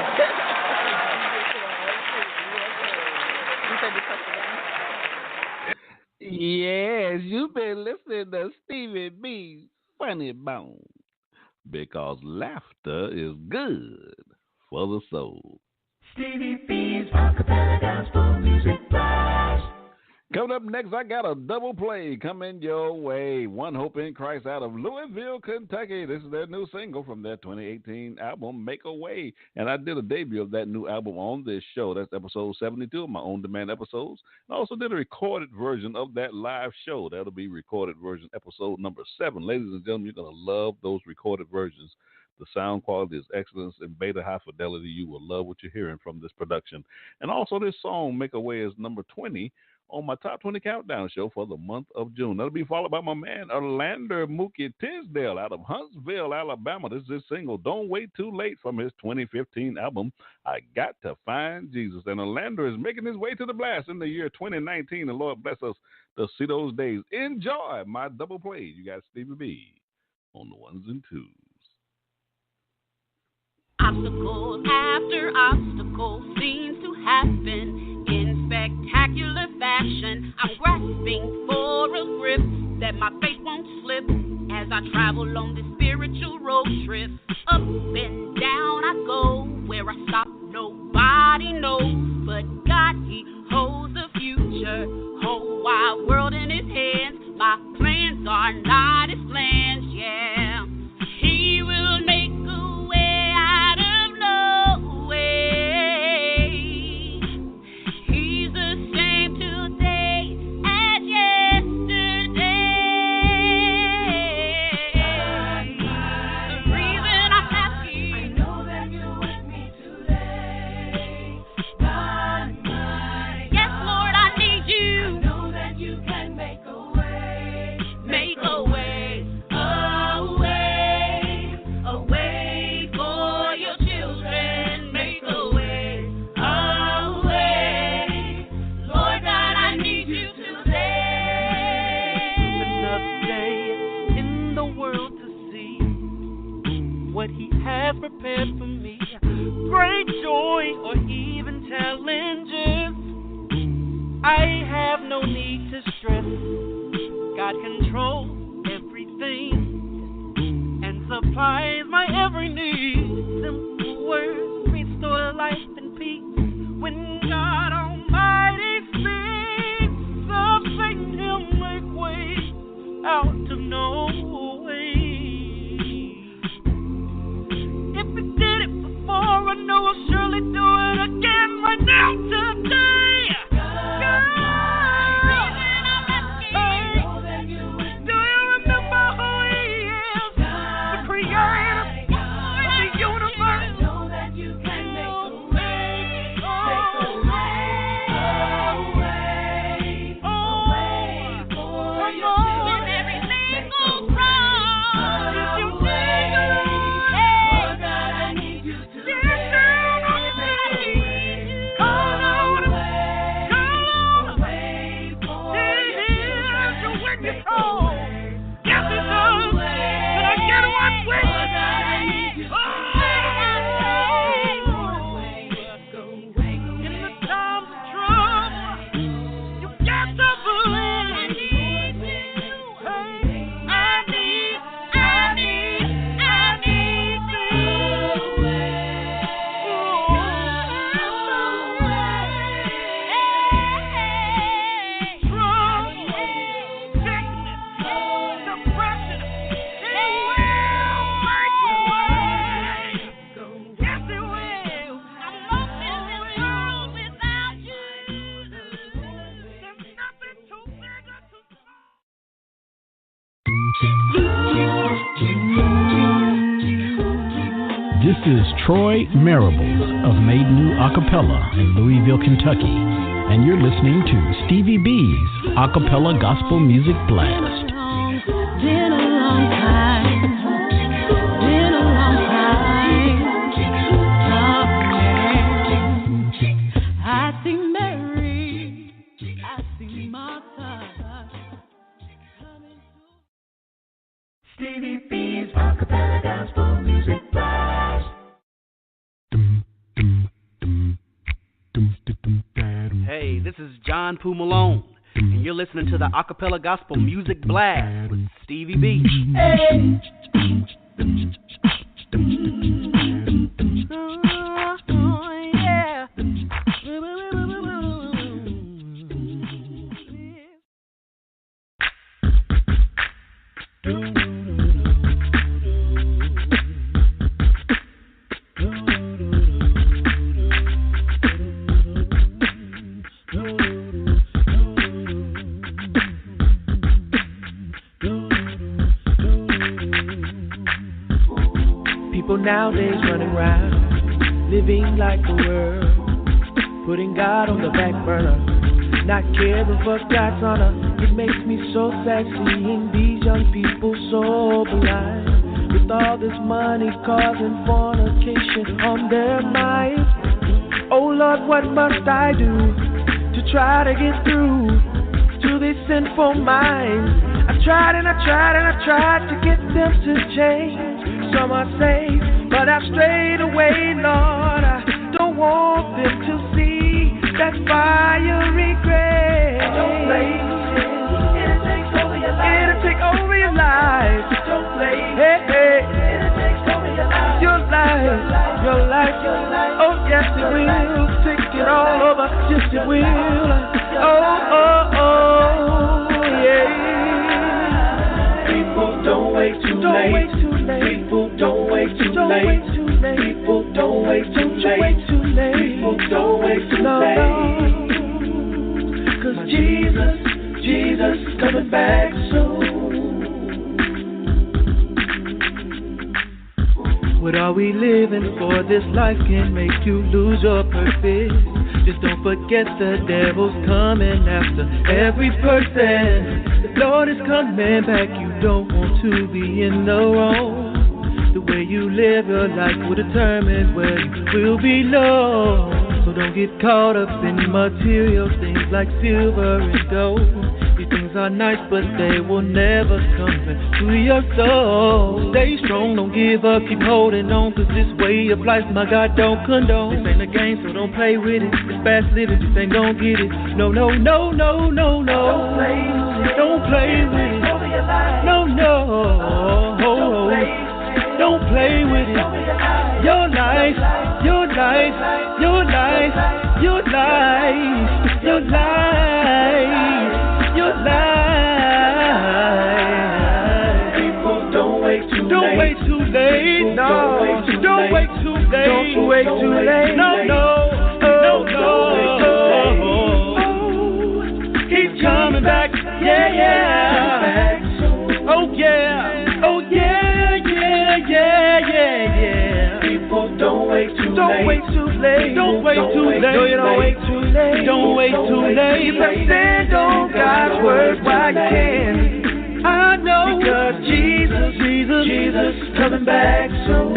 Yes, you've been listening to Stevie B's Funny Bone, because laughter is good for the soul. Stevie B's Acappella Gospel Music Blast. Coming up next, I got a double play coming your way. One Hope in Christ out of Louisville, Kentucky. This is their new single from their 2018 album, Make a Way. And I did a debut of that new album on this show. That's episode 72 of my on-demand episodes. I also did a recorded version of that live show. That'll be recorded version episode number 7. Ladies and gentlemen, you're going to love those recorded versions. The sound quality is excellent in beta high fidelity. You will love what you're hearing from this production. And also this song, Make a Way, is number 20 on my Top 20 Countdown show for the month of June. That'll be followed by my man, Orlando Mookie Tisdale out of Huntsville, Alabama. This is his single, Don't Wait Too Late, from his 2015 album, I Got to Find Jesus. And Orlando is making his way to the blast in the year 2019. And Lord bless us to see those days. Enjoy my double plays. You got Stevie B on the ones and twos. Obstacle after obstacle seems to happen in spectacular fashion. I'm grasping for a grip that my faith won't slip as I travel on this spiritual road trip. Up and down I go, where I stop nobody knows, but God, He holds the future, whole wide world in His hands. My plans are not His plans, yeah. He will make a way out of no way. He's the same today as yesterday. The reason I'm happy, I know that you're with me today. God, yes, Lord, I need you. I know that you can make a way. Make a way. What He has prepared for me, great joy or even challenges. I have no need to stress. God controls everything and supplies my every need. Simple words restore life and peace when God Almighty speaks. Some Satan He'll make way out of no way. If He did it before, I know He'll surely do it again right now today. Do you remember who He is? The Creator. This is Troy Marables of Made New Acappella in Louisville, Kentucky, and you're listening to Stevie B's Acappella Gospel Music Blast. Been a long time. Been a long time. I see Mary. I see Martha. Stevie B's Acappella Gospel Music Blast. Hey, this is John Poo Malone, and you're listening to the Acappella Gospel Music Blast with Stevie B. Hey. Nowadays running around, living like the world, putting God on the back burner, not caring for God's honor. It makes me so sad seeing these young people so blind, with all this money causing fornication on their minds. Oh Lord, what must I do to try to get through to these sinful minds? I tried and I tried and I tried to get them to change. Some are saved, but I've strayed away, Lord. I don't want them to see that fiery grace. Don't play. It'll take over your life. It'll take over your life. Don't play. Hey, hey. It'll take over your life. Your life. Your life. Your life. Oh, yes, it will. Take it all over. Yes, it will. Oh, oh, oh, yeah. People, don't wait too late. People, don't wait too late. People, don't wait too late. People, don't wait too late. 'Cause Jesus is coming back soon. What are we living for? This life can make you lose your purpose. Just don't forget the devil's coming after every person. The Lord is coming back. You don't want to be in the wrong. The way you live your life will determine where you will belong. So don't get caught up in material things like silver and gold. These things are nice, but they will never come back to your soul. Stay strong, don't give up, keep holding on, 'cause this way of life, my God, don't condone. This ain't a game, so don't play with it. It's fast living, just ain't gon' get it. No, no, no, no, no, no. Don't play with it. No, no. Don't play with it. Your life, your life, your life, your life, your life, your life. People, don't wait too late. Don't wait too late. No, don't wait too late. Don't wait too late. No, no, no, no. He's coming back. Yeah, yeah. Oh yeah, oh yeah. Yeah, yeah, yeah. People, don't wait too late. Don't wait too late. Don't wait too late. No, you don't wait too late. Don't wait too late. You better stand on God's word while you can. I know because Jesus coming back soon.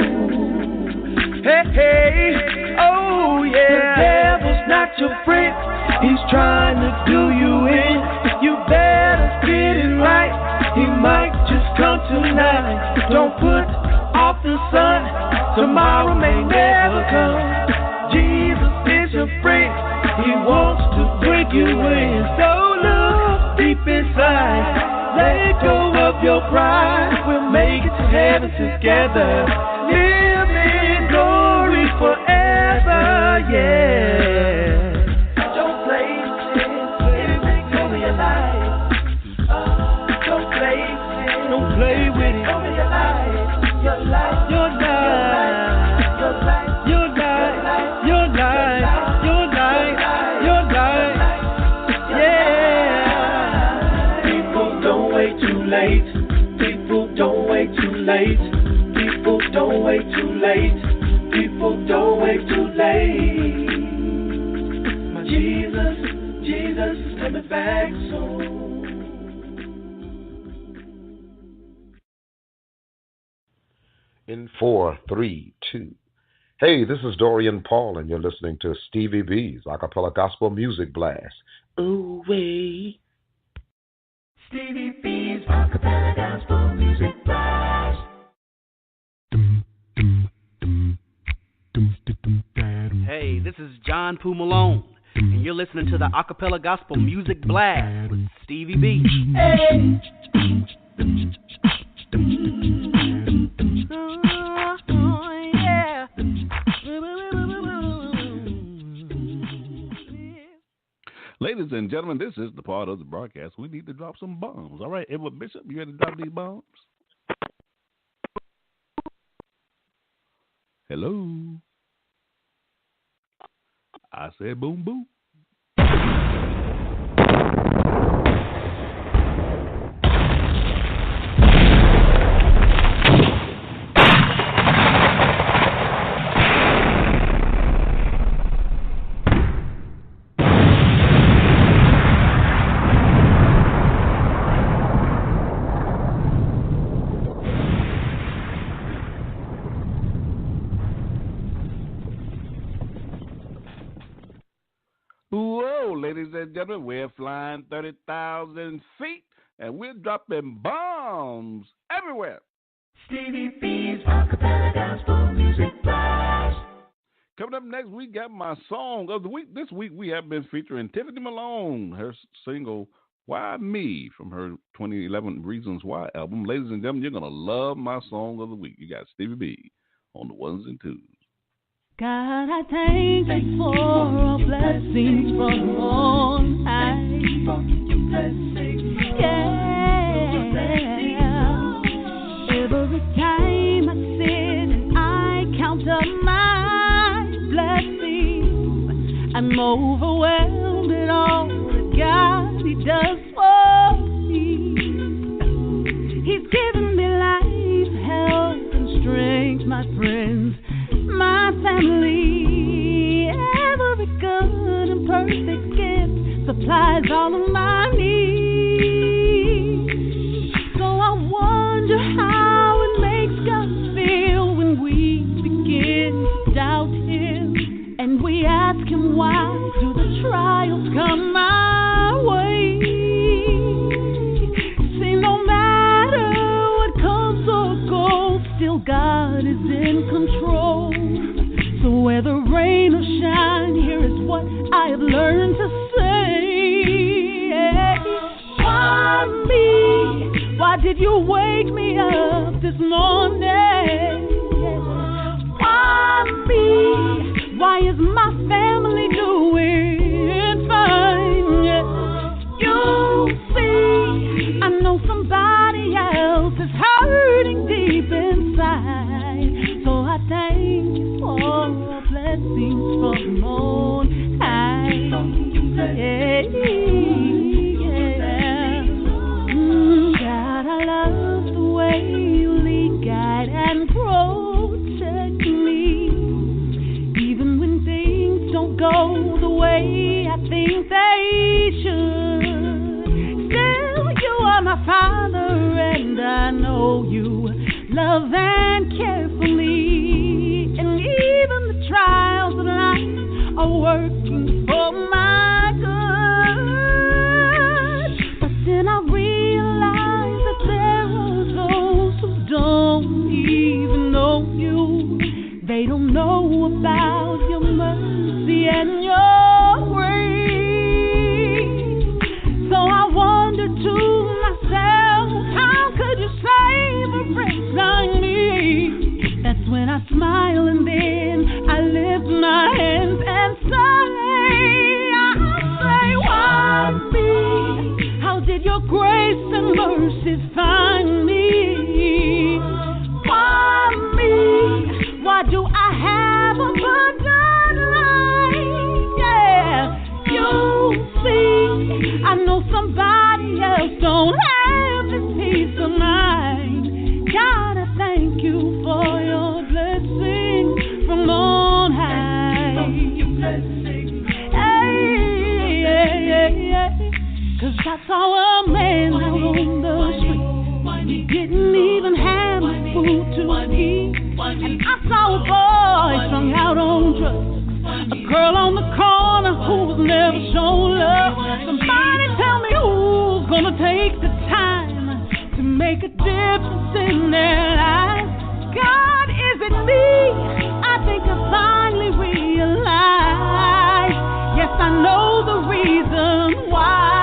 Hey, hey, oh yeah. The devil's not your friend. He's trying to do you in. You better get it right. He might just come tonight. Don't put off the sun. Tomorrow may never come. Jesus is your friend. He wants to bring you in. So look deep inside. Let go of your pride. We'll make it to heaven together. Live in glory forever. Yeah. Don't play sin. It'll take over your life. Don't play sin. Don't play with it. Over your life. Your life. Your life. Your life. Your life. Your life. Your life. Your life. Yeah. People, don't wait too late. People, don't wait too late. People, don't wait too late. coming back soon. In 4, 3, 2. Hey, this is Dorian Paul, and you're listening to Stevie B's Acappella Gospel Music Blast. Ooh, wee. Stevie B's Acappella Gospel Music Blast. Hey, this is John Poo Malone, and you're listening to the Acappella Gospel Music Blast with Stevie B. Hey. Ladies and gentlemen, this is the part of the broadcast we need to drop some bombs. All right, Edward Bishop, you ready to drop these bombs? Hello? I said boom, boom. Whoa, ladies and gentlemen, we're flying 30,000 feet, and we're dropping bombs everywhere. Stevie B's Acappella Gospel Music Blast. Coming up next, we got my song of the week. This week, we have been featuring Tiffany Malone, her single, Why Me, from her 2011 Reasons Why album. Ladies and gentlemen, you're going to love my song of the week. You got Stevie B on the ones and twos. God, I thank you for all blessings from on high. Yeah. Every time I sit and I count up my blessings, I'm overwhelmed at all that God, He does for me. He's given me life, health, and strength, my friends. My family, every good and perfect gift supplies all of my needs. So I wonder how it makes God feel when we begin to doubt Him, and we ask Him, why do the trials come my way? See, no matter what comes or goes, still God is in control. So whether rain or shine, here is what I have learned to say. Why me? Why did you wake me up this morning? Why me? Why is my family doing fine? You see, I know somebody else is hurting deep inside. So I thank you for blessings from on high. Yeah, yeah. God, I love the way you lead, guide, and protect me. Even when things don't go the way I think they should. Still, you are my Father, and I know you love and care for me. And even the trials of life are working for my good. But then I realize that there are those who don't even know you. They don't know about your mercy and your grace. So I wonder to myself, how could you save a wretch like me? That's when I smile and then I lift my hands and say, I 'Cause I saw a man out on the street. He didn't even have food to eat. And I saw a boy strung out on drugs. A girl on the corner who was never shown love. Somebody tell me who's gonna take the time to make a difference in their lives. God, is it me? I think I finally realized. Yes, I know the reason why.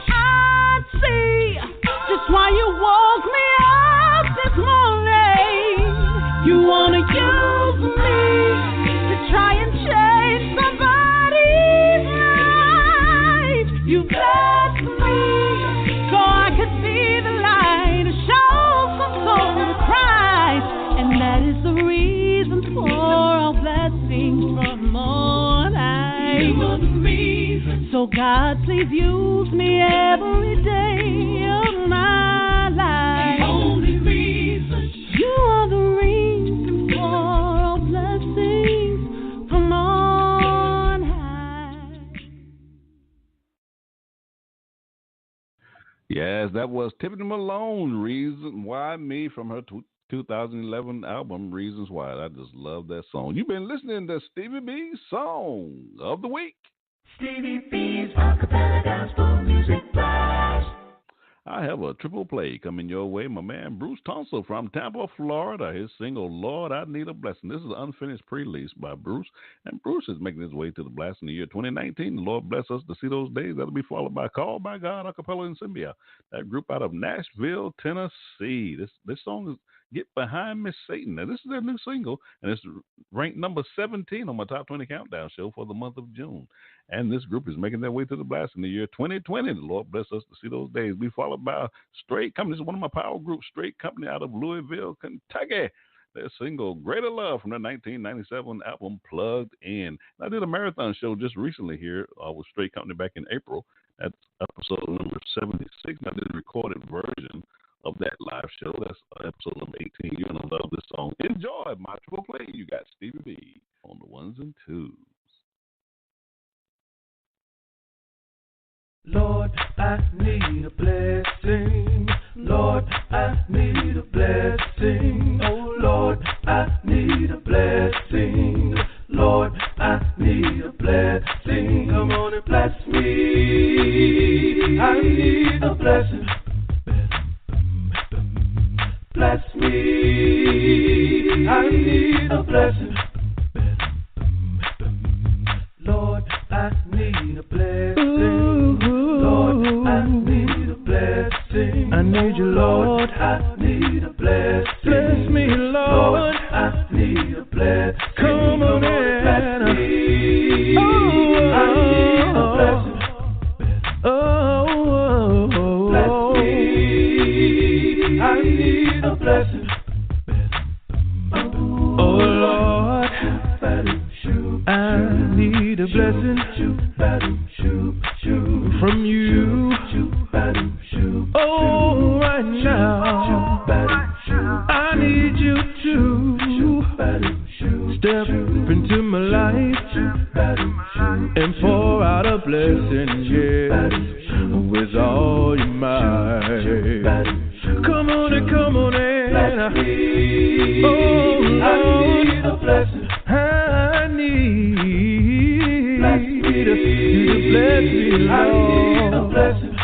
I see just why you woke me up this morning. You wanna use me to try and change somebody's life. You blessed me so I could see the light, show some soul to Christ, and that is the reason for all blessings from on high. You are the reason. So God, please use me every day of my life. The only reason. You are the reason for all blessings from on high. Yes, that was Tiffany Malone, Reason Why Me, from her 2011 album, Reasons Why. I just love that song. You've been listening to Stevie B's Song of the Week. Stevie B's Acapella Gospel Music Blast. I have a triple play coming your way. My man Bruce Tonsel from Tampa, Florida. His single, Lord, I Need a Blessing. This is an unfinished pre-release by Bruce. And Bruce is making his way to the blast in the year 2019. The Lord bless us to see those days. That'll be followed by Called by God, Acappella and Symbia. That group out of Nashville, Tennessee. This song is Get Behind Me, Satan. Now, this is their new single, and it's ranked number 17 on my Top 20 Countdown show for the month of June. And this group is making their way to the blast in the year 2020. The Lord bless us to see those days. Be followed by Straight Company. This is one of my power groups, Straight Company out of Louisville, Kentucky. Their single, Greater Love, from their 1997 album, Plugged In. And I did a marathon show just recently here with Straight Company back in April. That's episode number 76. And I did a recorded version of that live show. That's episode number 18. You're going to love this song. Enjoy my triple play. You got Stevie B on the ones and twos. Lord, I need a blessing. Lord, I need a blessing. Oh, Lord, I need a blessing. Lord, I need a blessing. Come on and bless me. I need a blessing. Bless me. I need a blessing. Lord, I need a blessing. Lord, I need a blessing. I need you, Lord. I need a blessing. Bless me, Lord. I need a blessing. Come on in. Bless me. I need a blessing. Bless me. I need a blessing. Oh, Lord, I need a blessing from you. Oh, right now, I need you to step into my life and pour out a blessing, yes, with all your might. Come on in. Oh, Lord, I need a blessing. I need you to bless me, Lord. I need a blessing.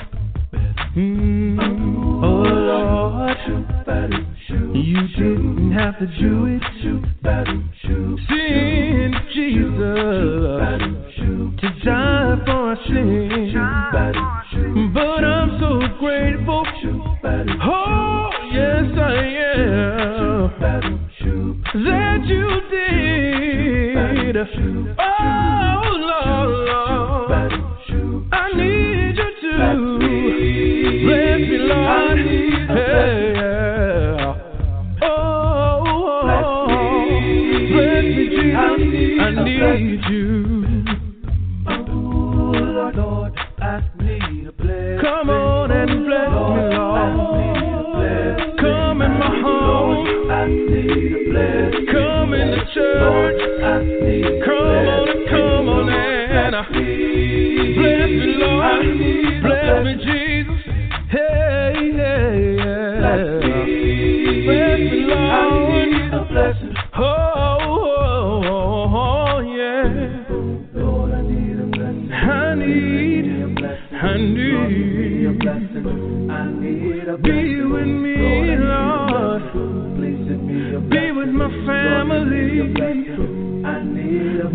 Oh, Lord, you didn't have to do it. Send Jesus to die for our sins. But I'm so grateful. Oh, yes, I am. That you did. Oh, Lord, I need you to bless me, Lord. Yeah. Oh, bless me, Jesus. I need you. Oh, Lord, I need a blessing. Come on and bless me, Lord. Come in my home. I need a blessing. Come in the church. I need a blessing. Come on. Be with me, Lord. Be with my family.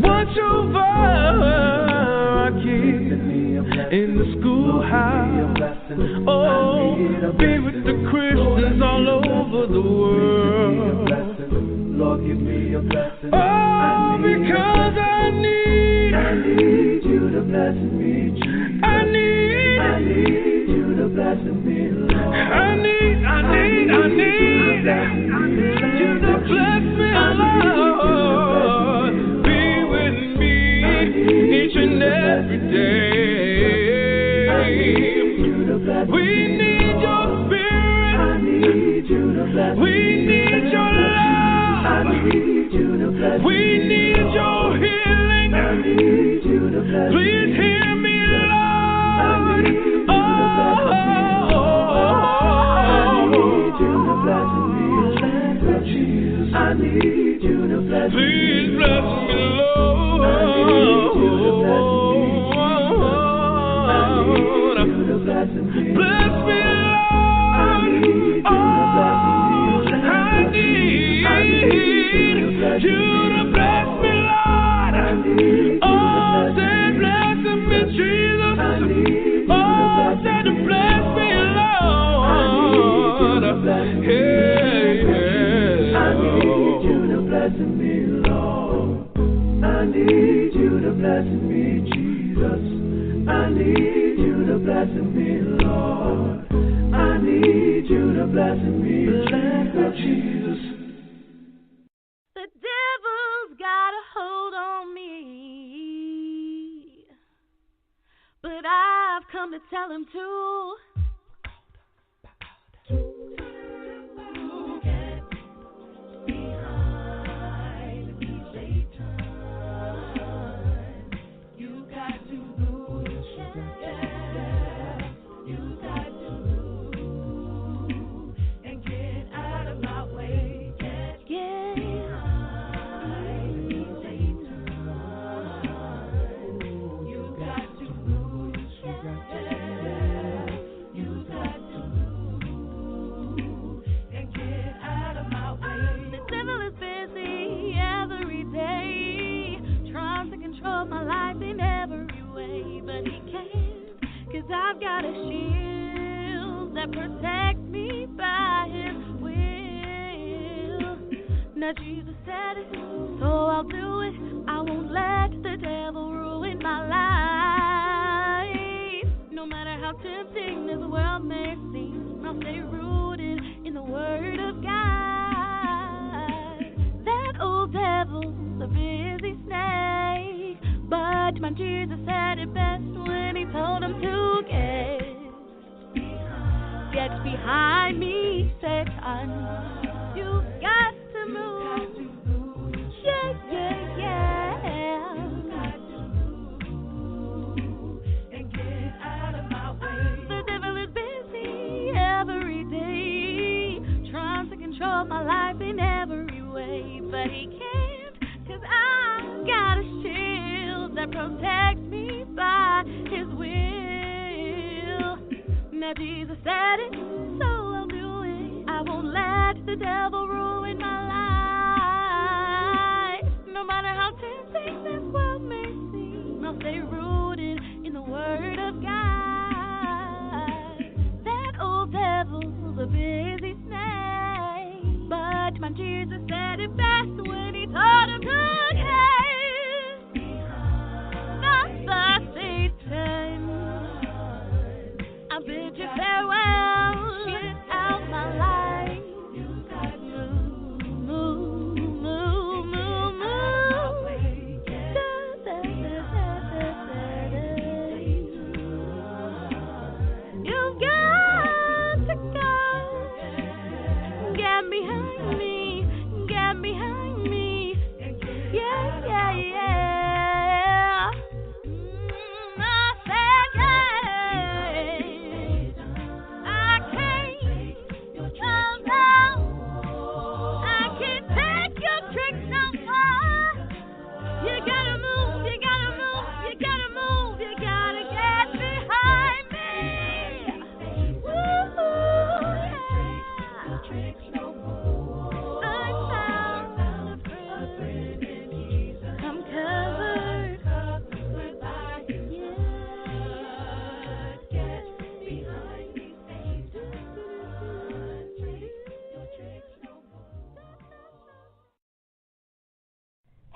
Watch over our kids in the schoolhouse. Oh, be with the Christians all over the world. Lord, give me a blessing. Oh, because I need you to bless me, Jesus. I need you to bless me, Lord. I need you to bless me, Lord. Be with me each and every day. We need your spirit. We need your love. We need your healing. Please hear me, Lord. I need you to bless me. Please bless me, Lord. I need you to bless me. Bless me, Lord. I need you to bless me, Lord. Oh, say bless me, Jesus. Oh, say to bless me, Lord. I need you to bless me, Lord. I need you to bless me, Jesus. I need you to bless me, Lord. I need you to bless me, Jesus. The devil's got a hold on me, but I've come to tell him to. I've got a shield that protects me by his will. Now Jesus said it, so I'll do it. I won't let the devil ruin my life. No matter how tempting this world may seem, I'll stay rooted in the Word of God. That old devil's a busy snake, but my Jesus said it best when he told him to get behind me, Satan. You've got to move. Yeah. You've got to move and get out of my way. The devil is busy every day, trying to control my life in every way, but he can't, 'cause I've got a shield that protects me by his will. Now Jesus said it, so I'll do it. I won't let the devil ruin my life. No matter how tempting this world may seem, I'll stay rooted in the Word of God. That old devil's a busy snake, but my Jesus said it best when he told him to get not the Satan. I bid you farewell, get out my life. You got to move.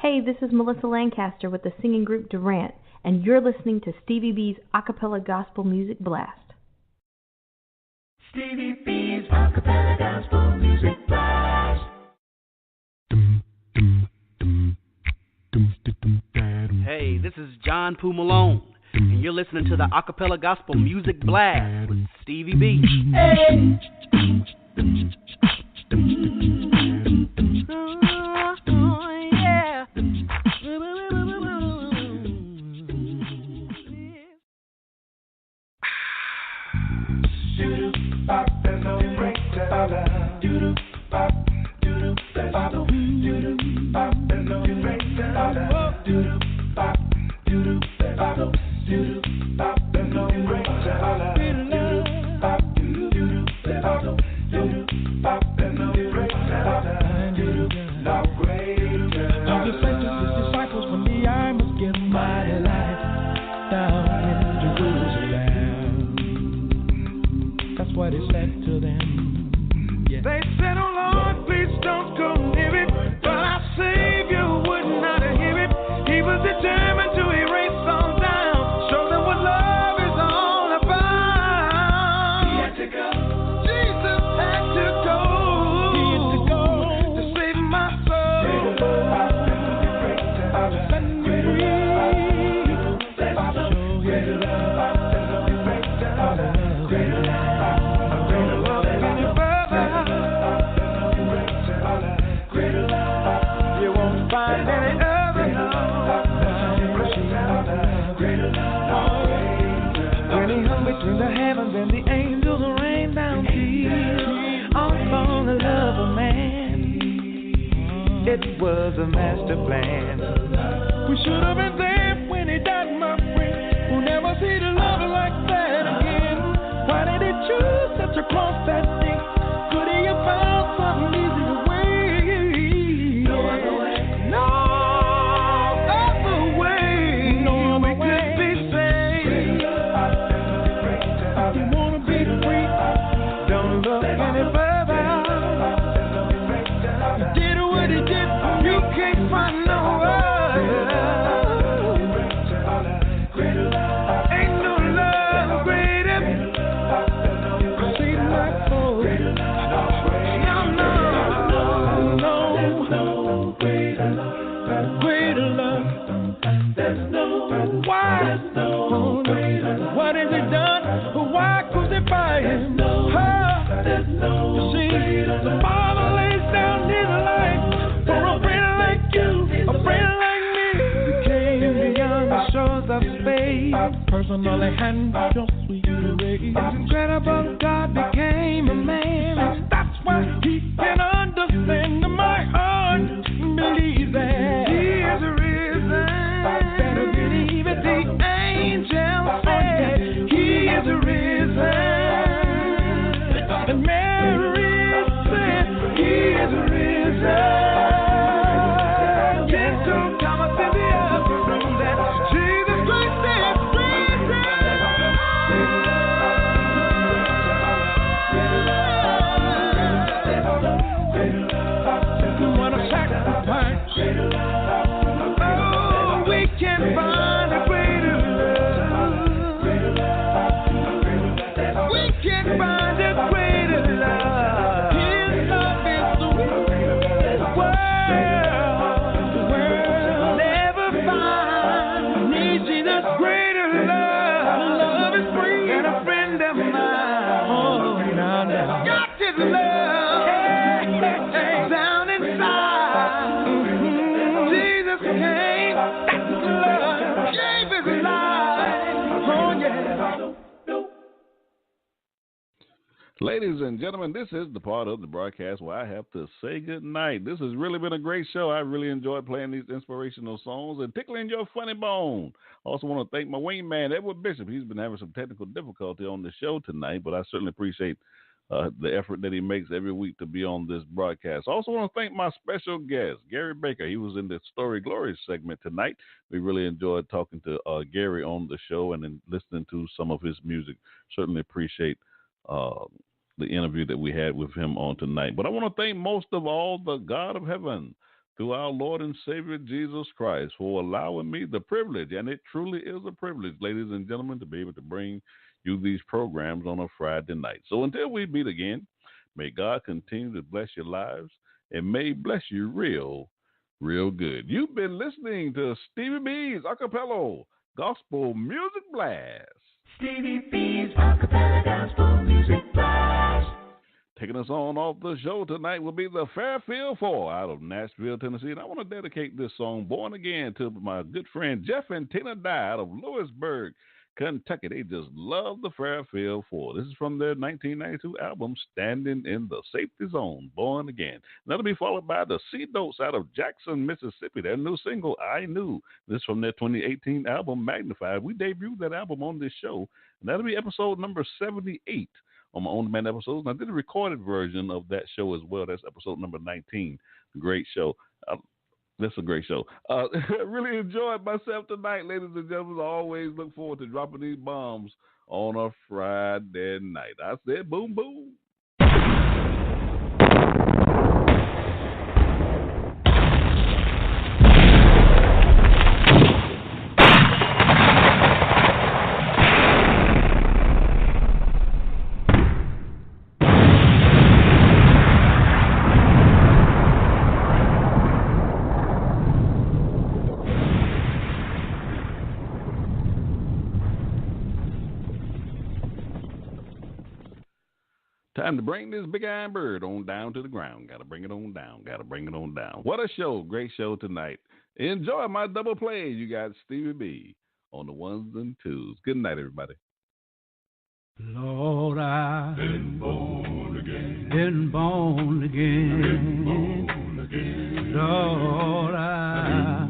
Hey, this is Melissa Lancaster with the singing group Durant, and you're listening to Stevie B's Acappella Gospel Music Blast. Stevie B's Acappella Gospel Music Blast. Hey, this is John Poo Malone, and you're listening to the Acappella Gospel Music Blast with Stevie B. Hey. What is said to them? Yeah. They said, oh Lord, please don't go near it. But our Savior would not hear it. He was determined to erase all down, show them what love is all about. He had to go. Jesus had to go. He had to go to save my soul. Set me free. Between the heavens and the angels rain down tears upon the love of man. It was a master plan. We should have been there when he died, my friend. We'll never see the love like that again. Why did he choose such a cross that day? Could he have found something easier way? No other way. No other way. No other way could be saved. You wanna be free? Don't look any further. He did what he did. You can't find no other. Ain't no love greater. See my soul. No greater love. There's no why. What has he done? Why crucify him? There's no see, the Father lays down his life for a friend like you, a friend like me. He came beyond the shores of space, personally handled your sweet grace. It's incredible God became a man. That's why he can understand my heart. Believe that he is risen. Better believe it. The angel said he is risen. And Mary said he is risen. Yes, so Thomas in the upper room that Jesus Christ is risen. What a sacrifice. Oh, we can find a greater love. We can find a greater love. His love is the world never find. Needs Jesus greater love. Love is free and a friend of mine. Oh, now. Got his love down inside. Jesus came, that's love, gave his life. Oh, yeah. Ladies and gentlemen, this is the part of the broadcast where I have to say good night. This has really been a great show. I really enjoyed playing these inspirational songs and tickling your funny bone. I also want to thank my wingman, Edward Bishop. He's been having some technical difficulty on the show tonight, but I certainly appreciate the effort that he makes every week to be on this broadcast. I also want to thank my special guest, Gary Baker. He was in the Story Glory segment tonight. We really enjoyed talking to Gary on the show and then listening to some of his music. Certainly appreciate the interview that we had with him on tonight. But I want to thank most of all the God of heaven to our Lord and Savior Jesus Christ for allowing me the privilege, and it truly is a privilege, ladies and gentlemen, to be able to bring you these programs on a Friday night. So until we meet again, may God continue to bless your lives and may He bless you real good. You've been listening to Stevie B's Acappella Gospel Music Blast. Stevie B's Acappella Gospel Music Blast. Taking us on off the show tonight will be the Fairfield Four out of Nashville, Tennessee. And I want to dedicate this song, Born Again, to my good friend Jeff and Tina Dye out of Lewisburg, Kentucky. They just love the Fairfield Four. This is from their 1992 album, Standing in the Safety Zone, Born Again. That'll be followed by the Sea Notes out of Jackson, Mississippi. Their new single, I Knew. This is from their 2018 album, Magnified. We debuted that album on this show, and that'll be episode number 78 on my on-demand episodes. And I did a recorded version of that show as well. That's episode number 19. Great show. That's a great show. Really enjoyed myself tonight, ladies and gentlemen. I always look forward to dropping these bombs on a Friday night. I said boom, boom. Time to bring this big iron bird on down to the ground. Got to bring it on down. Got to bring it on down. What a show. Great show tonight. Enjoy my double plays. You got Stevie B on the ones and twos. Good night, everybody. Lord, I've been born again. Been born again. Been born again. Lord, I've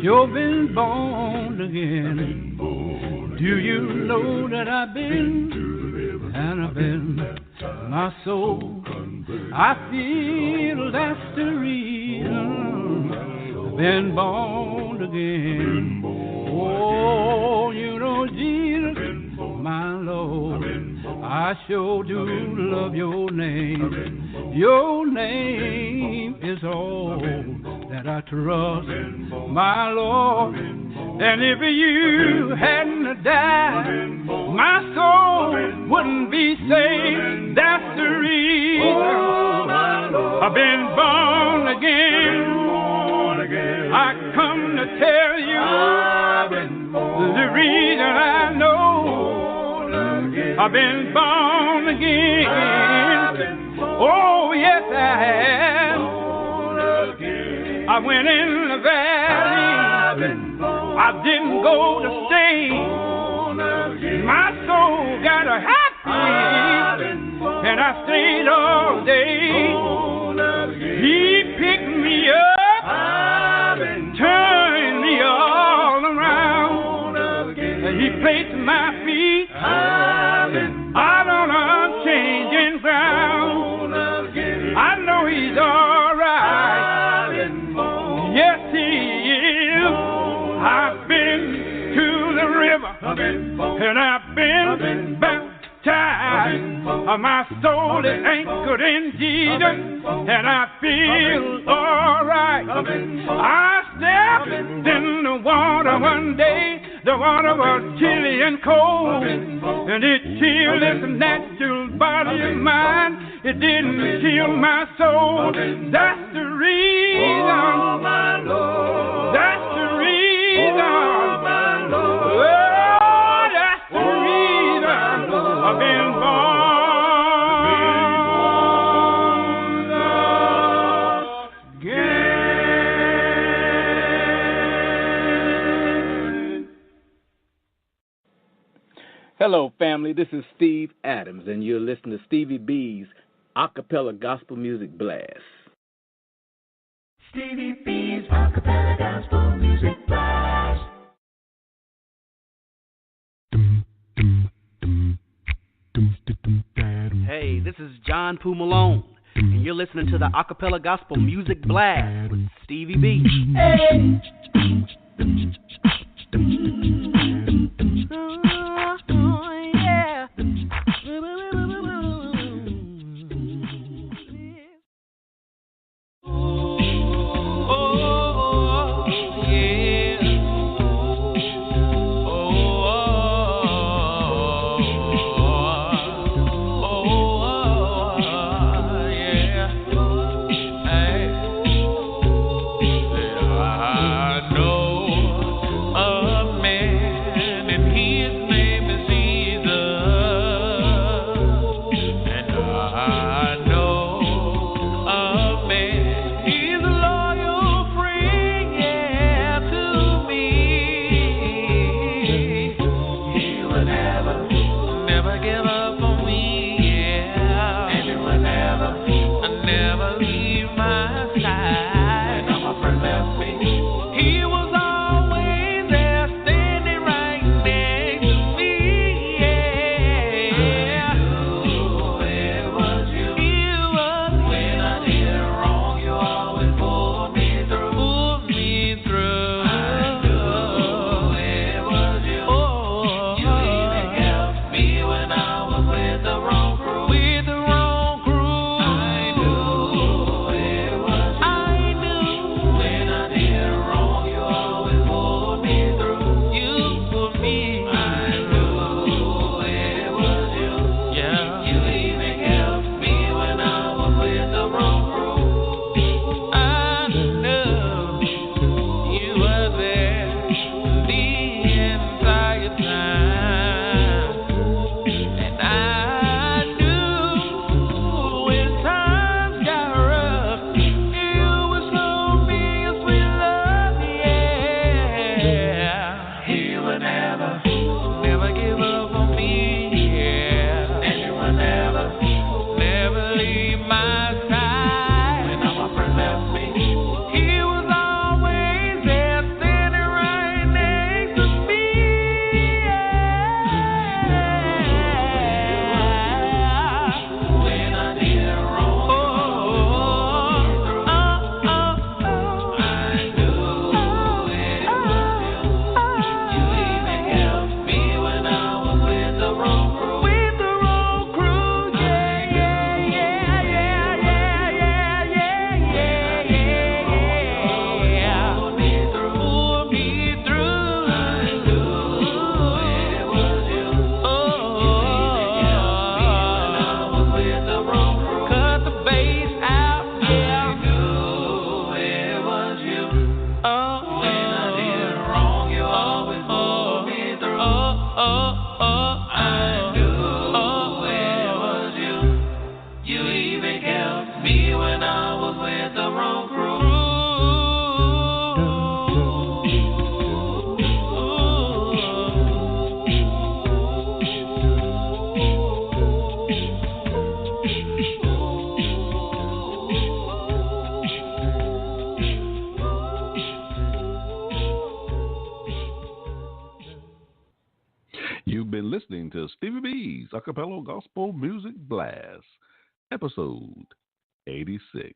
sure been born again. Been born Do you know that I've been and I've been my soul? I feel that's the reason I've been born again. Oh, you know, Jesus, my Lord, I sure do love your name. Your name is all that I trust, my Lord. And if you hadn't died, my soul wouldn't be saved. That's the reason I've been born again. I come to tell you the reason I know I've been born again. Oh, yes, I have. I went in the valley. I didn't go to stay. My soul got a happy, and I stayed all day. He picked me up, turned me all around, and he placed my feet out on unchanging ground. I know he's all right. Yes, he is. I've been to the river, and I've been baptized. My soul is anchored in Jesus, and I feel all right. I stepped in the water one day. The water was chilly and cold, and it chilled this natural body of mine. It didn't chill my soul. That's the reason. That's the reason. Oh, that's the reason I've been born again. Hello, family. This is Steve Adams, and you're listening to Stevie B's Acappella Gospel Music Blast. Stevie B's Acappella Gospel Music Blast. Hey, this is John Poo Malone, and you're listening to the Acappella Gospel Music Blast with Stevie B. Hey. never give up on me, yeah. And you will never leave my side. When all my friends left me, he was always there, standing right next to me, yeah. When I did wrong, listening to Stevie B's Acappella Gospel Music Blast, episode 86.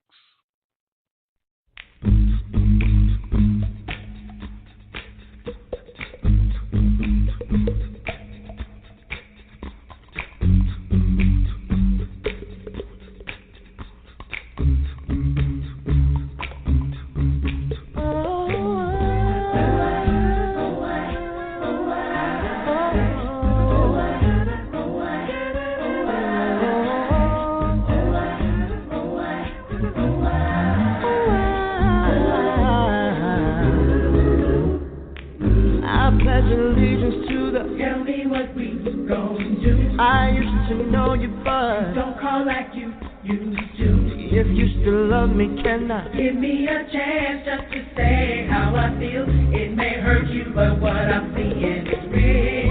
I used to know you, but don't call like you used to. If you still love me, can I give me a chance just to say how I feel? It may hurt you, but what I'm seeing is real.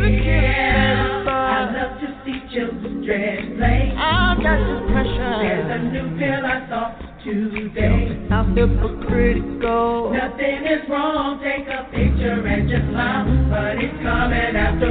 I love to see children play. I got this pressure. There's a new pill I saw today. I'm hypocritical. Nothing is wrong. Take a picture and just smile, but it's coming after